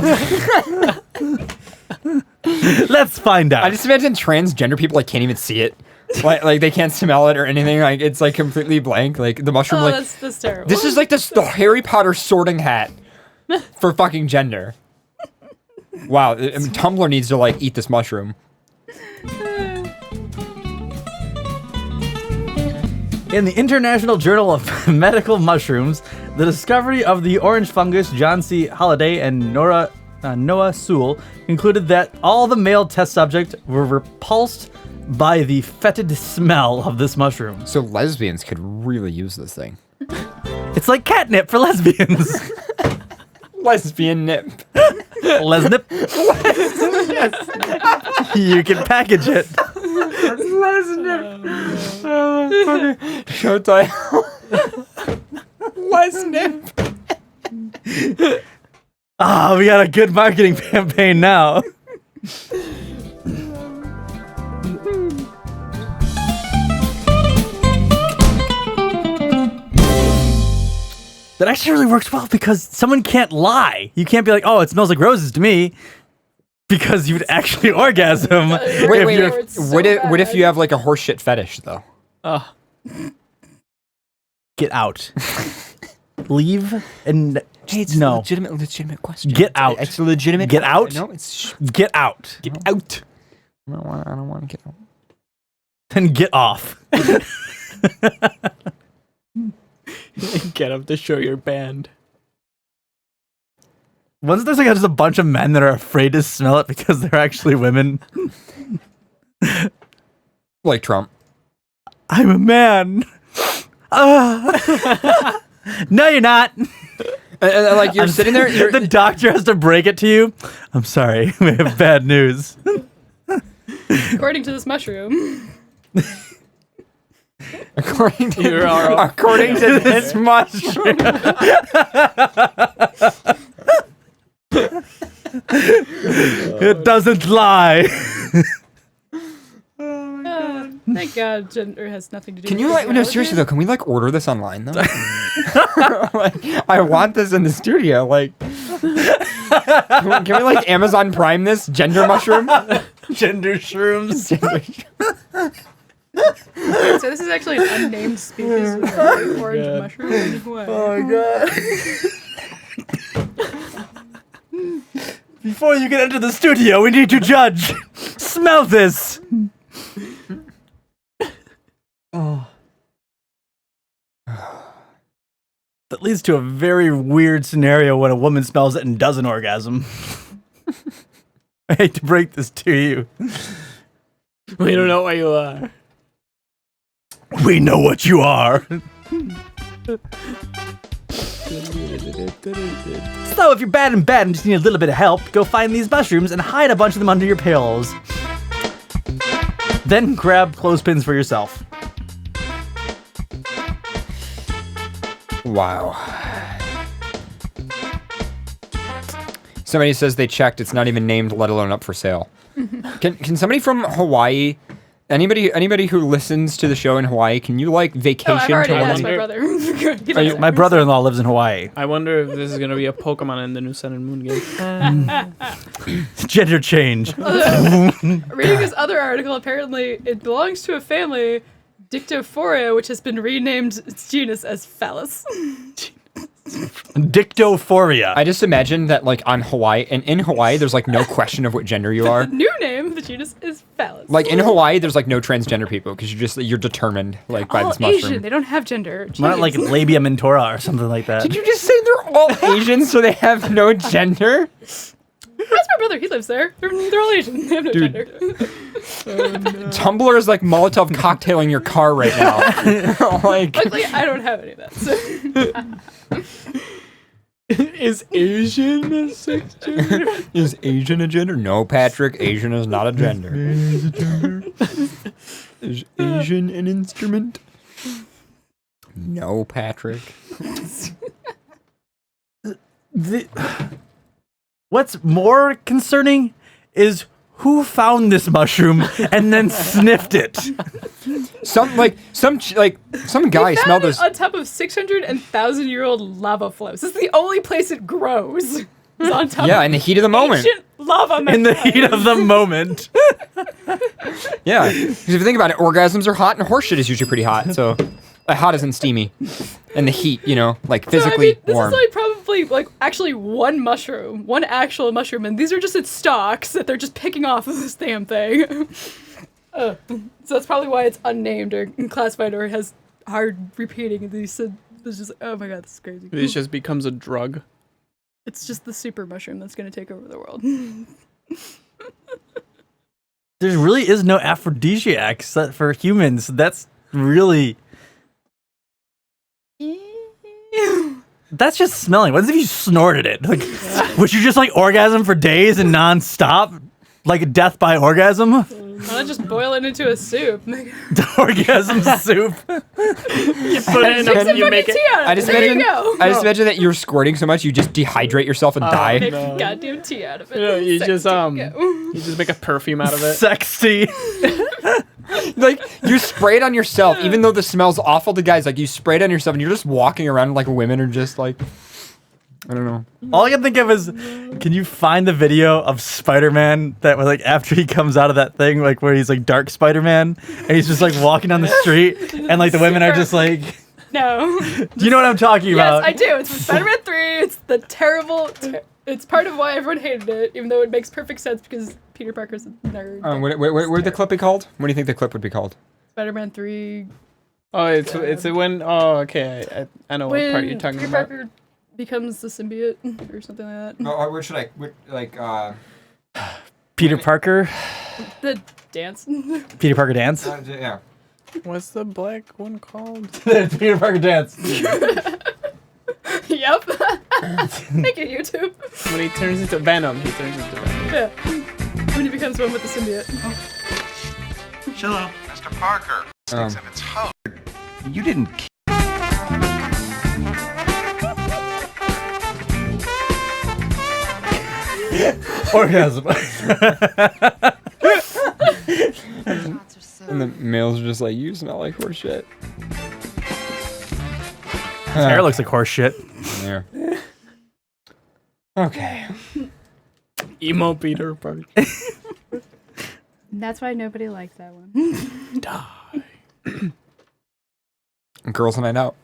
Let's find out. I just imagine transgender people like can't even see it. Like they can't smell it or anything. Like it's like completely blank. Like the mushroom. Oh, like that's terrible. this is like the Harry Potter sorting hat for fucking gender. Wow, I mean, Tumblr needs to like eat this mushroom. In the International Journal of Medical Mushrooms, the discovery of the orange fungus John C. Holliday and Noah Sewell concluded that all the male test subjects were repulsed by the fetid smell of this mushroom. So lesbians could really use this thing. It's like catnip for lesbians. Lesbian nip. Lesnip. You can package it. Lesnip. Show title. Lesnip. Ah, we got a good marketing campaign now. That actually really works well because someone can't lie. You can't be like, oh, it smells like roses to me, because you'd actually orgasm. What if you have like a horse shit fetish though? Get out. Leave and it's no. a legitimate question. Get out. It's a legitimate. Get out. No, it's get out. Get out. I don't want to get out. Then get off. Get up to show your band. Wasn't there like just a bunch of men that are afraid to smell it because they're actually women? Like Trump. I'm a man. No, you're not. Like you're sitting there. The doctor has to break it to you. I'm sorry. We have bad news. According to this mushroom. According to this mushroom. It doesn't lie. Thank God gender has nothing to do Can with you like no physiology. seriously though? Can we like order this online though? Like, I want this in the studio. Like, can we like Amazon Prime this gender mushroom? Gender shrooms. So this is actually an unnamed species of orange mushroom. What? Oh my god. Before you can enter the studio, we need to judge. Smell this. Oh. That leads to a very weird scenario when a woman smells it and doesn't orgasm. I hate to break this to you. We don't know what you are. We know what you are. So if you're bad in bed and just need a little bit of help, go find these mushrooms and hide a bunch of them under your pillows. Then grab clothespins for yourself. Wow. Somebody says they checked. It's not even named, let alone up for sale. Can somebody from Hawaii, anybody who listens to the show in Hawaii, can you like vacation I've to already one? asked my brother. My brother-in-law lives in Hawaii. I wonder if this is gonna be a Pokemon in the new Sun and Moon game. Gender change. Reading this other article, apparently it belongs to a family Dictophoria, which has been renamed its genus as Phallus. Dictophoria. I just imagine that like on Hawaii, and in Hawaii, there's like no question of what gender you are. The new name of the genus is Phallus. Like in Hawaii, there's like no transgender people because you're determined like by all this mushroom. Asian. They don't have gender. Why not like labia mentora or something like that? Did you just say they're all Asian so they have no gender? That's my brother. He lives there. They're all Asian. They have no gender. Tumblr is like Molotov cocktailing your car right now. Like, luckily, I don't have any of that. So. Is Asian a sex gender? Is Asian a gender? No, Patrick. Asian is not a gender. Is Asian an instrument? No, Patrick. What's more concerning is who found this mushroom and then sniffed it. Some guy smelled this on top of 600,000-year-old lava flows. This is the only place it grows. It's on top in the heat of the moment. Ancient lava. In the heat of the moment. Yeah, because if you think about it, orgasms are hot and horse shit is usually pretty hot. So, hot isn't steamy, and the heat, like physically warm. This is probably actually one actual mushroom, and these are just its stalks that they're just picking off of this damn thing. So that's probably why it's unnamed or classified or has hard repeating. These it's just oh my god, this is crazy. This just becomes a drug. It's just the super mushroom that's gonna take over the world. There really is no aphrodisiacs for humans. That's really. That's just smelling. What if you snorted it? Like, would you just orgasm for days and nonstop? Like death by orgasm? Why not just boil it into a soup? Orgasm soup. You put it in and you make it. I just imagine that you're squirting so much you just dehydrate yourself and die. Make goddamn tea out of it. No, you just make a perfume out of it. Sexy. Like you spray it on yourself, even though the smell's awful to guys. Like you spray it on yourself, and you're just walking around like women are just like, I don't know. All I can think of is, can you find the video of Spider-Man that was after he comes out of that thing, where he's Dark Spider-Man, and he's just walking down the street, and the women are just No. Do you know what I'm talking about? Yes, I do. It's from Spider-Man 3. It's the terrible. It's part of why everyone hated it, even though it makes perfect sense because Peter Parker's a nerd. What would the clip be called? What do you think the clip would be called? Spider-Man 3. Oh, it's when. Oh, okay. I know what part you're talking Peter about. Parker becomes the symbiote or something like that. Oh, where should I Peter Parker. The dance. Peter Parker dance. Yeah. What's the black one called? Peter Parker dance. Yep. Thank you, YouTube. When he turns into Venom, Yeah. When he becomes one with the symbiote. Hello, Mr. Parker. Sticks of its host. You didn't. Orgasm. And the males are just like, you smell like horse shit. His hair looks like horse shit. Yeah. Okay. Emo Peter Parker. That's why nobody liked that one. Die. Girls Night Out.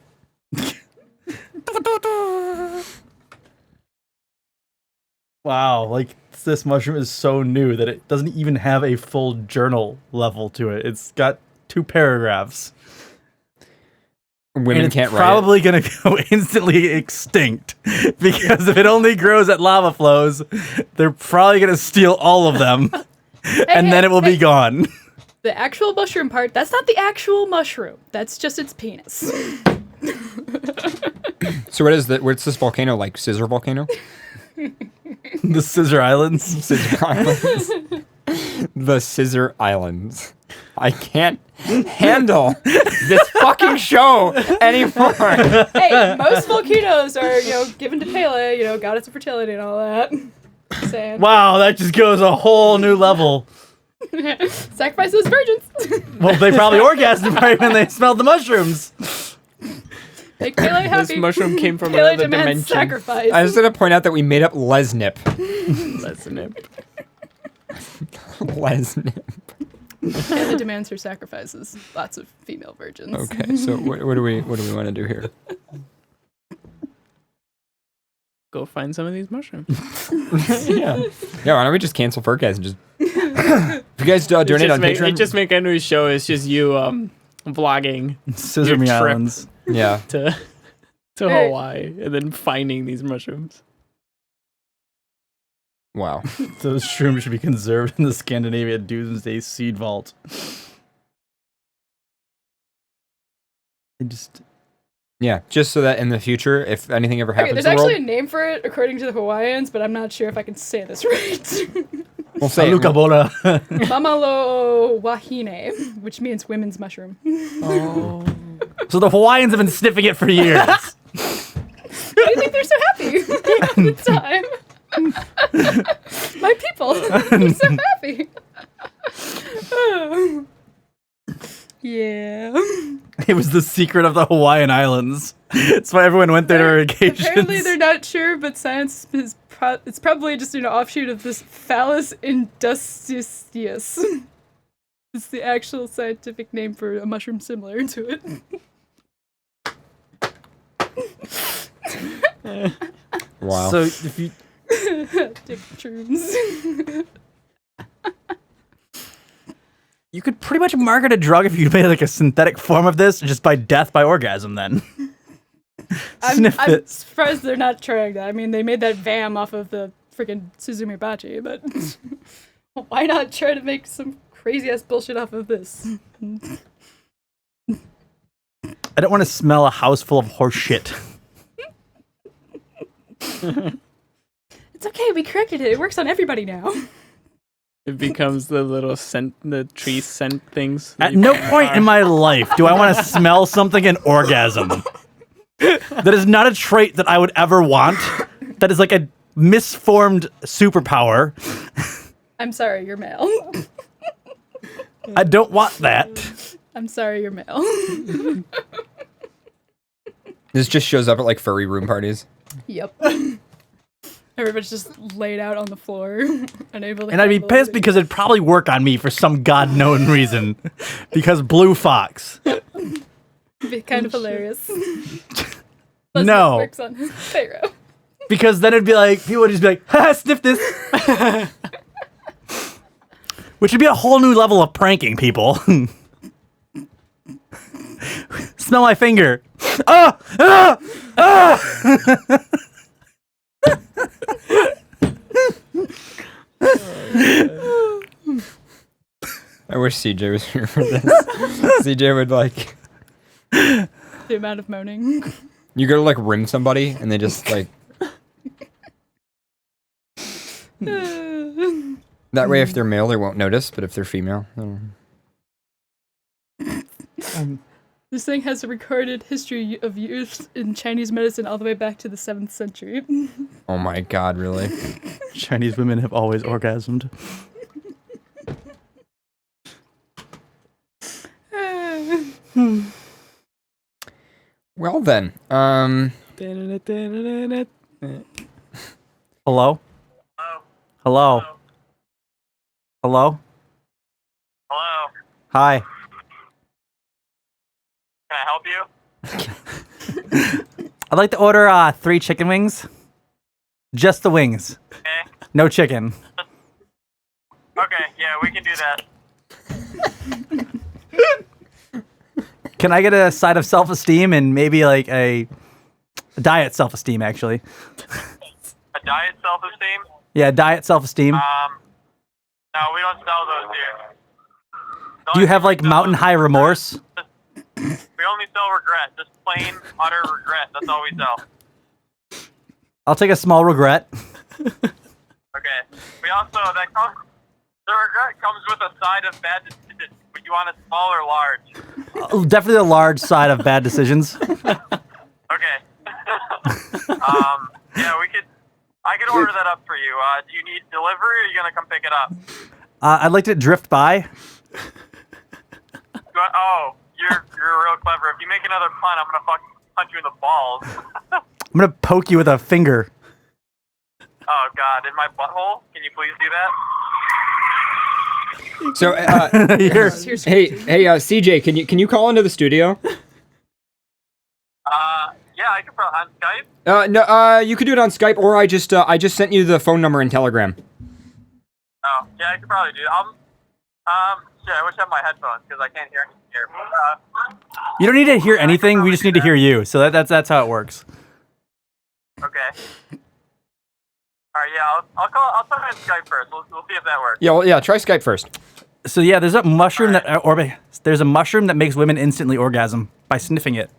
Wow, this mushroom is so new that it doesn't even have a full journal level to it. It's got 2 paragraphs. Women and can't write. Probably gonna go instantly extinct because if it only grows at lava flows, they're probably gonna steal all of them, and then it will be gone. The actual mushroom part, that's not the actual mushroom. That's just its penis. So what's this volcano like? Scissor volcano? The Scissor Islands? Scissor Islands. The Scissor Islands. I can't handle this fucking show anymore. Hey, most volcanoes are, given to Pele, goddess of fertility and all that. Saying. Wow, that just goes a whole new level. Sacrifice those virgins. Well, they probably orgasmed right when they smelled the mushrooms. Make Pele happy. This mushroom came from Pele another demands dimension. Sacrifice. I was going to point out that we made up Lesnip. Lesnip. Lesnip. Kayla demands her sacrifices. Lots of female virgins. Okay, so what do we want to do here? Go find some of these mushrooms. Yeah. Yeah, why don't we just cancel FurCast and just... If you guys donate on Patreon... Just make a new show. It's just you vlogging Sesame your trip Islands. Yeah. to Hawaii and then finding these mushrooms. Wow. Those shrooms should be conserved in the Scandinavia Doomsday Seed Vault. Yeah, just so that in the future, if anything ever happens Okay, there's to the actually world... a name for it according to the Hawaiians, but I'm not sure if I can say this right. We'll say Alukabola. Mamalo wahine, which means women's mushroom. Oh. So the Hawaiians have been sniffing it for years. Why do you think they're so happy all the time? My people, they're so happy. Yeah. It was the secret of the Hawaiian Islands. That's why everyone went there on vacations. Apparently they're not sure, but science is it's probably just an offshoot of this Phallus industrius. It's the actual scientific name for a mushroom similar to it. Wow. So if you... Dick shrooms. You could pretty much market a drug if you made like a synthetic form of this just by death by orgasm then. I'm surprised they're not trying that. I mean, they made that VAM off of the freaking Suzumi Bachi, but why not try to make some crazy ass bullshit off of this? I don't want to smell a house full of horse shit. It's okay, we corrected it. It works on everybody now. It becomes the little scent, the tree scent things. At no point in my life do I want to smell something and orgasm. That is not a trait that I would ever want. That is like a misformed superpower. I'm sorry, you're male. I don't want that. I'm sorry, you're male. This just shows up at like furry room parties. Yep. Everybody's just laid out on the floor, unable to. And I'd be handle pissed it. because it'd probably work on me for some god-known reason. Because Blue Fox. It'd be kind of hilarious. No. Works on Pharaoh. Because then it'd be like, people would just be like, ha, sniff this. Which would be a whole new level of pranking people. Smell my finger. Ah! Ah! Ah! I wish CJ was here for this. CJ would like... The amount of moaning. You go to like rim somebody and they just like... That way if they're male they won't notice, but if they're female... This thing has a recorded history of use in Chinese medicine all the way back to the 7th century. Oh my god, really? Chinese women have always orgasmed. Well then, Hello? Hello? Hello? Hello. Hi. Can I help you? I'd like to order 3 chicken wings. Just the wings. Okay. No chicken. Okay, yeah, we can do that. Can I get a side of self-esteem and maybe like a diet self-esteem, actually? A diet self-esteem? Yeah, diet self-esteem. No, we don't sell those here. Do you have like mountain high remorse? We only sell regret. Just plain, utter regret. That's all we sell. I'll take a small regret. Okay. We also, the regret comes with a side of bad decisions. But you want a small or large? Definitely a large side of bad decisions. Okay. Yeah, I could order that up for you. Do you need delivery or are you going to come pick it up? I'd like to drift by. You're real clever. If you make another pun, I'm going to fucking punch you in the balls. I'm gonna poke you with a finger. Oh, God. In my butthole? Can you please do that? So, hey, CJ, can you call into the studio? Yeah, I can probably on Skype. No, you could do it on Skype, or I just sent you the phone number in Telegram. Oh, yeah, I could probably do it. I wish I had my headphones because I can't hear anything here. You don't need to hear anything. We just need to hear you. So that's how it works. Okay. All right, yeah, I'll try on Skype first. We'll see if that works. Yeah, well, yeah, try Skype first. So yeah, there's a mushroom there's a mushroom that makes women instantly orgasm by sniffing it.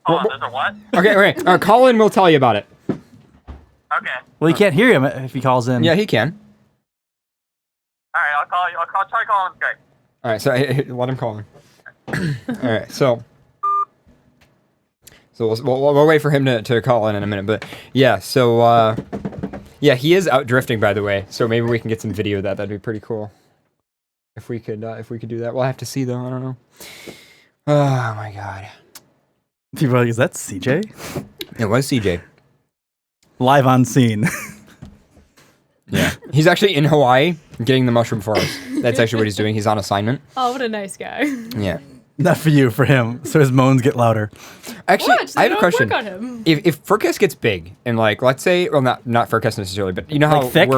Hold on, there's a what? Okay. Call in. We'll tell you about it. Okay. Well, you can't hear him if he calls in. Yeah, he can. All right, I'll call you. I'll try calling Skype. All right, so let him call in. All right, so we'll wait for him to call in a minute. But yeah, so yeah, he is out drifting, by the way. So maybe we can get some video of that. That'd be pretty cool. If we could do that, we'll have to see though. I don't know. Oh my god. People are like, is that CJ? It was CJ. Live on scene. Yeah. He's actually in Hawaii getting the mushroom for us. That's actually what he's doing. He's on assignment. Oh, what a nice guy. Yeah. Not for you, for him. So his moans get louder. Actually, What? I have a Don't question. work on him. If FurCast gets big, and like, let's say, well, not FurCast necessarily, but you know how Like thick?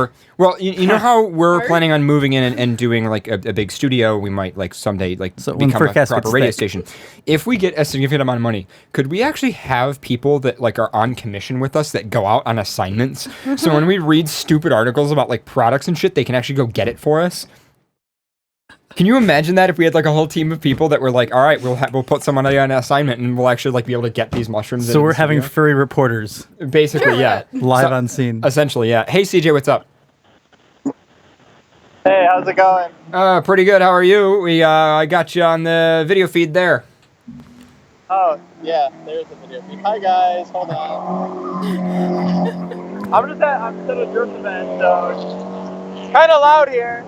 you know how we're planning on moving in and doing like a big studio. We might like someday like when become a FurCast proper gets radio thick. station. If we get a significant amount of money, could we actually have people that like are on commission with us that go out on assignments? So when we read stupid articles about like products and shit, they can actually go get it for us. Can you imagine that if we had like a whole team of people that were like, all right, we'll put someone on an assignment and we'll actually like be able to get these mushrooms. So we're having furry reporters. Basically, yeah. Live on scene. Essentially, yeah. Hey, CJ, what's up? Hey, how's it going? Pretty good. How are you? I got you on the video feed there. Oh, yeah, there's the video feed. Hi, guys. Hold on. I'm just at a drift event, so it's kind of loud here.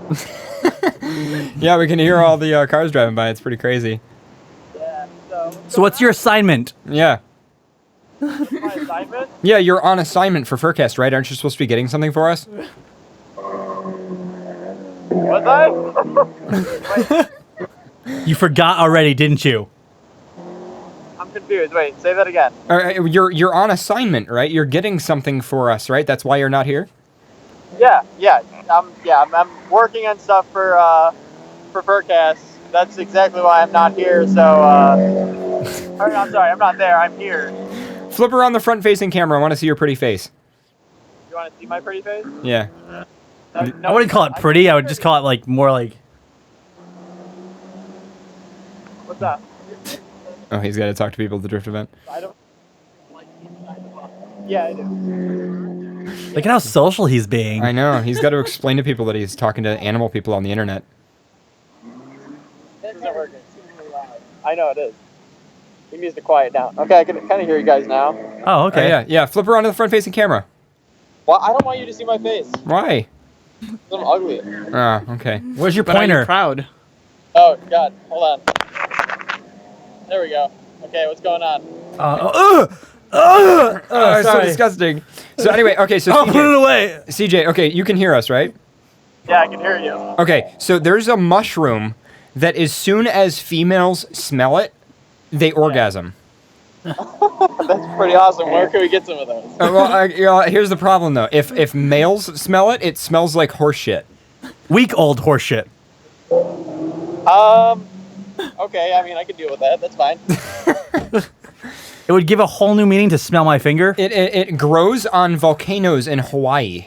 Yeah, we can hear all the cars driving by. It's pretty crazy. Yeah, So what's your assignment? Yeah. my assignment? Yeah, you're on assignment for FurCast, right? Aren't you supposed to be getting something for us? Was I? You forgot already, didn't you? I'm confused. Wait, say that again. You're on assignment, right? You're getting something for us, right? That's why you're not here? Yeah. I'm working on stuff for FurCast. That's exactly why I'm not here. So, I'm sorry, I'm not there. I'm here. Flip around the front-facing camera. I want to see your pretty face. You want to see my pretty face? Yeah. I wouldn't call it pretty. I would just call it like more like. What's up? Oh, he's got to talk to people at the drift event. I don't. Yeah, I do. Look at how social he's being. I know. He's got to explain to people that he's talking to animal people on the internet. This isn't working. It's too loud. I know it is. He needs to quiet down. Okay, I can kind of hear you guys now. Oh, okay. Yeah. Flip around to the front-facing camera. Well, I don't want you to see my face. Why? 'Cause I'm ugly. Oh, okay. Where's your But are you pointer? proud? Oh, God. Hold on. There we go. Okay, what's going on? It's so disgusting. So anyway, okay, so Oh, CJ, put it away. CJ, okay, you can hear us, right? Yeah, I can hear you. Okay, so there's a mushroom that as soon as females smell it, they orgasm. That's pretty awesome. Where can we get some of those? Here's the problem though. If males smell it, it smells like horse shit. Week old horse shit. Okay, I mean, I can deal with that. That's fine. It would give a whole new meaning to smell my finger. It grows on volcanoes in Hawaii.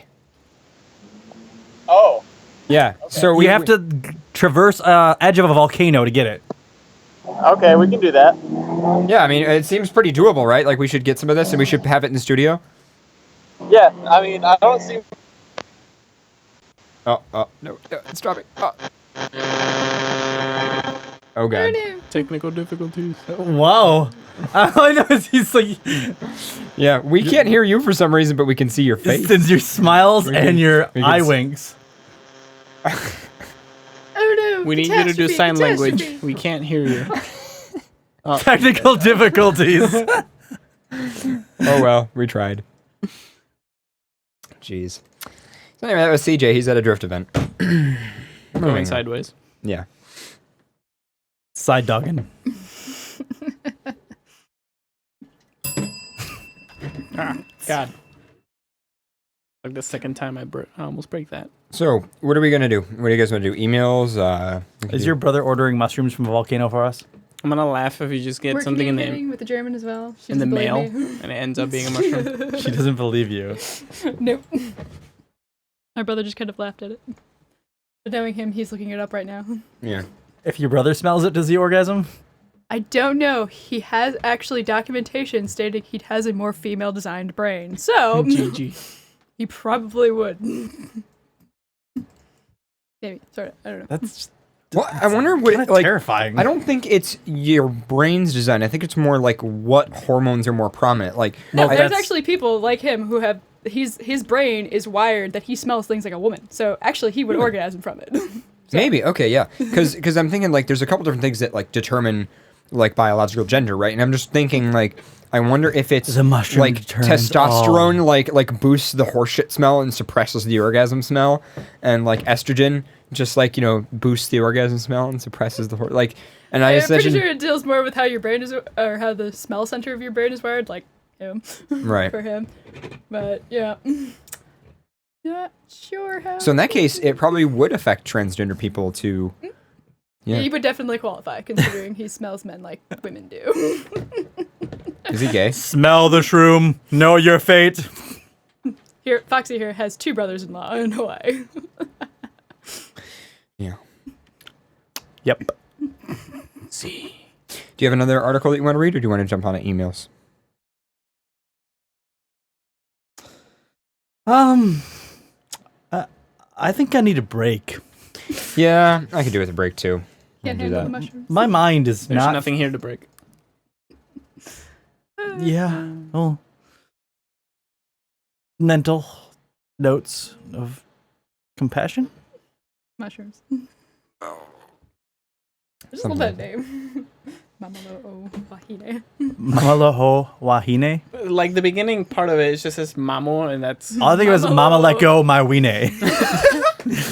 Oh. Yeah. Okay. So you have to traverse edge of a volcano to get it. Okay, we can do that. Yeah, I mean, it seems pretty doable, right? Like we should get some of this and we should have it in the studio. Yeah, I mean, I don't see. No, it's dropping. Oh god. Technical difficulties. Whoa. All I know is he's like. Yeah, we can't hear you for some reason, but we can see your face. Since your smiles and your we can eye s- winks. Oh no! We need you to do catastrophe, sign language. catastrophe. We can't hear you. Technical difficulties. Oh well, we tried. Jeez. So anyway, that was CJ. He's at a drift event. Going sideways. Yeah. Side dogging. God. Like the second time I almost break that. So, what are we going to do? What do you guys want to do? Emails? Is your brother ordering mushrooms from a volcano for us? I'm going to laugh if you just get We're something in communicating with the German as well. She the doesn't believe mail me. and it ends up being a mushroom. She doesn't believe you. Nope. My brother just kind of laughed at it. But knowing him, he's looking it up right now. Yeah. If your brother smells it, does he orgasm? I don't know. He has actually documentation stating he has a more female designed brain. So GG. He probably would. Maybe. Sort of. I don't know. That's Well, I wonder what like terrifying. I don't think it's your brain's design. I think it's more like what hormones are more prominent. Like No, there's actually people like him who have his brain is wired that he smells things like a woman. So actually he would orgasm from it. Maybe. Okay, yeah. Because I'm thinking like there's a couple different things that like determine like biological gender, right? And I'm just thinking like I wonder if it's the mushroom like testosterone like boosts the horseshit smell and suppresses the orgasm smell, and like estrogen just like, you know, boosts the orgasm smell and suppresses the like. And I'm pretty sure it deals more with how your brain is or how the smell center of your brain is wired, like him. Right. For him. But yeah. Not sure how. So in that case, it probably would affect transgender people to. Yeah. He would definitely qualify, considering he smells men like women do. Is he gay? Smell the shroom. Know your fate. Here, Foxy here has 2 brothers-in-law in Hawaii. Yeah. Yep. See. Do you have another article that you want to read, or do you want to jump on to emails? I think I need a break. Yeah, I could do with a break too. Can't do handle that. the mushrooms. My mind is There's not. nothing here to break. Yeah. Well. Mental notes of compassion. Mushrooms. I just love that name. Mamalo Wahine. Mamaloho Wahine. Like the beginning part of it is just this mamo, and that's. All I think it was Mama Let Go My Wiener.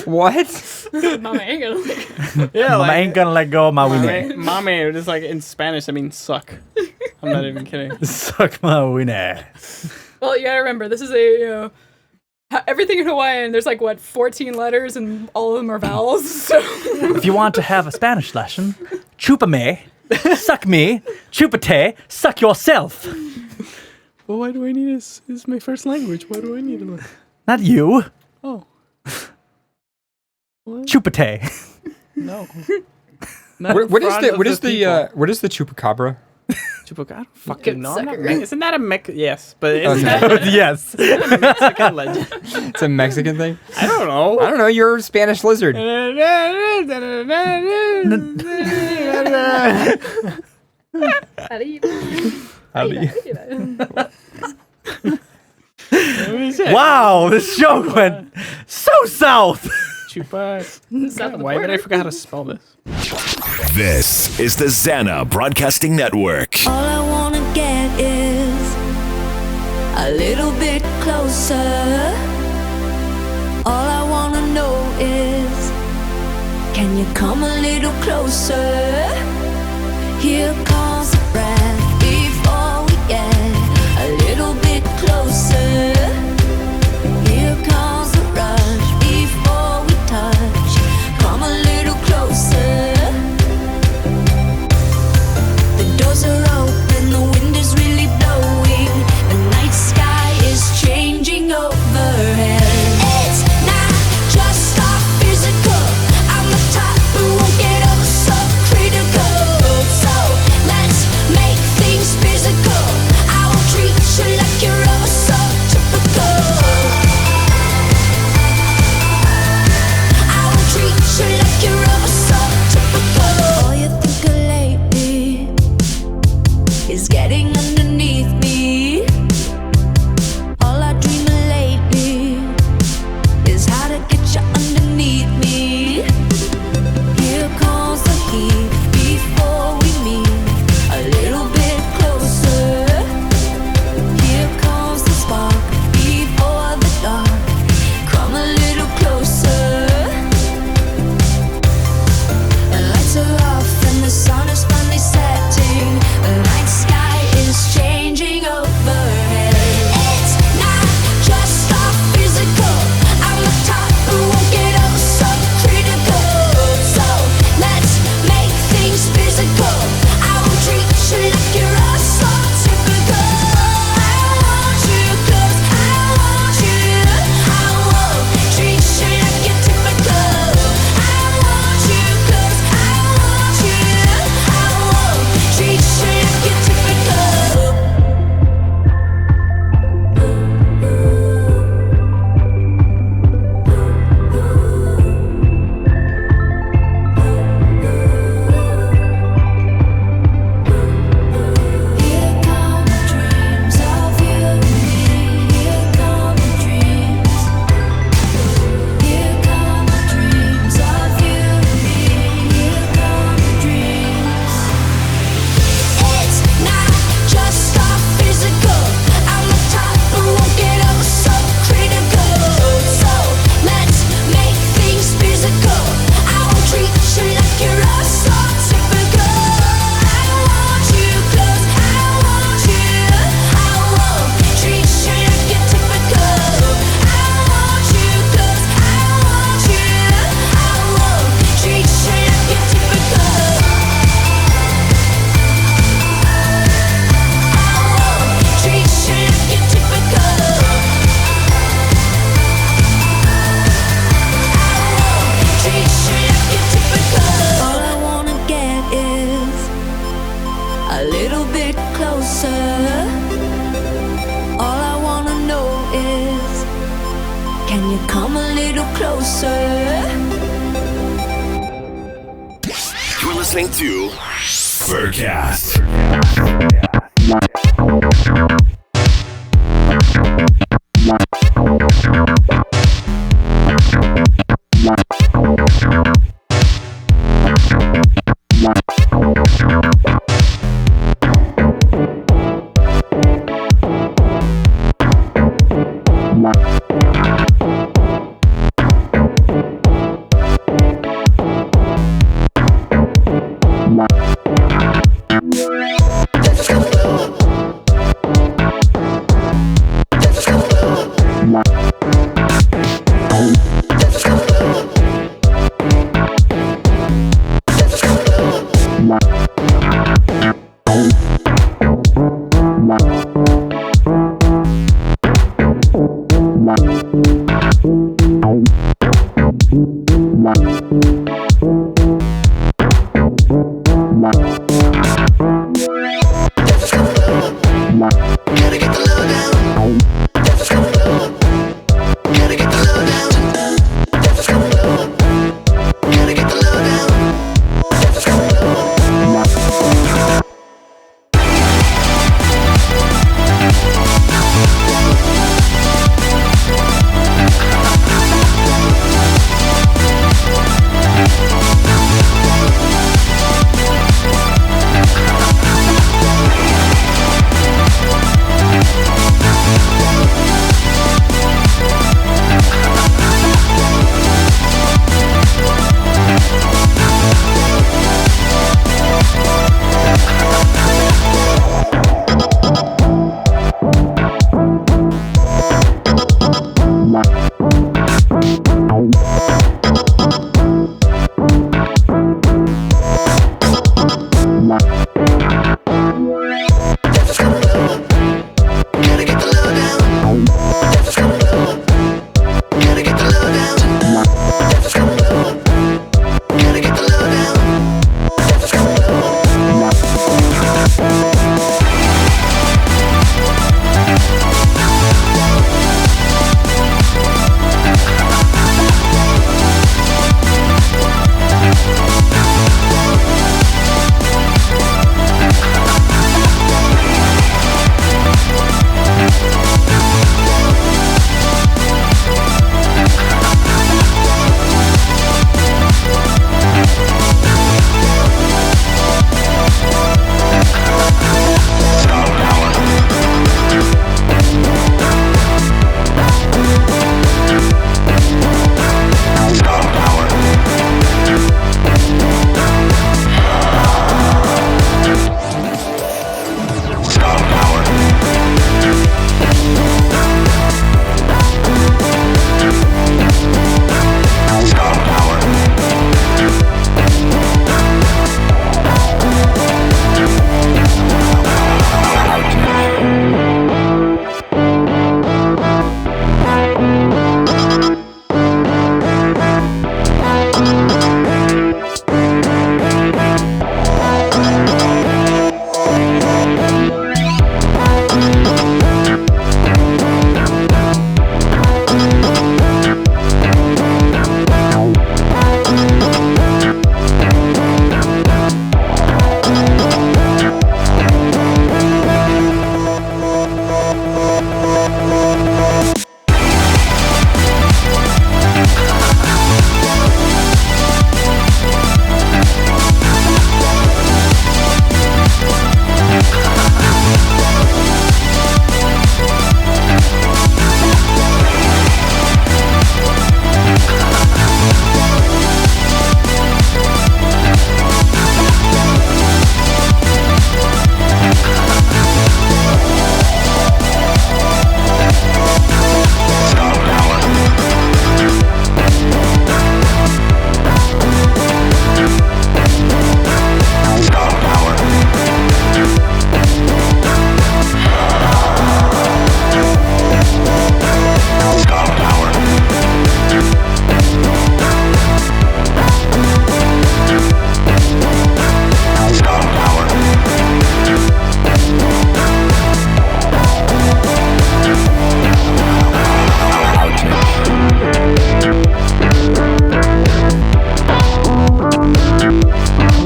What? Mama ain't gonna like. Yeah, Mama like, ain't gonna let go of my wiener. Mame, just like in Spanish, I mean suck. I'm not even kidding. Suck my wiener. Well, you gotta remember, this is a, everything in Hawaiian, there's like, 14 letters, and all of them are vowels, so. If you want to have a Spanish lesson, chupa me, suck me, chupate, suck yourself. Well, why do I need this? This is my first language. Why do I need it? Not you. Oh. What? Chupate. No. What is the chupacabra? Chupacabra? I don't fucking know. Sucker. Isn't that a Yes, but Okay. isn't that Yes. a Mexican legend? It's a Mexican thing? I don't know. I don't know, you're a Spanish lizard. How do you Wow, this show went so south. Chupa. South of the Why did I border. forget how to spell this? This is the Zana Broadcasting Network. All I wanna get is a little bit closer. All I wanna know is, can you come a little closer? Here comes the breath before we get a little bit closer. Here comes the rush before we touch. Come a little closer. The doors are open, the wind is really blowing. The night sky is changing overhead. It's not just our physical. I'm the type who won't get up so critical. So let Can you come a little closer? You're listening to FurCast.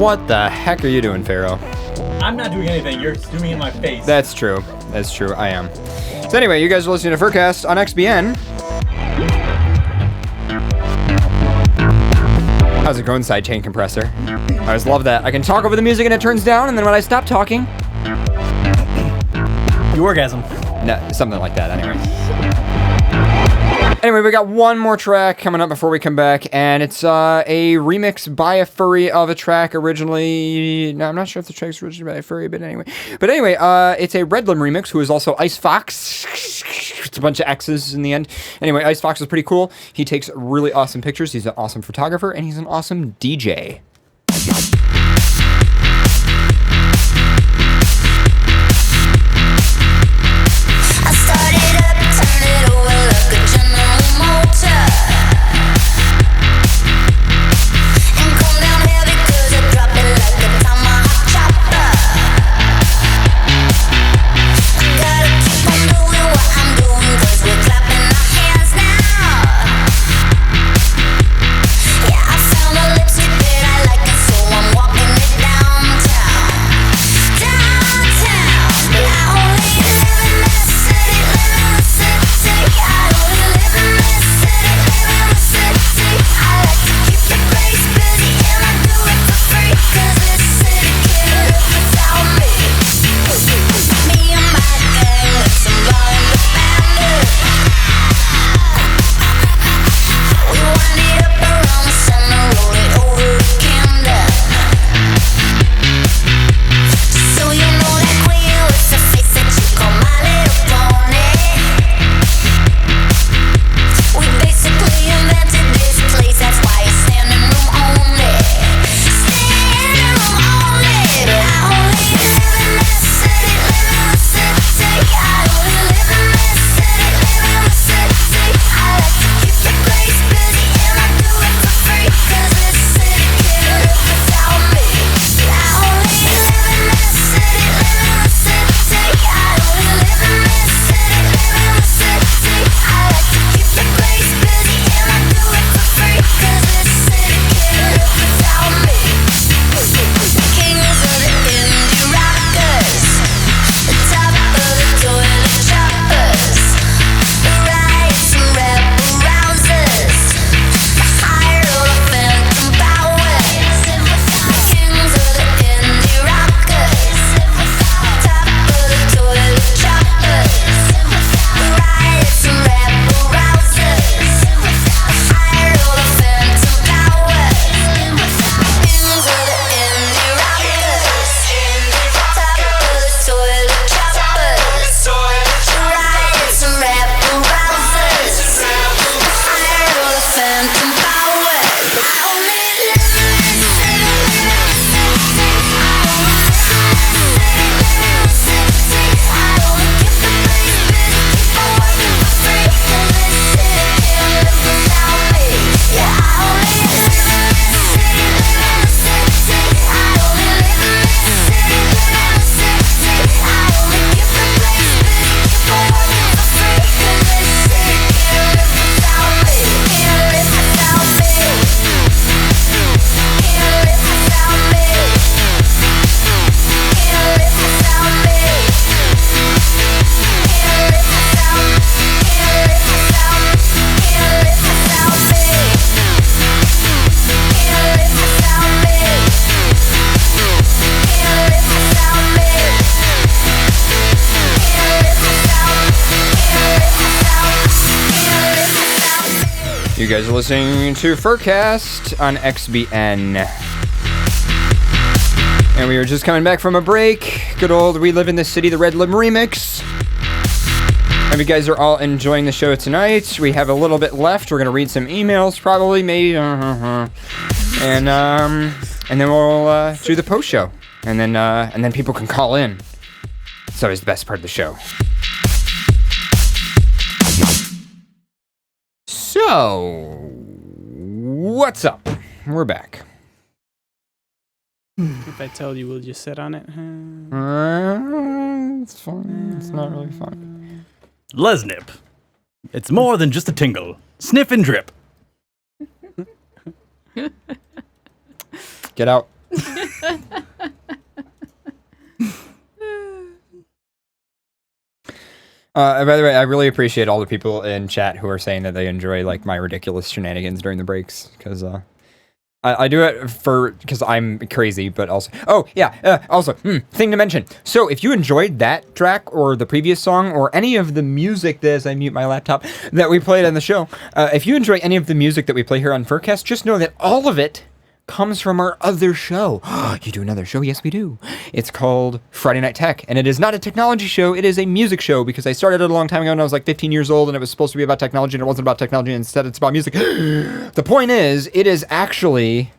What the heck are you doing, Pharaoh? I'm not doing anything. You're zooming in my face. That's true. That's true. I am. So anyway, you guys are listening to FurCast on XBN. How's it going, sidechain compressor? I always love that. I can talk over the music and it turns down, and then when I stop talking... You orgasm. No, something like that, anyway. Anyway, we got one more track coming up before we come back, and it's a remix by a furry of a track originally... No, I'm not sure if the track's originally by a furry, but anyway. It's a Redlim remix, who is also Ice Fox. It's a bunch of X's in the end. Anyway, Ice Fox is pretty cool. He takes really awesome pictures. He's an awesome photographer, and he's an awesome DJ. You guys are listening to FurCast on XBN. And we were just coming back from a break. Good old We Live in the City, the Redlim remix. Hope you guys are all enjoying the show tonight. We have a little bit left. We're going to read some emails, probably, maybe. And then we'll do the post show. And then people can call in. It's always the best part of the show. So, what's up? We're back. If I tell you, will you sit on it? It's fun. It's not really fun. Lesnip. It's more than just a tingle. Sniff and drip. Get out. By the way, I really appreciate all the people in chat who are saying that they enjoy like my ridiculous shenanigans during the breaks, because I do it because I'm crazy, but also thing to mention. So if you enjoyed that track or the previous song or any of the music as I mute my laptop that we played on the show, if you enjoy any of the music that we play here on FurCast, just know that all of it comes from our other show. You do another show? Yes, we do. It's called Friday Night Tech, and it is not a technology show, it is a music show, because I started it a long time ago when I was like 15 years old, and it was supposed to be about technology, and it wasn't about technology, and instead it's about music. The point is, it is actually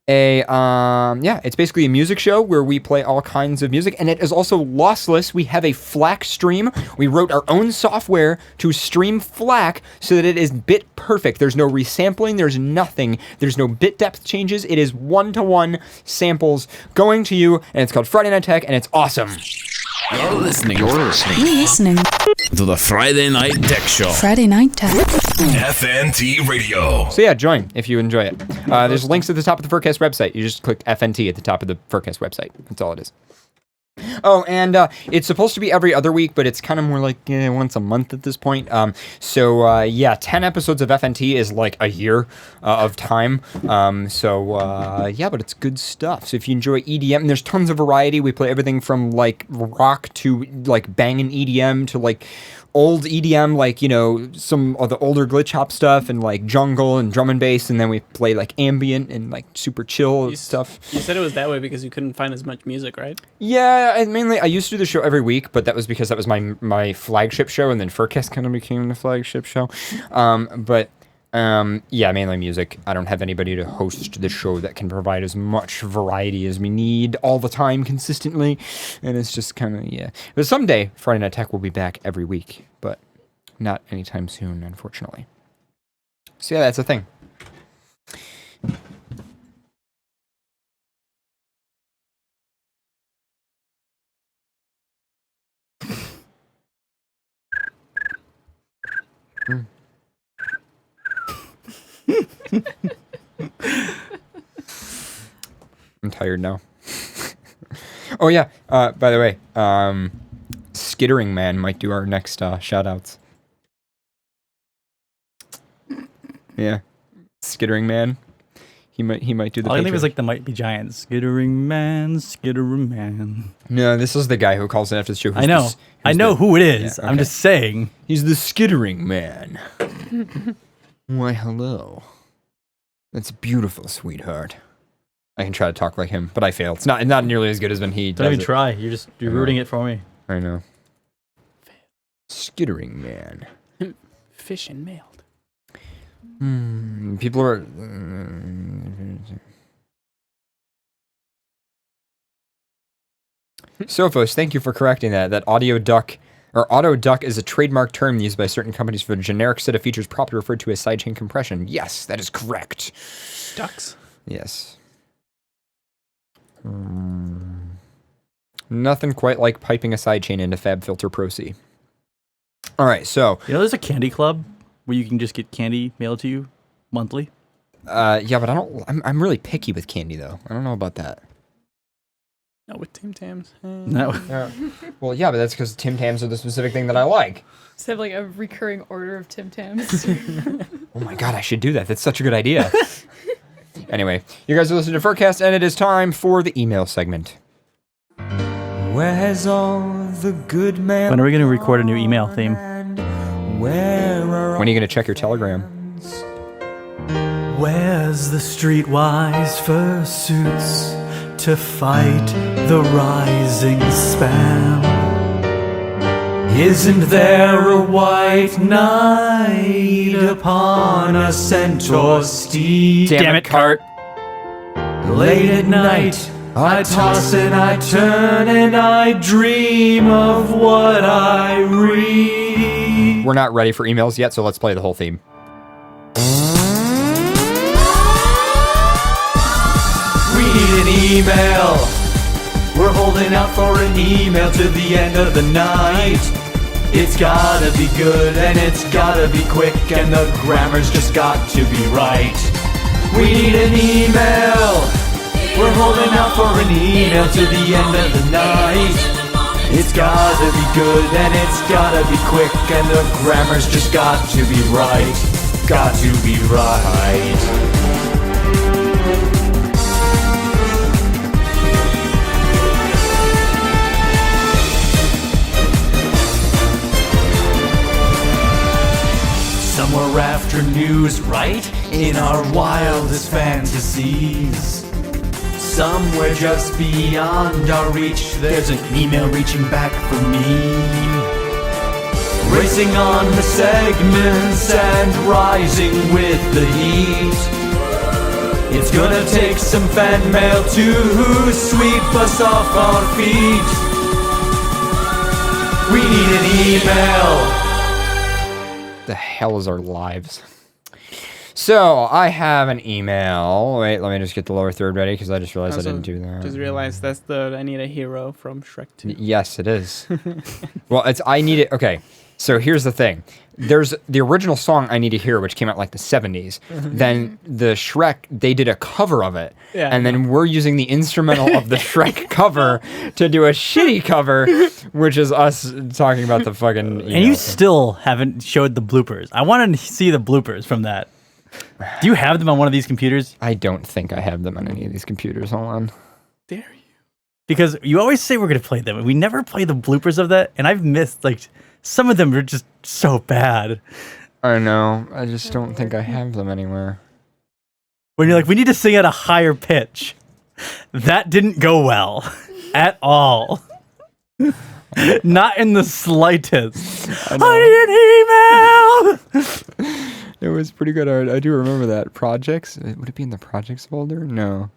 it's basically a music show where we play all kinds of music, and it is also lossless. We have a FLAC stream. We wrote our own software to stream FLAC so that it is bit perfect. There's no resampling, there's nothing. There's no bit depth changes. It is one-to-one samples going to you, and it's called Friday Night Tech, and it's awesome. You're listening You're listening to the Friday Night Tech Show. Friday Night Tech. FNT Radio. So yeah, join if you enjoy it. There's links at the top of the FurCast website. You just click FNT at the top of the FurCast website. That's all it is. Oh, and it's supposed to be every other week, but it's kind of more like once a month at this point. 10 episodes of FNT is like a year of time. But it's good stuff. So if you enjoy EDM, there's tons of variety. We play everything from like rock to like banging EDM to like old EDM, like, you know, some of the older glitch hop stuff and like jungle and drum and bass, and then we play like ambient and like super chill stuff. You said it was that way because you couldn't find as much music, right? Yeah, I used to do the show every week, but that was because that was my flagship show, and then FurCast kind of became the flagship show. Mainly music. I don't have anybody to host the show that can provide as much variety as we need all the time consistently, and it's just kind of, But someday, Friday Night Tech will be back every week, but not anytime soon, unfortunately. So yeah, that's the thing. I'm tired now. Oh yeah, by the way, Skittering Man might do our next shout-outs. Yeah, Skittering Man. He might do the All I think Patreon. was like the Might Be Giants. Skittering Man, Skittering Man. No, this is the guy who calls it after the show. I know. I know who it is. Yeah, I'm just saying. He's the Skittering Man. Why, hello. That's beautiful, sweetheart. I can try to talk like him, but I fail. It's not nearly as good as when he does. Don't even it. try. You're rooting it for me. I know. Skittering Man. Fish and mailed. People are. Sophos, thank you for correcting that. That auto duck is a trademark term used by certain companies for a generic set of features properly referred to as sidechain compression. Yes, that is correct. Ducks? Yes. Nothing quite like piping a sidechain into FabFilter Pro C. All right, so there's a candy club where you can just get candy mailed to you monthly. Yeah, but I'm really picky with candy though. I don't know about that. Not with Tim Tams. No. Well, yeah, but that's because Tim Tams are the specific thing that I like. Just have like a recurring order of Tim Tams. Oh my god, I should do that. That's such a good idea. Anyway, you guys are listening to FurCast, and it is time for the email segment. Where's all the good man? When are we going to record a new email theme? When are you going to check your Telegram? Where's the streetwise fursuits to fight the rising spam? Isn't there a white knight upon a centaur steed? Damn it, Cart. Late at night, I toss and I turn and I dream of what I read. We're not ready for emails yet, so let's play the whole theme. We need an email. We're holding out for an email to the end of the night. It's gotta be good and it's gotta be quick and the grammar's just got to be right. We need an email. We're holding out for an email to the end of the night. It's gotta be good and it's gotta be quick, and the grammar's just got to be right. Got to be right. Somewhere after news, right? In our wildest fantasies. Somewhere just beyond our reach, there's an email reaching back for me. Racing on the segments and rising with the heat. It's gonna take some fan mail to sweep us off our feet. We need an email. The hell is our lives? So I have an email. Wait, let me just get the lower third ready because I just realized I didn't do that. Just realized that's the I Need a Hero from Shrek 2. Yes, it is. Well, it's I Need It. Okay, so here's the thing. There's the original song I Need a Hero, which came out like the 70s. Then the Shrek, they did a cover of it. Yeah. And then we're using the instrumental of the Shrek cover to do a shitty cover, which is us talking about the fucking... And you still haven't showed the bloopers. I want to see the bloopers from that. Do you have them on one of these computers? I don't think I have them on any of these computers. Hold on. Dare you? Because you always say we're going to play them, and we never play the bloopers of that, and I've missed, like, some of them are just so bad. I know. I just don't think I have them anywhere. When you're like, we need to sing at a higher pitch. That didn't go well. At all. Not in the slightest. I need an email! It was pretty good art. I do remember that. Projects? Would it be in the projects folder? No.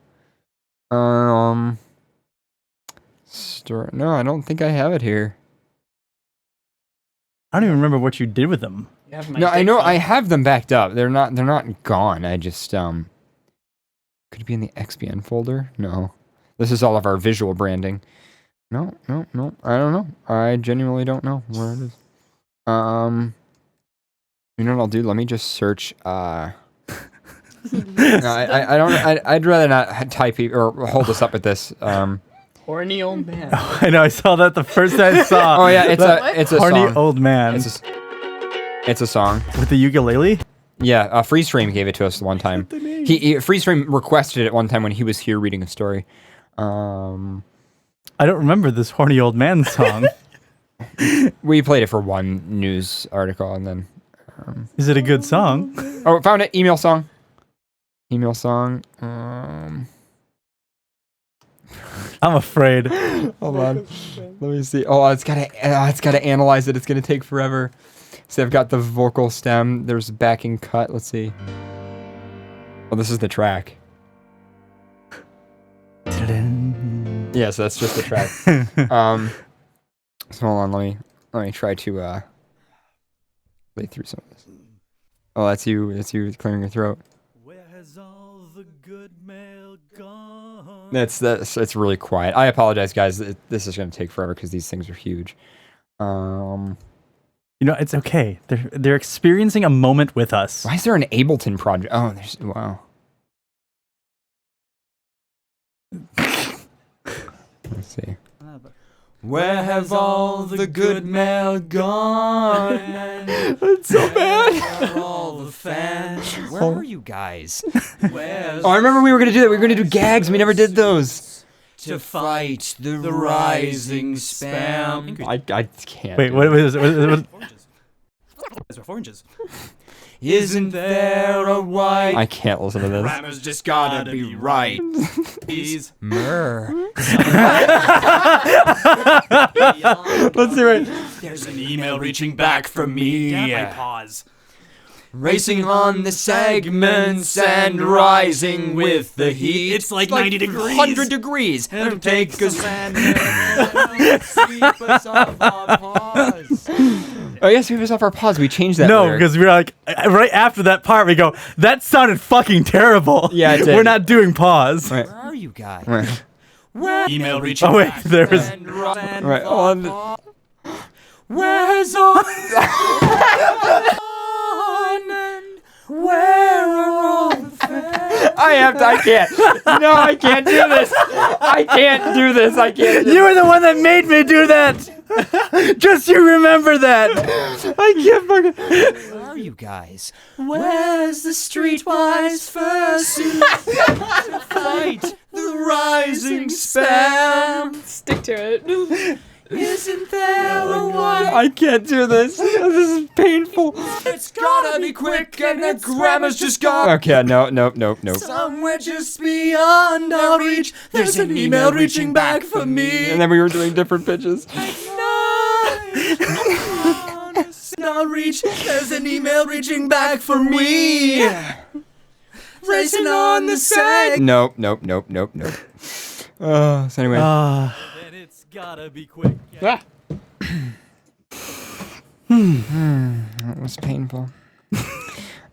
Store. No, I don't think I have it here. I don't even remember what you did with them. No, I know I have them backed up. They're not gone. I just could it be in the XBN folder? No. This is all of our visual branding. No. I don't know. I genuinely don't know where it is. You know what I'll do? Let me just search. No, I don't. I'd rather not type or hold us up with this. Horny old man. I know. I saw that the first time I saw. Oh yeah, it's a horny song. old man. It's a song with the ukulele. Yeah, Freestream gave it to us one time. Freestream requested it one time when he was here reading a story. I don't remember this horny old man song. We played it for one news article and then. Is it a good song? Oh, found it. Email song. Email song. I'm afraid. Hold on. Let me see. Oh, it's gotta analyze it. It's gonna take forever. So I've got the vocal stem. There's backing cut. Let's see. Oh, this is the track. Yeah, so that's just the track. So hold on. Let me try to play through some of this. Oh, that's you clearing your throat. Where has all the good mail gone? It's really quiet. I apologize, guys. This is going to take forever because these things are huge. You know, it's okay. They're experiencing a moment with us. Why is there an Ableton project? Oh, wow. Let's see. Where have all the good mail gone? It's so bad. Where are all the fans? Where are you guys? Oh, I remember we were going to do that. We were going to do gags. We never did those. To fight the rising spam. I can't. Wait, what is it? Oranges. Isn't there a white? I can't listen to this. Grammar's just gotta be right. Please. Let's see right. There's an email reaching back from me. Damn, I pause. Racing on the segments and rising with the heat. It's like 90 degrees. 100 degrees. And take us and sweep us off our pause. Oh, yes, sweep us off our pause. We changed that. No, lyric. because we were like, right after that part, we go, that sounded fucking terrible. Yeah, it did. We're not doing pause. Right. Where are you guys? Right. Email reaching Oh, wait, back there was. Right. On. Where's all Where are all the fans? I can't. No, I can't do this. I can't do this. I can't do You were the one that made me do that. Just you remember that. I can't fucking. Where are you guys? Where's the streetwise fursuit to fight the rising spam? Stick to it. Isn't there a one? I can't do this. This is painful. It's gotta be quick and the grammar's just gone. Okay, no. Somewhere just beyond our reach, there's an email reaching back for me. And then we were doing different pitches. Our reach, there's an email reaching back for me. Racing on the side. Nope. So anyway. Then it's gotta be quick. That was painful.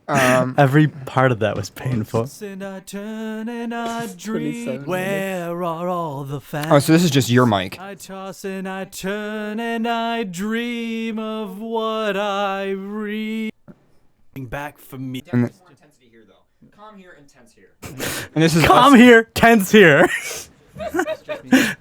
Every part of that was painful. And I turn and I dream. Where are all the fans? Oh, so this is just your mic. I toss and I turn and I dream of what I read. Back for me. And intensity here though. Calm here, intense here. And this is Calm here, tense here. Definitely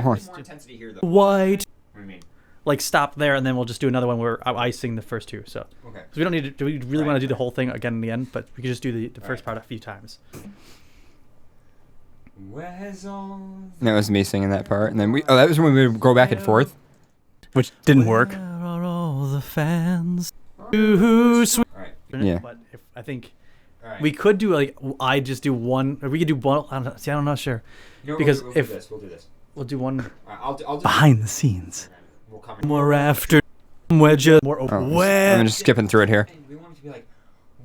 more intensity here though. White. What do you mean? Like stop there, and then we'll just do another one where I sing the first two. So, Okay. So we don't need to. Do we really want to do the whole thing again in the end? But we could just do the first part a few times. Where's all? That was me singing that part, and then that was when we would go back and forth, which didn't work. Where are all the fans? Who sweet. Alright. Yeah. But I think Alright. we could do like I just do one, or we could do one. I'm not sure. You know what, Because we'll if do this, we'll do this. We'll do one I'll do behind the scenes. We'll come more after. We're just more open. Oh, I'm just skipping through it here. We want it to be like,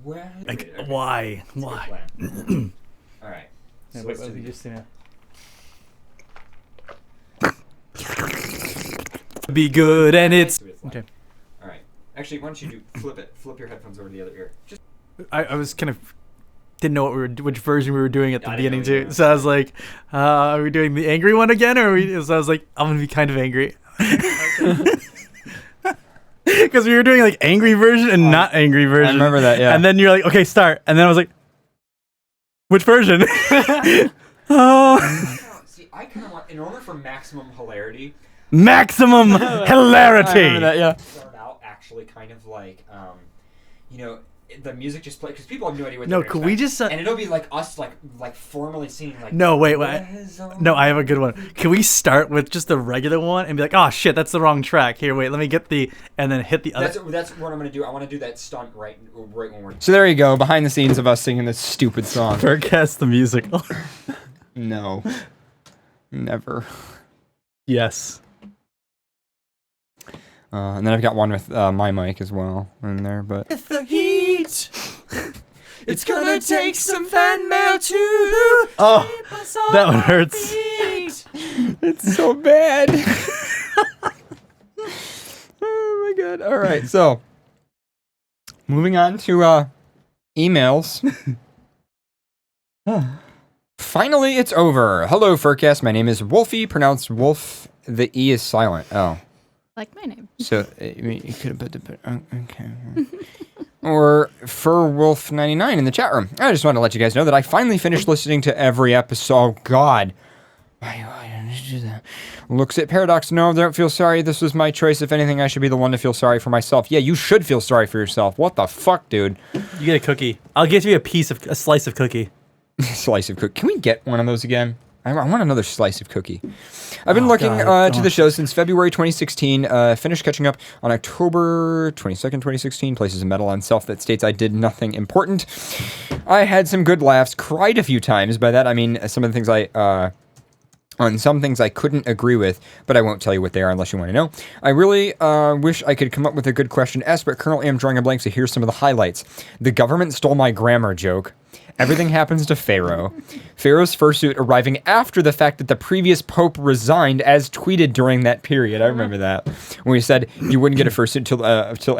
where? Like, why? Why? All right. Yeah, So wait, let's do just be good, and it's okay. All right. Actually, why don't you flip your headphones over to the other ear. Just. I was kind of didn't know which version we were doing at the I beginning didn't know too. So I was like, are we doing the angry one again, or are we? So I was like, I'm gonna be kind of angry. Because we were doing like angry version and not angry version. I remember that, yeah. And then you're like, okay, start. And then I was like, which version? Oh. See, I kind of want, in order for maximum hilarity. Maximum hilarity. I remember that, yeah. Start out actually kind of like, you know, the music just play because people have no idea what. No, they're could we expecting. just? And it'll be like us, like formally singing like. No, wait. No, I have a good one. Can we start with just the regular one and be like, oh shit, that's the wrong track. Here, wait, let me get the, and then hit the other. That's what I'm gonna do. I want to do that stunt right when we're. So there you go, behind the scenes of us singing this stupid song. FurCast the musical. No. Never. Yes. And then I've got one with my mic as well in there, but. With the heat, it's gonna take some fan mail to. Oh, that one hurts. It's so bad. Oh my god. All right, so moving on to emails. Finally, it's over. Hello, FurCast. My name is Wolfie, pronounced Wolf. The E is silent. Oh. Like my name. So, I mean, you could have put the... okay. Or FurWolf99 in the chat room. I just wanted to let you guys know that I finally finished listening to every episode. Oh, God. Why did you do that? Looks at Paradox. No, don't feel sorry. This was my choice. If anything, I should be the one to feel sorry for myself. Yeah, you should feel sorry for yourself. What the fuck, dude? You get a cookie. I'll get you a slice of cookie. Slice of cookie. Can we get one of those again? I want another slice of cookie. I've been looking to the show since February 2016. Finished catching up on October 22nd, 2016. Places a medal on self that states I did nothing important. I had some good laughs, cried a few times. By that I mean some of the things on some things I couldn't agree with, but I won't tell you what they are unless you want to know. I really wish I could come up with a good question to ask, but currently I'm drawing a blank, so here's some of the highlights. The government stole my grammar joke. Everything happens to Pharaoh. Pharaoh's fursuit arriving after the fact that the previous pope resigned, as tweeted during that period. I remember that. When we said you wouldn't get a fursuit till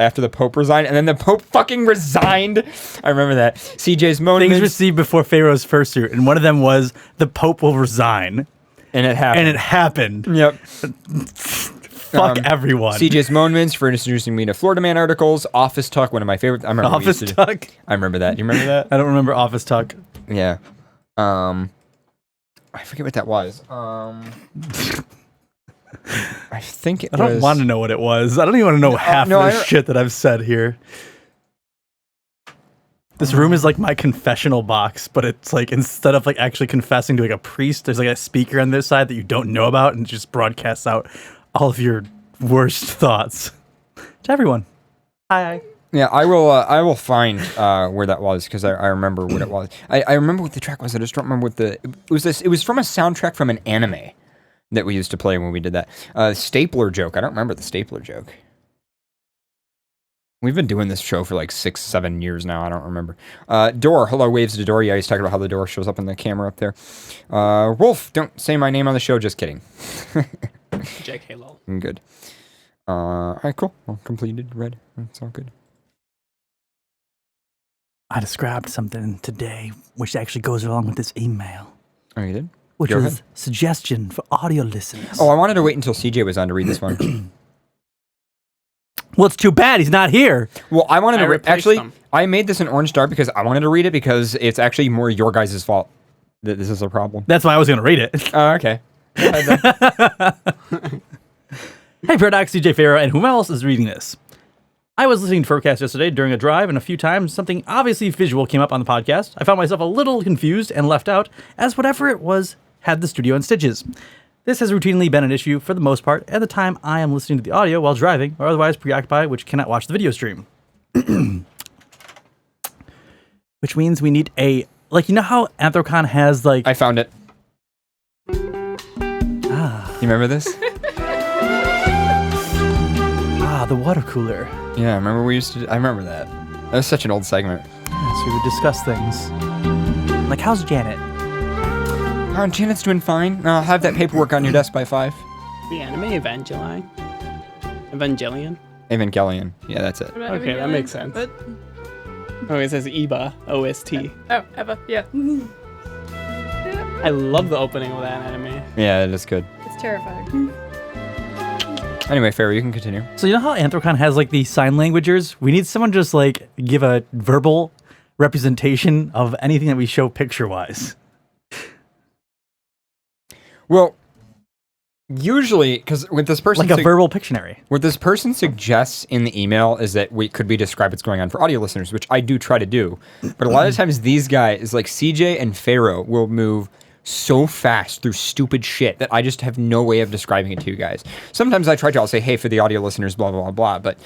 after the pope resigned, and then the pope fucking resigned. I remember that. CJ's moaning. Things received before Pharaoh's fursuit, and one of them was the pope will resign. And it happened. And it happened. Yep. Fuck everyone. CJ's Moments for introducing me to Florida Man articles. Office Talk, one of my favorites. I remember Office Talk? I remember that. Do you remember that? I don't remember Office Talk. Yeah. I forget what that was. I think it was... I don't want to know what it was. I don't even want to know half of the shit that I've said here. This room is like my confessional box, but it's like instead of like actually confessing to like a priest, there's like a speaker on this side that you don't know about and just broadcasts out all of your worst thoughts to everyone. Hi. Yeah, I will find where that was because I remember what it was. I remember what the track was. I just don't remember what it was. It was from a soundtrack from an anime that we used to play when we did that. Stapler joke. I don't remember the stapler joke. We've been doing this show for like 6-7 years now. I don't remember. Door. Hello, waves to door. Yeah, he's talking about how the door shows up in the camera up there. Wolf. Don't say my name on the show. Just kidding. JK lol. Good. All right, cool. Well, completed. Read. It's all good. I described something today which actually goes along with this email. Oh, you did? Which Go was ahead. suggestion for audio listeners. Oh, I wanted to wait until CJ was on to read this one. Well, it's too bad he's not here. Well, I wanted to actually. them. I made this an orange star because I wanted to read it because it's actually more your guys' fault that this is a problem. That's why I was going to read it. Oh, okay. Go ahead then. Hey, Paradox, CJ Farrow, and whom else is reading this? I was listening to FurCast yesterday during a drive, and a few times something obviously visual came up on the podcast. I found myself a little confused and left out, as whatever it was had the studio in stitches. This has routinely been an issue for the most part at the time I am listening to the audio while driving or otherwise preoccupied, which cannot watch the video stream. Which means we need a, like, you know how Anthrocon has, like... I found it. Ah. You remember this? The water cooler. Yeah, remember we used to... I remember that. That was such an old segment. Yeah, so we would discuss things. Like, how's Janet? Janet's doing fine. I'll have that paperwork on your desk by 5. The anime Evangelion. Evangelion. Yeah, that's it. Okay, that makes sense. What? Oh, it says EBA, OST. Oh, Eva, yeah. I love the opening of that anime. Yeah, it is good. It's terrifying. Anyway, Farrah, you can continue. So you know how Anthrocon has, like, the sign languagers? We need someone just, like, give a verbal representation of anything that we show picture-wise. Well, usually, because with this person... Like a verbal Pictionary. What this person suggests in the email is that could we describe what's going on for audio listeners, which I do try to do. But a lot of times these guys, like CJ and Pharaoh, will move so fast through stupid shit that I just have no way of describing it to you guys. Sometimes I try to, I'll say, hey, for the audio listeners, blah, blah, blah, blah. But,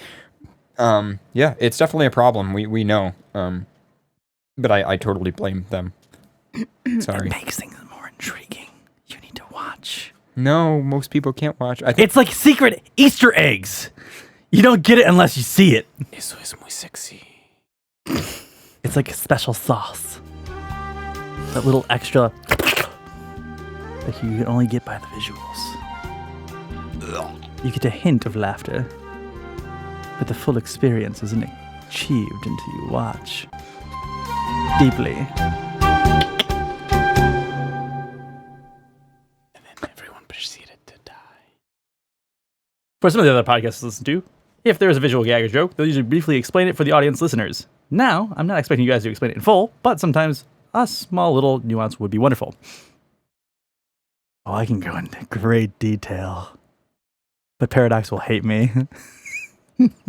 yeah, it's definitely a problem. We know. But I totally blame them. Sorry. It makes things more intriguing. You need to watch. No, most people can't watch. It's like secret Easter eggs. You don't get it unless you see it. Eso es muy sexy. It's like a special sauce. That little extra that you can only get by the visuals. You get a hint of laughter, but the full experience isn't achieved until you watch deeply. And then everyone proceeded to die. For some of the other podcasts to listen to, if there is a visual gag or joke, they'll usually briefly explain it for the audience listeners. Now, I'm not expecting you guys to explain it in full, but sometimes a small little nuance would be wonderful. Oh, I can go into great detail. But Paradox will hate me.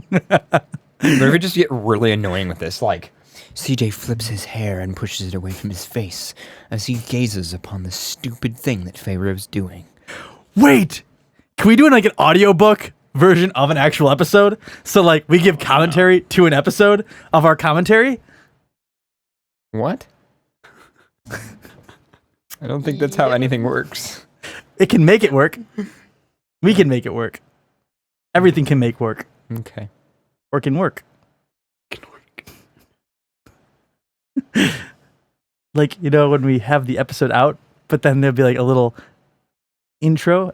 But if we just get really annoying with this, like, CJ flips his hair and pushes it away from his face as he gazes upon the stupid thing that Pharaoh's doing. Wait! Can we do like an audiobook version of an actual episode? So, like, we give commentary to an episode of our commentary? What? I don't think that's how anything works. It can make it work. We can make it work. Everything can make work. Okay. Or can work. Like, you know, when we have the episode out, but then there'll be like a little intro.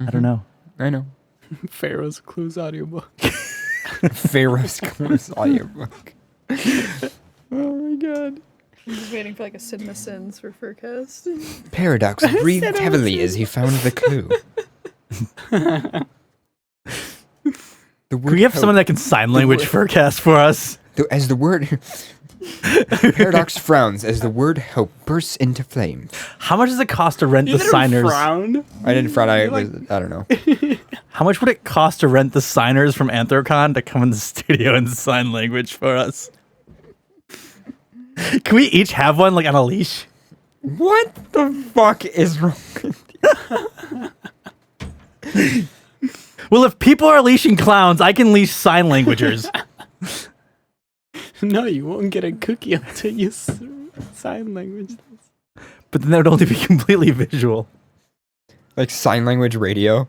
I don't know. I know. Pharaoh's Clues audiobook. Pharaoh's Clues audiobook. Oh my god. I'm just waiting for like a Cinema Sins for FurCast. Paradox breathed heavily as he found the clue. Can we have someone that can sign language FurCast for us? As the word Paradox frowns as the word hope bursts into flame. How much does it cost to rent the signers? Frown? I didn't frown. I don't know. How much would it cost to rent the signers from Anthrocon to come in the studio and sign language for us? Can we each have one like on a leash? What the fuck is wrong with you? Well, if people are leashing clowns, I can leash sign languagers. No, you won't get a cookie until you sign language. But then that would only be completely visual. Like sign language radio.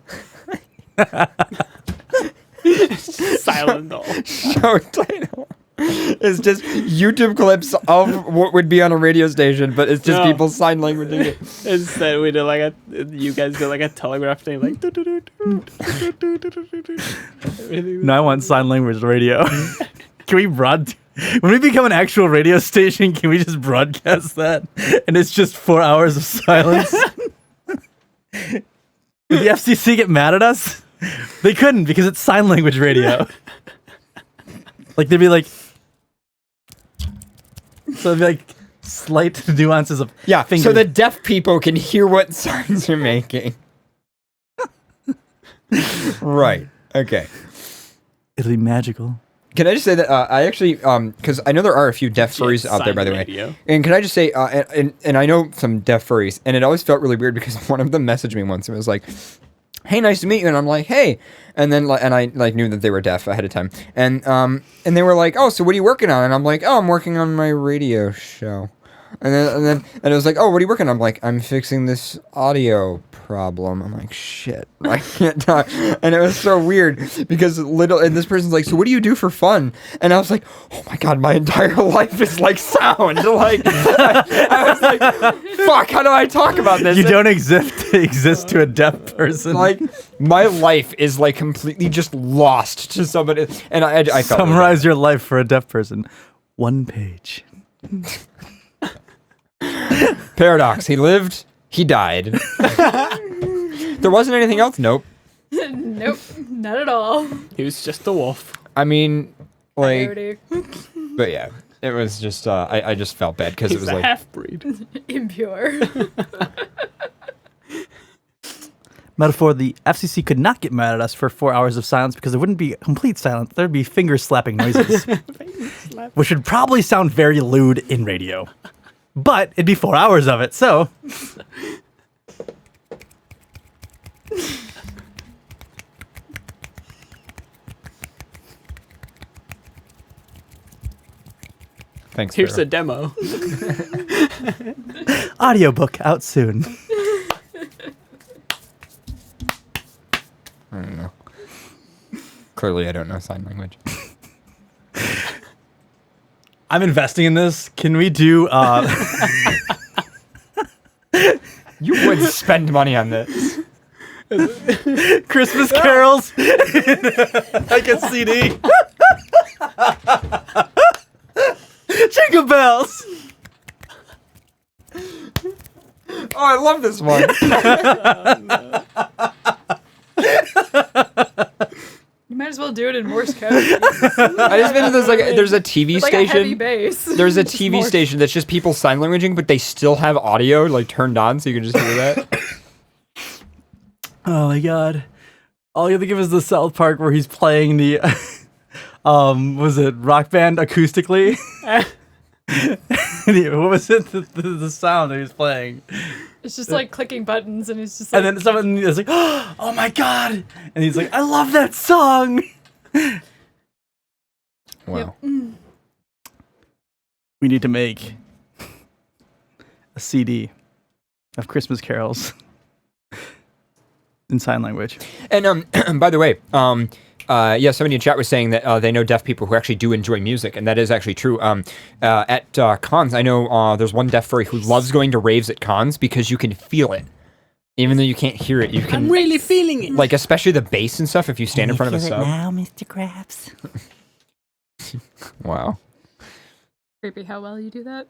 Silent doll. Show title. It's just YouTube clips of what would be on a radio station, but it's just people sign languaging it. Instead, we did you guys did like a telegraph thing, like. No, I want sign language radio. Can we when we become an actual radio station, can we just broadcast that? And it's just 4 hours of silence. Did the FCC get mad at us? They couldn't because it's sign language radio. Like they'd be like, so it'd be like slight nuances of fingers. So the deaf people can hear what signs you're making. Right. Okay. It'll be magical. Can I just say that I actually, because I know there are a few deaf furries out there, by the way. And can I just say, and I know some deaf furries, and it always felt really weird because one of them messaged me once and was like, "Hey, nice to meet you," and I'm like, "Hey," and then and I knew that they were deaf ahead of time, and they were like, "Oh, so what are you working on?" And I'm like, "Oh, I'm working on my radio show," and it was like, "Oh, what are you working on?" I'm like, "I'm fixing this audio problem." I'm like, "Shit, I can't talk," and it was so weird because and this person's like, "So what do you do for fun?" And I was like, "Oh my god, my entire life is like sound." Like I was like, "Fuck, how do I talk about this?" You don't exist to a deaf person. Like my life is like completely just lost to somebody, and I felt summarize your life for a deaf person. 1 page. Paradox. He lived. He died. There wasn't anything else. Nope. Nope, not at all. He was just a wolf. I mean, like, Coyote. but yeah, it was just. I just felt bad because it was a like half-breed. Impure. Metaphor, the FCC could not get mad at us for 4 hours of silence because there wouldn't be complete silence. There'd be finger-slapping noises, which would probably sound very lewd in radio. But it'd be 4 hours of it, so... Thanks. Here's Sarah. a demo. Audiobook out soon. I don't know. Clearly, I don't know sign language. I'm investing in this. Can we do... You would spend money on this. Christmas carols. Like a CD. Jingle bells. Oh, I love this one. You might as well do it in Morse code. I just mean there's a TV Like station. a heavy bass. There's a Just TV Morse. station that's just people sign languaging, but they still have audio like turned on, so you can just hear that. Oh my god. All you have to give is the South Park where he's playing the was it Rock Band acoustically? What was it? The sound that he was playing. It's just like clicking buttons, and it's just like. And then someone is like, "Oh my god!" And he's like, "I love that song." Wow. We need to make a CD of Christmas carols in sign language. And by the way, somebody in chat was saying that they know deaf people who actually do enjoy music, and that is actually true. At cons, I know there's one deaf furry who loves going to raves at cons because you can feel it. Even though you can't hear it, you can... I'm really feeling it. Like, especially the bass and stuff, if you stand in front of a sub. now, Mr. Krabs? Wow. Creepy how well you do that.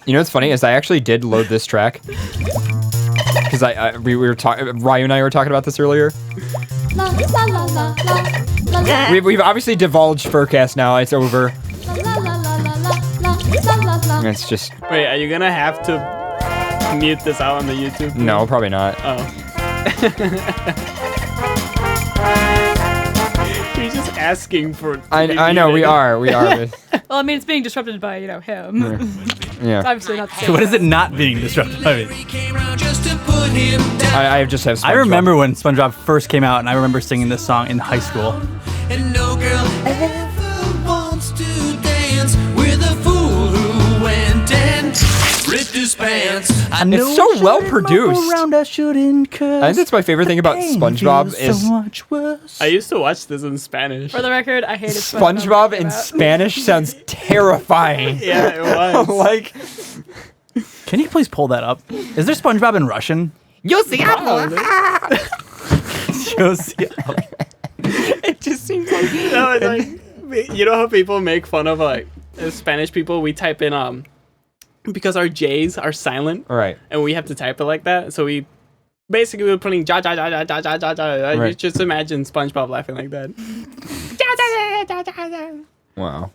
You know what's funny is I actually did load this track. Because because we were talking. Ryu and I were talking about this earlier. We've obviously divulged FurCast now. It's over. It's just. Wait, are you gonna have to mute this out on the YouTube? No, probably not. Oh. You're just asking for. I know we are. Well, I mean, it's being disrupted by him. Yeah. It's obviously not. So what is it not being disrupted by me? I just have. I remember when SpongeBob first came out, and I remember singing this song in high school. And no girl ever wants to dance with a fool who went and ripped his pants. It's so well produced. Around I shouldn't curse. I think that's my favorite thing about SpongeBob is so much worse. I used to watch this in Spanish. For the record, I hated SpongeBob in Spanish sounds terrifying. Yeah, it was. Like, can you please pull that up? Is there SpongeBob in Russian? Yo se hablo. Yo se It just seems like No, it's like you know how people make fun of like Spanish people? We type in because our J's are silent, right? And we have to type it like that. So we basically we're putting ja ja ja ja ja ja ja ja. You Right. just imagine SpongeBob laughing like that. Wow.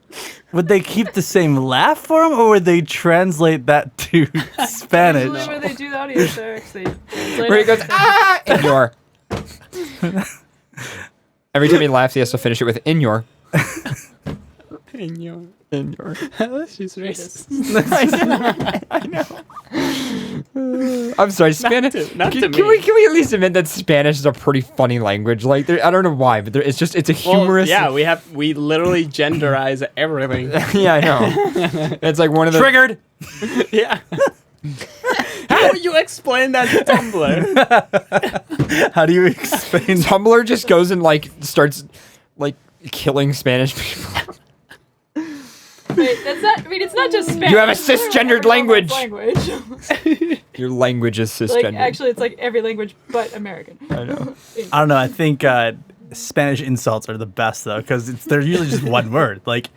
Would they keep the same laugh for him, or would they translate that to Spanish? Usually when they do the audio lyrics, they Where he goes, ah, in your. Every time he laughs, he has to finish it with in your. In your. She's racist. I know. I'm sorry, Spanish. Not to Can me. we at least admit that Spanish is a pretty funny language? Like, I don't know why, but it's a humorous. Well, yeah, we literally genderize everything. Yeah, I know. It's like one of the Triggered. Yeah. How would you explain that to Tumblr? How do you explain? Tumblr just goes and starts killing Spanish people. Wait, that's not. I mean, it's not just Spanish. You have a cisgendered language. Language. Your language is Like, cisgendered. actually, it's like every language but American. I know. I don't know. I think Spanish insults are the best though, because they're usually just one word, like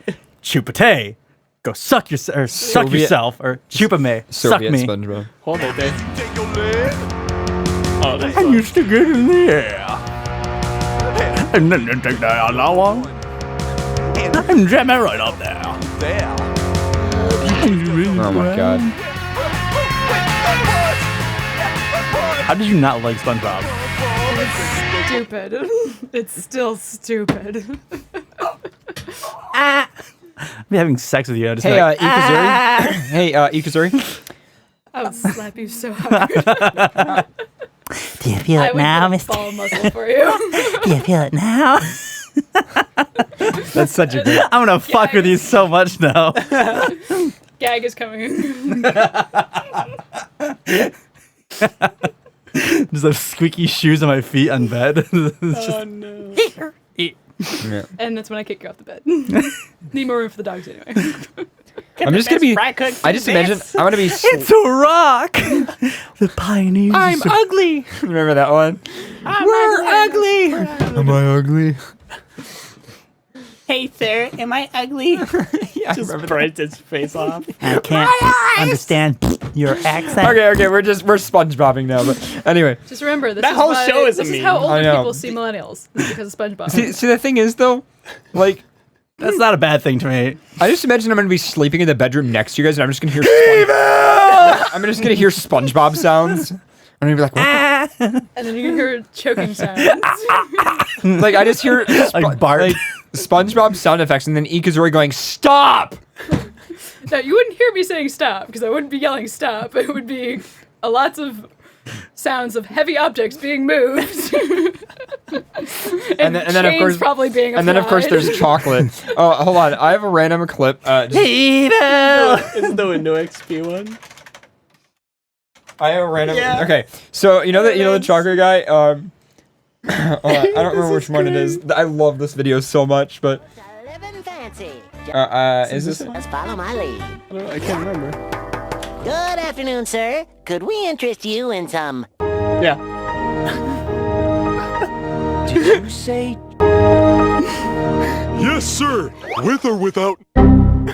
chupate, go suck yourself, or suck Soviet- yourself, or chupame, suck Soviet me. SpongeBob. Hold it, Dave. Oh, that's I used to get in the air, and then you take that on that one, and jam it right up there. Oh my god. How did you not like SpongeBob? It's stupid. It's still stupid. I'm having sex with you. I'm just Hey, like, Ikazuri. Hey, Ikazuri. I would slap you so hard. Do you feel I it would now, put a Mr. ball muscle for you. Do you feel it now? That's such a good. I'm gonna fuck with you so much now. Gag is coming. Just have squeaky shoes on my feet on bed. It's just, Oh no. Yeah. And that's when I kick you off the bed. Need more room for the dogs anyway. I'm just gonna be. I just imagine I'm gonna be. it's a rock. The pioneers. I'm ugly. Remember that one? We're ugly. Am I ugly? Hey, sir, am I ugly? Yeah, Just burnt its face off. I can't understand your accent. Okay, we're SpongeBobbing now. But anyway, Just remember, this That is whole why- show is a This is meme. how I older know. people see millennials. It's because of SpongeBob. see, the thing is though, like, That's not a bad thing to me. I just imagine I'm gonna be sleeping in the bedroom next to you guys, and I'm just gonna hear. I'm just gonna hear SpongeBob sounds. I'm gonna be like, what And then you can hear choking sounds. like I just hear Like Bart. SpongeBob sound effects, and then Ikazori going, "Stop!" No, you wouldn't hear me saying stop, because I wouldn't be yelling stop. It would be lots of sounds of heavy objects being moved. and then of chains course probably being and then of course applied. there's chocolate. Oh, hold on, I have a random clip. It's the Window XP one. I have a random. Yeah. Okay, so you know the chocolate guy. Hold on, I don't remember which one it is. I love this video so much, but is this? Just follow my lead. I can't remember. Good afternoon, sir. Could we interest you in some... Yeah. Did you say... Yes, sir. With or without... And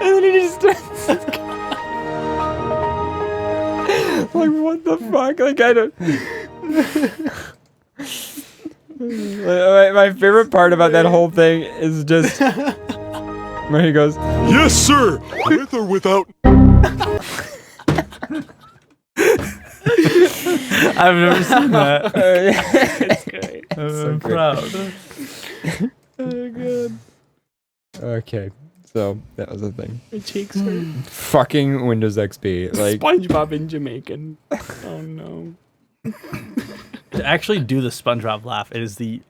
then he just Like, what the fuck? Like, I don't. My favorite part about that whole thing is just where he goes, Yes, sir. With or without. I've never seen that. It's great. I'm proud. Oh god. okay, so that was the thing. My cheeks hurt. Fucking Windows XP. Like, SpongeBob in Jamaican. Oh no. To actually do the SpongeBob laugh, it is the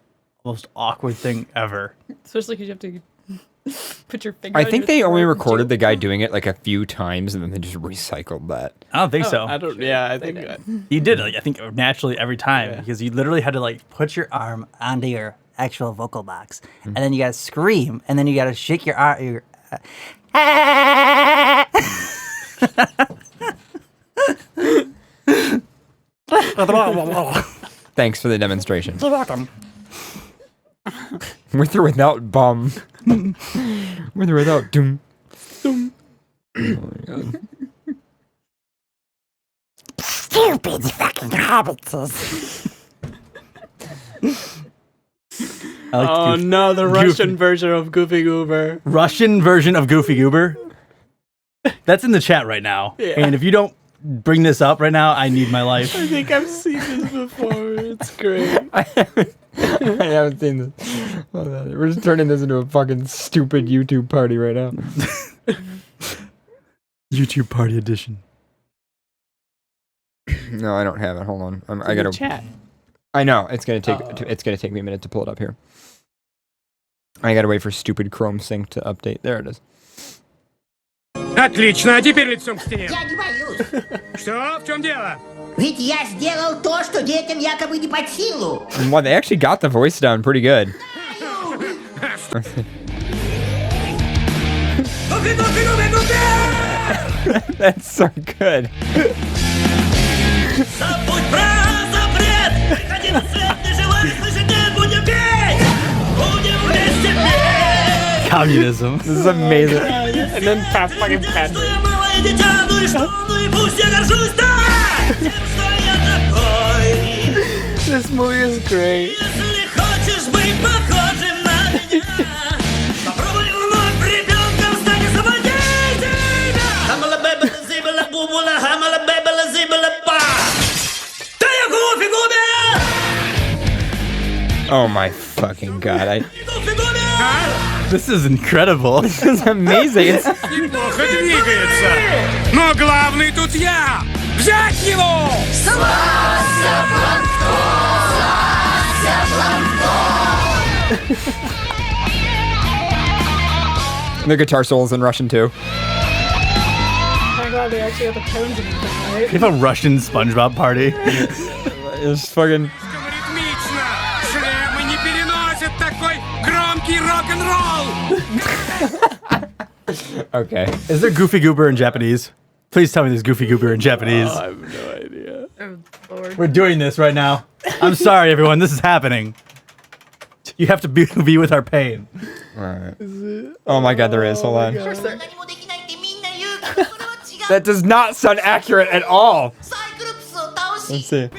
most awkward thing ever. Especially because you have to put your finger. I on think your they only throat and recorded the guy doing it like a few times, and then they just recycled that. I don't think so. I don't. Yeah, I think. He did, like, I think naturally every time because you literally had to like put your arm onto your actual vocal box, and then you gotta scream, and then you gotta shake your arm. Thanks for the demonstration. You're welcome. With or without bum. With or without doom. Doom. Oh my god. Stupid fucking hobbitses. Oh no, the Russian version of Goofy Goober. Russian version of Goofy Goober. That's in the chat right now. Yeah. And if you don't bring this up right now, I need my life. I think I've seen this before. It's great. I haven't seen this. Hold on. We're just turning this into a fucking stupid YouTube party right now. YouTube party edition. No, I don't have it. Hold on. I In the gotta chat. I know it's gonna take me a minute to pull it up here. I gotta wait for stupid Chrome Sync to update. There it is. Отлично, а теперь лицом к стене. Я не боюсь. Что? В чем дело? Ведь я сделал то, что детям якобы не под силу. And wow, they actually got the voice down pretty good. That's so good. Communism. This is amazing. And then fucking Patrick. This movie is great. Oh my fucking god! This is incredible. This is amazing. It's... Неплохо двигается. Но главный тут я. Взять его! The guitar solos in Russian too. I'm glad they actually have the tones and everything, right? We have a Russian SpongeBob party. It's fucking. Ритмично. Шлемы не переносят такой громкий рок-н-ролл. Okay. Is there Goofy Goober in Japanese? Please tell me there's Goofy Goober in Japanese. Oh, I have no idea. Oh, Lord. We're doing this right now. I'm sorry, everyone. This is happening. You have to be with our pain. Alright. Oh my god, there is. Hold on. Of course there. That does not sound accurate at all. Let's see.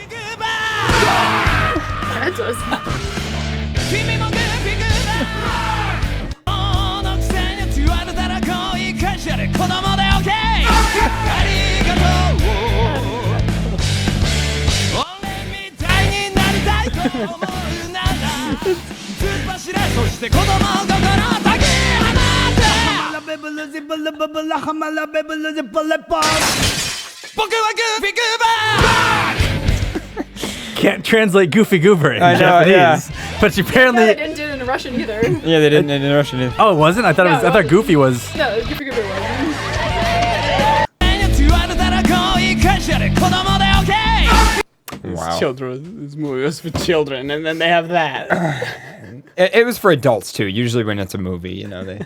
That does. Can't translate Goofy Goober in Japanese. Yeah. But apparently... No, they didn't do it in Russian either. Yeah, they didn't in Russian either. Oh, it wasn't? I thought No, I thought Goofy was... No, Goofy Goober wasn't. Wow. Children. This movie was for children, and then they have that. It was for adults too. Usually when it's a movie, you know, they.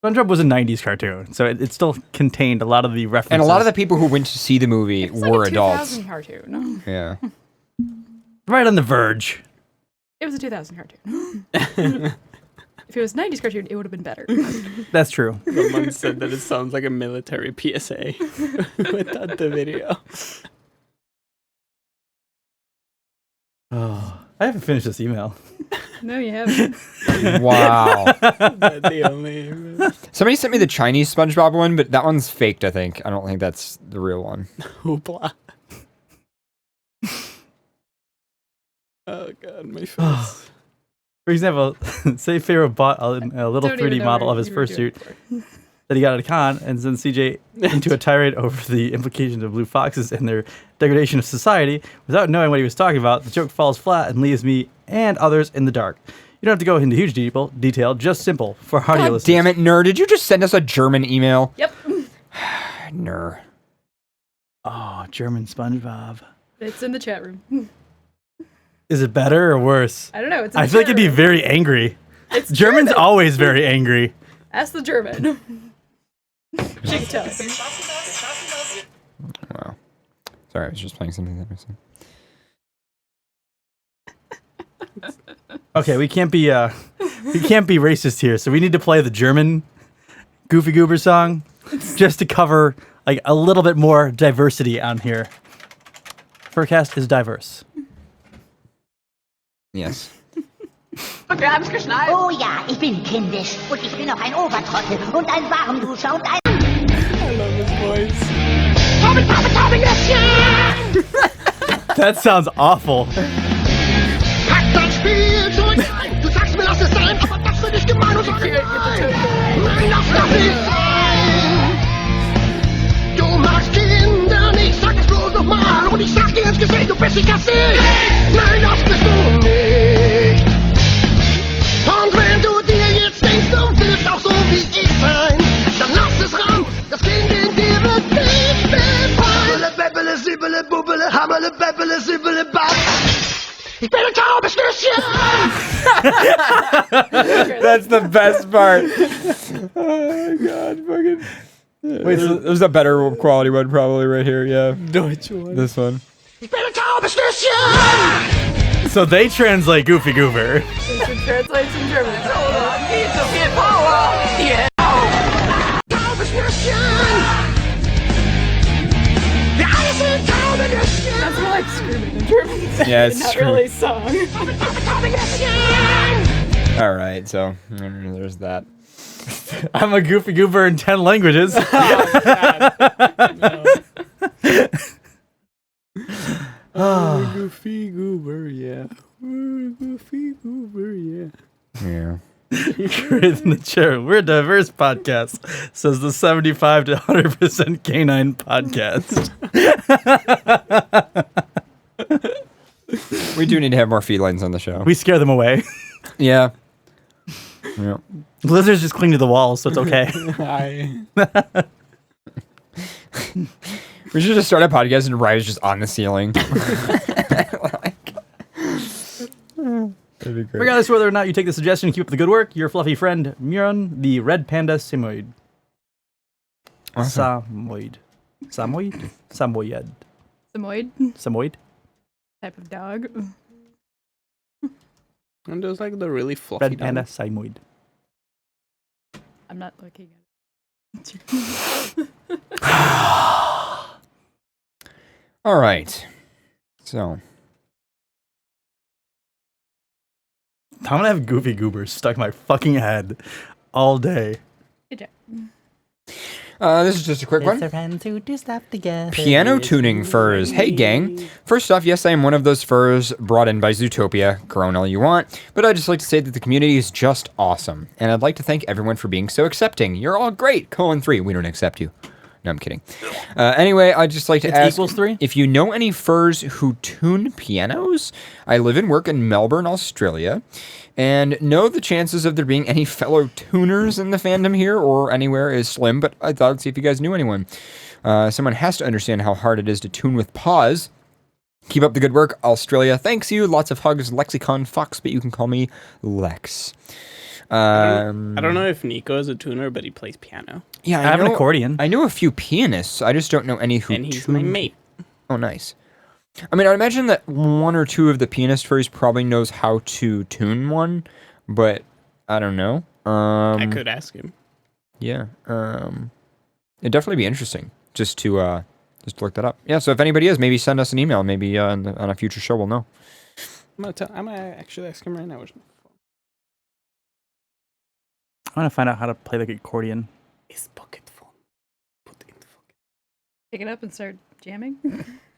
SpongeBob was a 90s cartoon, so it still contained a lot of the references. And a lot of the people who went to see the movie It's were like a adults. 2000 cartoon. Yeah. Right on the verge. It was a 2000 cartoon. If it was a 90s cartoon, it would have been better. That's true. Someone said that it sounds like a military PSA without the video. Oh, I haven't finished this email. No, you haven't. Wow. That's the only. Somebody sent me the Chinese SpongeBob one, but that one's faked, I think. I don't think that's the real one. Hoopla. Oh god, my face. For example, say Pharaoh bought a little Don't even 3D know model what of his you were doing fursuit that he got at a con and sent CJ into a tirade over the implications of blue foxes and their degradation of society. Without knowing what he was talking about, the joke falls flat and leaves me and others in the dark. You don't have to go into huge detail, just simple for audio God listeners. damn it, Nerd. Did you just send us a German email? Yep. Nerd. Oh, German SpongeBob. It's in the chat room. Is it better or worse? I don't know. It's in I the feel like chat it'd be room. very angry. It's German's German. always very angry. Ask the German. She can tell. Wow. Sorry, I was just playing something that was. Okay, we can't be racist here, so we need to play the German Goofy Goober song just to cover like a little bit more diversity on here. FurCast is diverse. Yes. Und wir haben's geschnallt. Oh ja, ich bin kindisch. Und ich bin auch ein Obertrottel und ein Warmduscher und ein... I love his voice. That sounds awful. Pack dein Spielzeug ein. Du sagst mir, lass es sein, aber das finde ich gemein und sage nein, das darf nicht sein. Du magst Kinder nicht, sag es bloß nochmal und ich sag dir ins Gesicht, du bist nicht das nicht. Nein, das bist du nicht. Und wenn du dir jetzt denkst, du willst auch so wie ich sein, dann lass es raus, das Kind in dir wird nicht befallen. Bäbbele, sibbele, bubbele, hammerle, bäbbele, sibbele, bab. Ich bin ein taubes Nüsschen! That's the best part. Oh my god, fucking. Wait, so there's a better quality one probably right here, yeah. Which one? This one. Ich bin ein taubes Nüsschen! So they translate Goofy Goober. It translates in German. Need to get power! Yeah! Taubes Nüsschen! Wir alle sind taube Nüsschen! That's more like screaming in German. Yeah, it's not scream. really song. Taube Nüsschen! Alright, so there's that. I'm a Goofy Goober in 10 languages. Oh, Goofy Goober, yeah. Goofy Goober, yeah. Yeah. Great in the chair. We're a diverse podcast, says the 75 to 100% canine podcast. We do need to have more felines on the show. We scare them away. Yeah. Yeah. Lizards just cling to the walls, so it's okay. We should just start a podcast and Ryan's just on the ceiling. That'd be great. Regardless of whether or not you take the suggestion and keep up the good work, your fluffy friend, Muron, the red panda samoyed. Samoyed. Samoyed? Samoyed. Samoyed Samoyed? type of dog. And there's like the really fluffy Red panda dogs. samoyed. I'm not looking at it. All right. So. I'm gonna have Goofy Goobers stuck in my fucking head all day. Good job. This is just a quick one. Friends who do stuff together. Piano tuning furs. Hey, gang. First off, yes, I am one of those furs brought in by Zootopia. Groan all you want. But I'd just like to say that the community is just awesome. And I'd like to thank everyone for being so accepting. You're all great. :3. We don't accept you. No, I'm kidding. Anyway, I'd just like to ask =3? if you know any furs who tune pianos. I live and work in Melbourne, Australia, and know the chances of there being any fellow tuners in the fandom here or anywhere is slim, but I thought I'd see if you guys knew anyone. Someone has to understand how hard it is to tune with paws. Keep up the good work, Australia. Thanks you. Lots of hugs, Lexicon Fox, but you can call me Lex. I don't know if Nico is a tuner, but he plays piano. Yeah, I have an accordion. I know a few pianists. I just don't know any who And he's tune. my mate. Oh, nice. I mean, I'd imagine that one or two of the pianist furries probably knows how to tune one, but I don't know. I could ask him. Yeah. It'd definitely be interesting just to look that up. Yeah. So if anybody is, maybe send us an email. Maybe on a future show we'll know. I'm gonna actually ask him right now. I want to find out how to play the accordion. His pocket phone. Put it in the pocket. Pick it up and start jamming.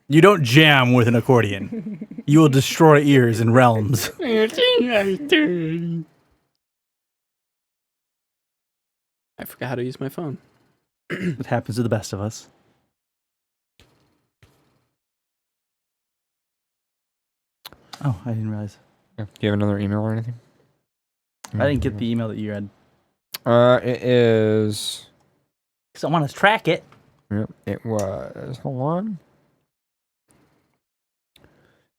You don't jam with an accordion. You will destroy ears and realms. I forgot how to use my phone. It happens to the best of us. Oh, I didn't realize. Yeah. Do you have another email or anything? I didn't get the email that you read. It is. Because I want to track it. Yep, it was. Hold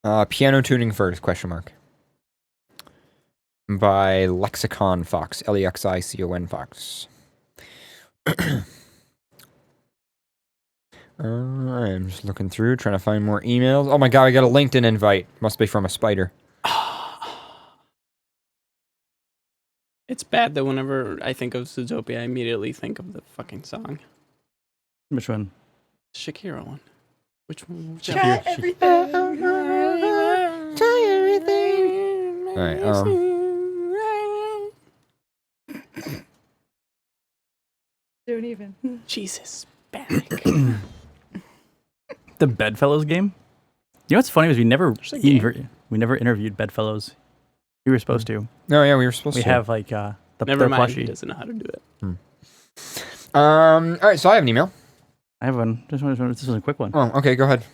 on. Piano tuning first? ? By Lexicon Fox. Lexicon Fox. I'm just looking through, trying to find more emails. Oh my god, I got a LinkedIn invite. Must be from a spider. It's bad that whenever I think of Zootopia, I immediately think of the fucking song. Which one? Shakira one. Which one? Try everything. Try everything. All right. Don't even. Jesus. Back. The Bedfellows game? You know what's funny was we never interviewed Bedfellows. We were supposed to. No, yeah, we were supposed to. We have like their Never mind. plushie. He doesn't know how to do it. All right, so I have an email. I have one. This was a quick one. Oh, okay, go ahead.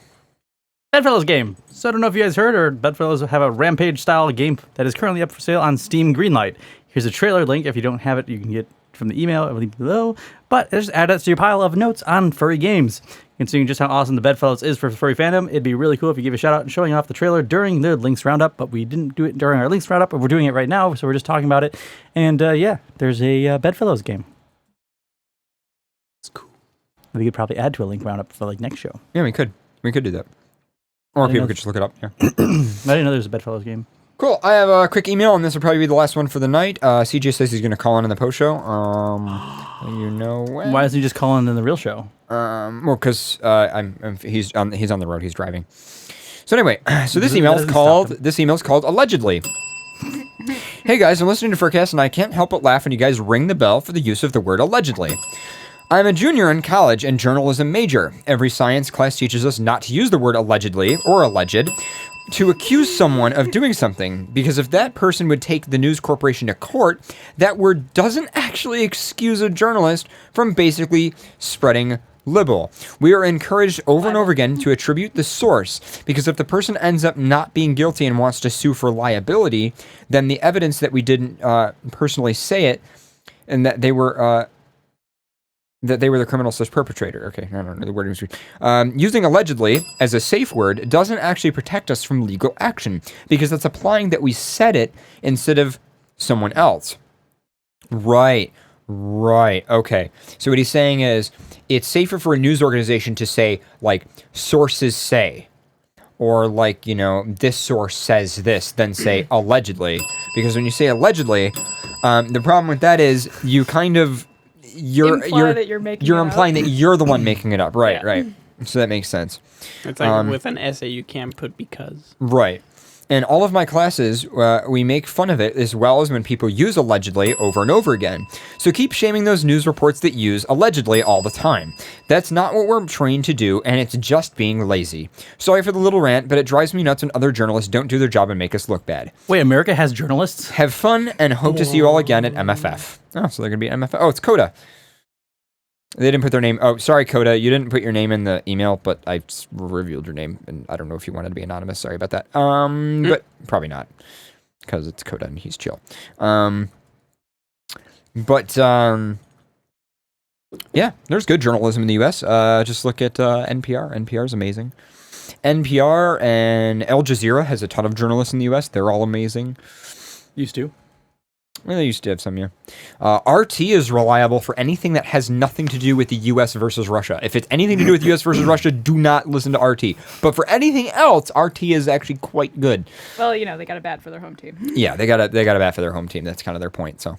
Bedfellows game. So I don't know if you guys heard or Bedfellows have a Rampage style game that is currently up for sale on Steam Greenlight. Here's a trailer link. If you don't have it, you can get from the email, I believe below. But just add that to your pile of notes on furry games. Considering just how awesome the Bedfellows is for furry fandom, it'd be really cool if you give a shout out and showing off the trailer during the Links Roundup. But we didn't do it during our Links Roundup, but we're doing it right now, so we're just talking about it. And yeah, there's a Bedfellows game. It's cool. We could probably add to a Link Roundup for like next show. Yeah, we could. We could do that. Or people could just look it up. Yeah. I didn't know there was a Bedfellows game. Cool. I have a quick email, and this will probably be the last one for the night. CJ says he's going to call in the post show. You know when? Why doesn't he just call in the real show? Well, because he's on the road. He's driving. So anyway, so this email is called allegedly. Hey guys, I'm listening to FurCast, and I can't help but laugh when you guys ring the bell for the use of the word allegedly. I'm a junior in college and journalism major. Every science class teaches us not to use the word allegedly or alleged to accuse someone of doing something, because if that person would take the news corporation to court, that word doesn't actually excuse a journalist from basically spreading libel. We are encouraged over and over again to attribute the source, because if the person ends up not being guilty and wants to sue for liability, then the evidence that we didn't personally say it and that they were the criminal / perpetrator. Okay, I don't know the wording. Using allegedly as a safe word doesn't actually protect us from legal action, because that's applying that we said it instead of someone else. Right. Okay. So what he's saying is it's safer for a news organization to say, like, sources say, or like, you know, this source says this, than say allegedly. Because when you say allegedly, the problem with that is you kind of you're implying that you're the one making it up. Right, right. So that makes sense. It's like with an essay, you can't put because. Right. In all of my classes, we make fun of it, as well as when people use allegedly over and over again. So keep shaming those news reports that use allegedly all the time. That's not what we're trained to do, and it's just being lazy. Sorry for the little rant, but it drives me nuts when other journalists don't do their job and make us look bad. Wait, America has journalists? Have fun, and hope to see you all again at MFF. Oh, so they're going to be at MFF. Oh, it's Coda. They didn't put their name. Oh, sorry, Coda. You didn't put your name in the email, but I revealed your name, and I don't know if you wanted to be anonymous. Sorry about that. But probably not, because it's Coda and he's chill. Yeah, there's good journalism in the U.S. Just look at NPR. NPR is amazing. NPR and Al Jazeera has a ton of journalists in the U.S. They're all amazing. Used to. Well, they used to have some, yeah. RT is reliable for anything that has nothing to do with the U.S. versus Russia. If it's anything to do with U.S. versus Russia, do not listen to RT. But for anything else, RT is actually quite good. Well, you know, they got a bat for their home team. Yeah, they got a bat for their home team. That's kind of their point. So,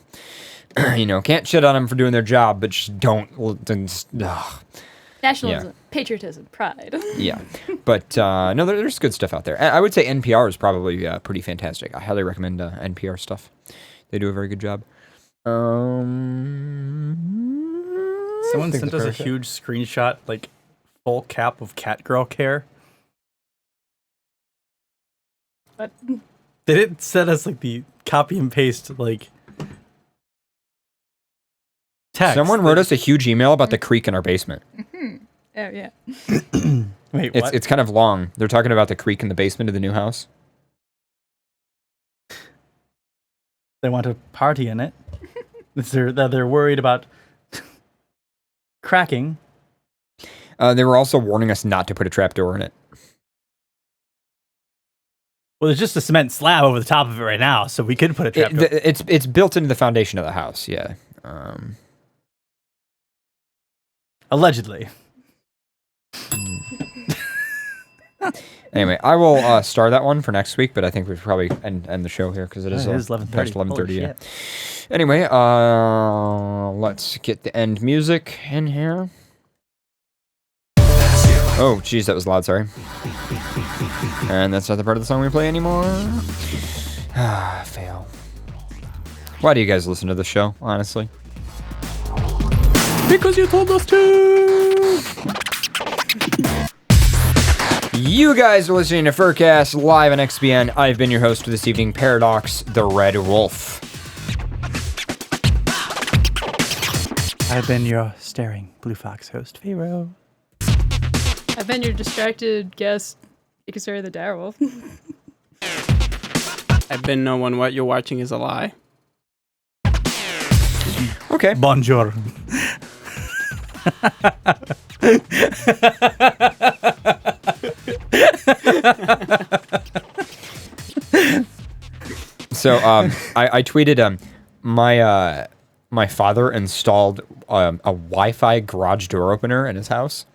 you know, can't shit on them for doing their job, but just don't. Nationalism. Patriotism, pride. Yeah, but no, there's good stuff out there. I would say NPR is probably pretty fantastic. I highly recommend NPR stuff. They do a very good job. Someone sent us a huge screenshot, like full cap of Catgirl care. What? They didn't send us like the copy and paste like text. Someone wrote us a huge email about the creek in our basement. Mm-hmm. Oh, yeah. Wait, what? It's kind of long. They're talking about the creek in the basement of the new house. They want to party in it. They're worried about cracking. They were also warning us not to put a trapdoor in it. Well, there's just a cement slab over the top of it right now, so we could put a trapdoor. It's built into the foundation of the house, yeah. Allegedly. Anyway, I will star that one for next week, but I think we should probably end the show here because it is 11:30. past 11:30. Yeah. Shit. Anyway, let's get the end music in here. Oh, geez, that was loud. Sorry. And that's not the part of the song we play anymore. Fail. Why do you guys listen to the show? Honestly, because you told us to. You guys are listening to FurCast live on XBN. I've been your host for this evening, Paradox the Red Wolf. I've been your staring Blue Fox host, Pharaoh. I've been your distracted guest, Ikasuri the Direwolf. I've been no one. What you're watching is a lie. Okay. Bonjour. So I tweeted my father installed a Wi-Fi garage door opener in his house,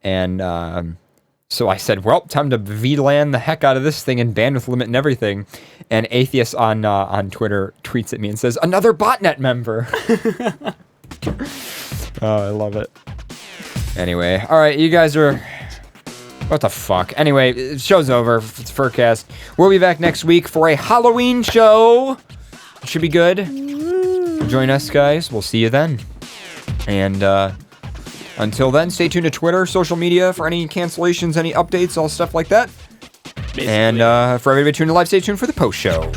and so I said, well, time to VLAN the heck out of this thing and bandwidth limit and everything. And Atheist on Twitter tweets at me and says, another botnet member. Oh, I love it. Anyway, all right, you guys are... What the fuck? Anyway, show's over. It's FurCast. We'll be back next week for a Halloween show. It should be good. Join us, guys. We'll see you then. And until then, stay tuned to Twitter, social media for any cancellations, any updates, all stuff like that. Basically. And for everybody tuned to live, stay tuned for the post show.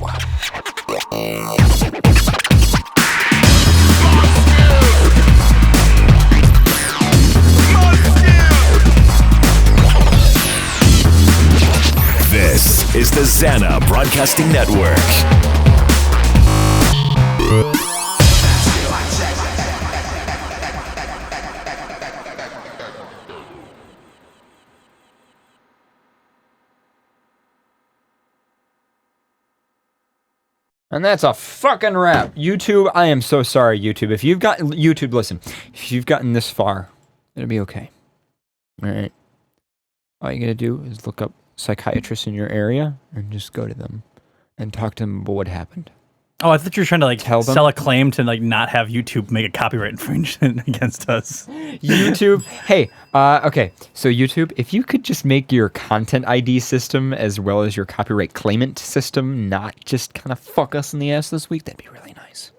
This is the Zana Broadcasting Network. And that's a fucking wrap. YouTube, I am so sorry, YouTube. If you've gotten YouTube, listen. If you've gotten this far, it'll be okay. All right. All you gotta do is look up psychiatrists in your area and just go to them and talk to them about what happened. Oh, I thought you were trying to like Tell them. sell a claim to like not have YouTube make a copyright infringement against us. YouTube, hey, okay, so YouTube, if you could just make your content ID system as well as your copyright claimant system not just kind of fuck us in the ass this week, that'd be really nice.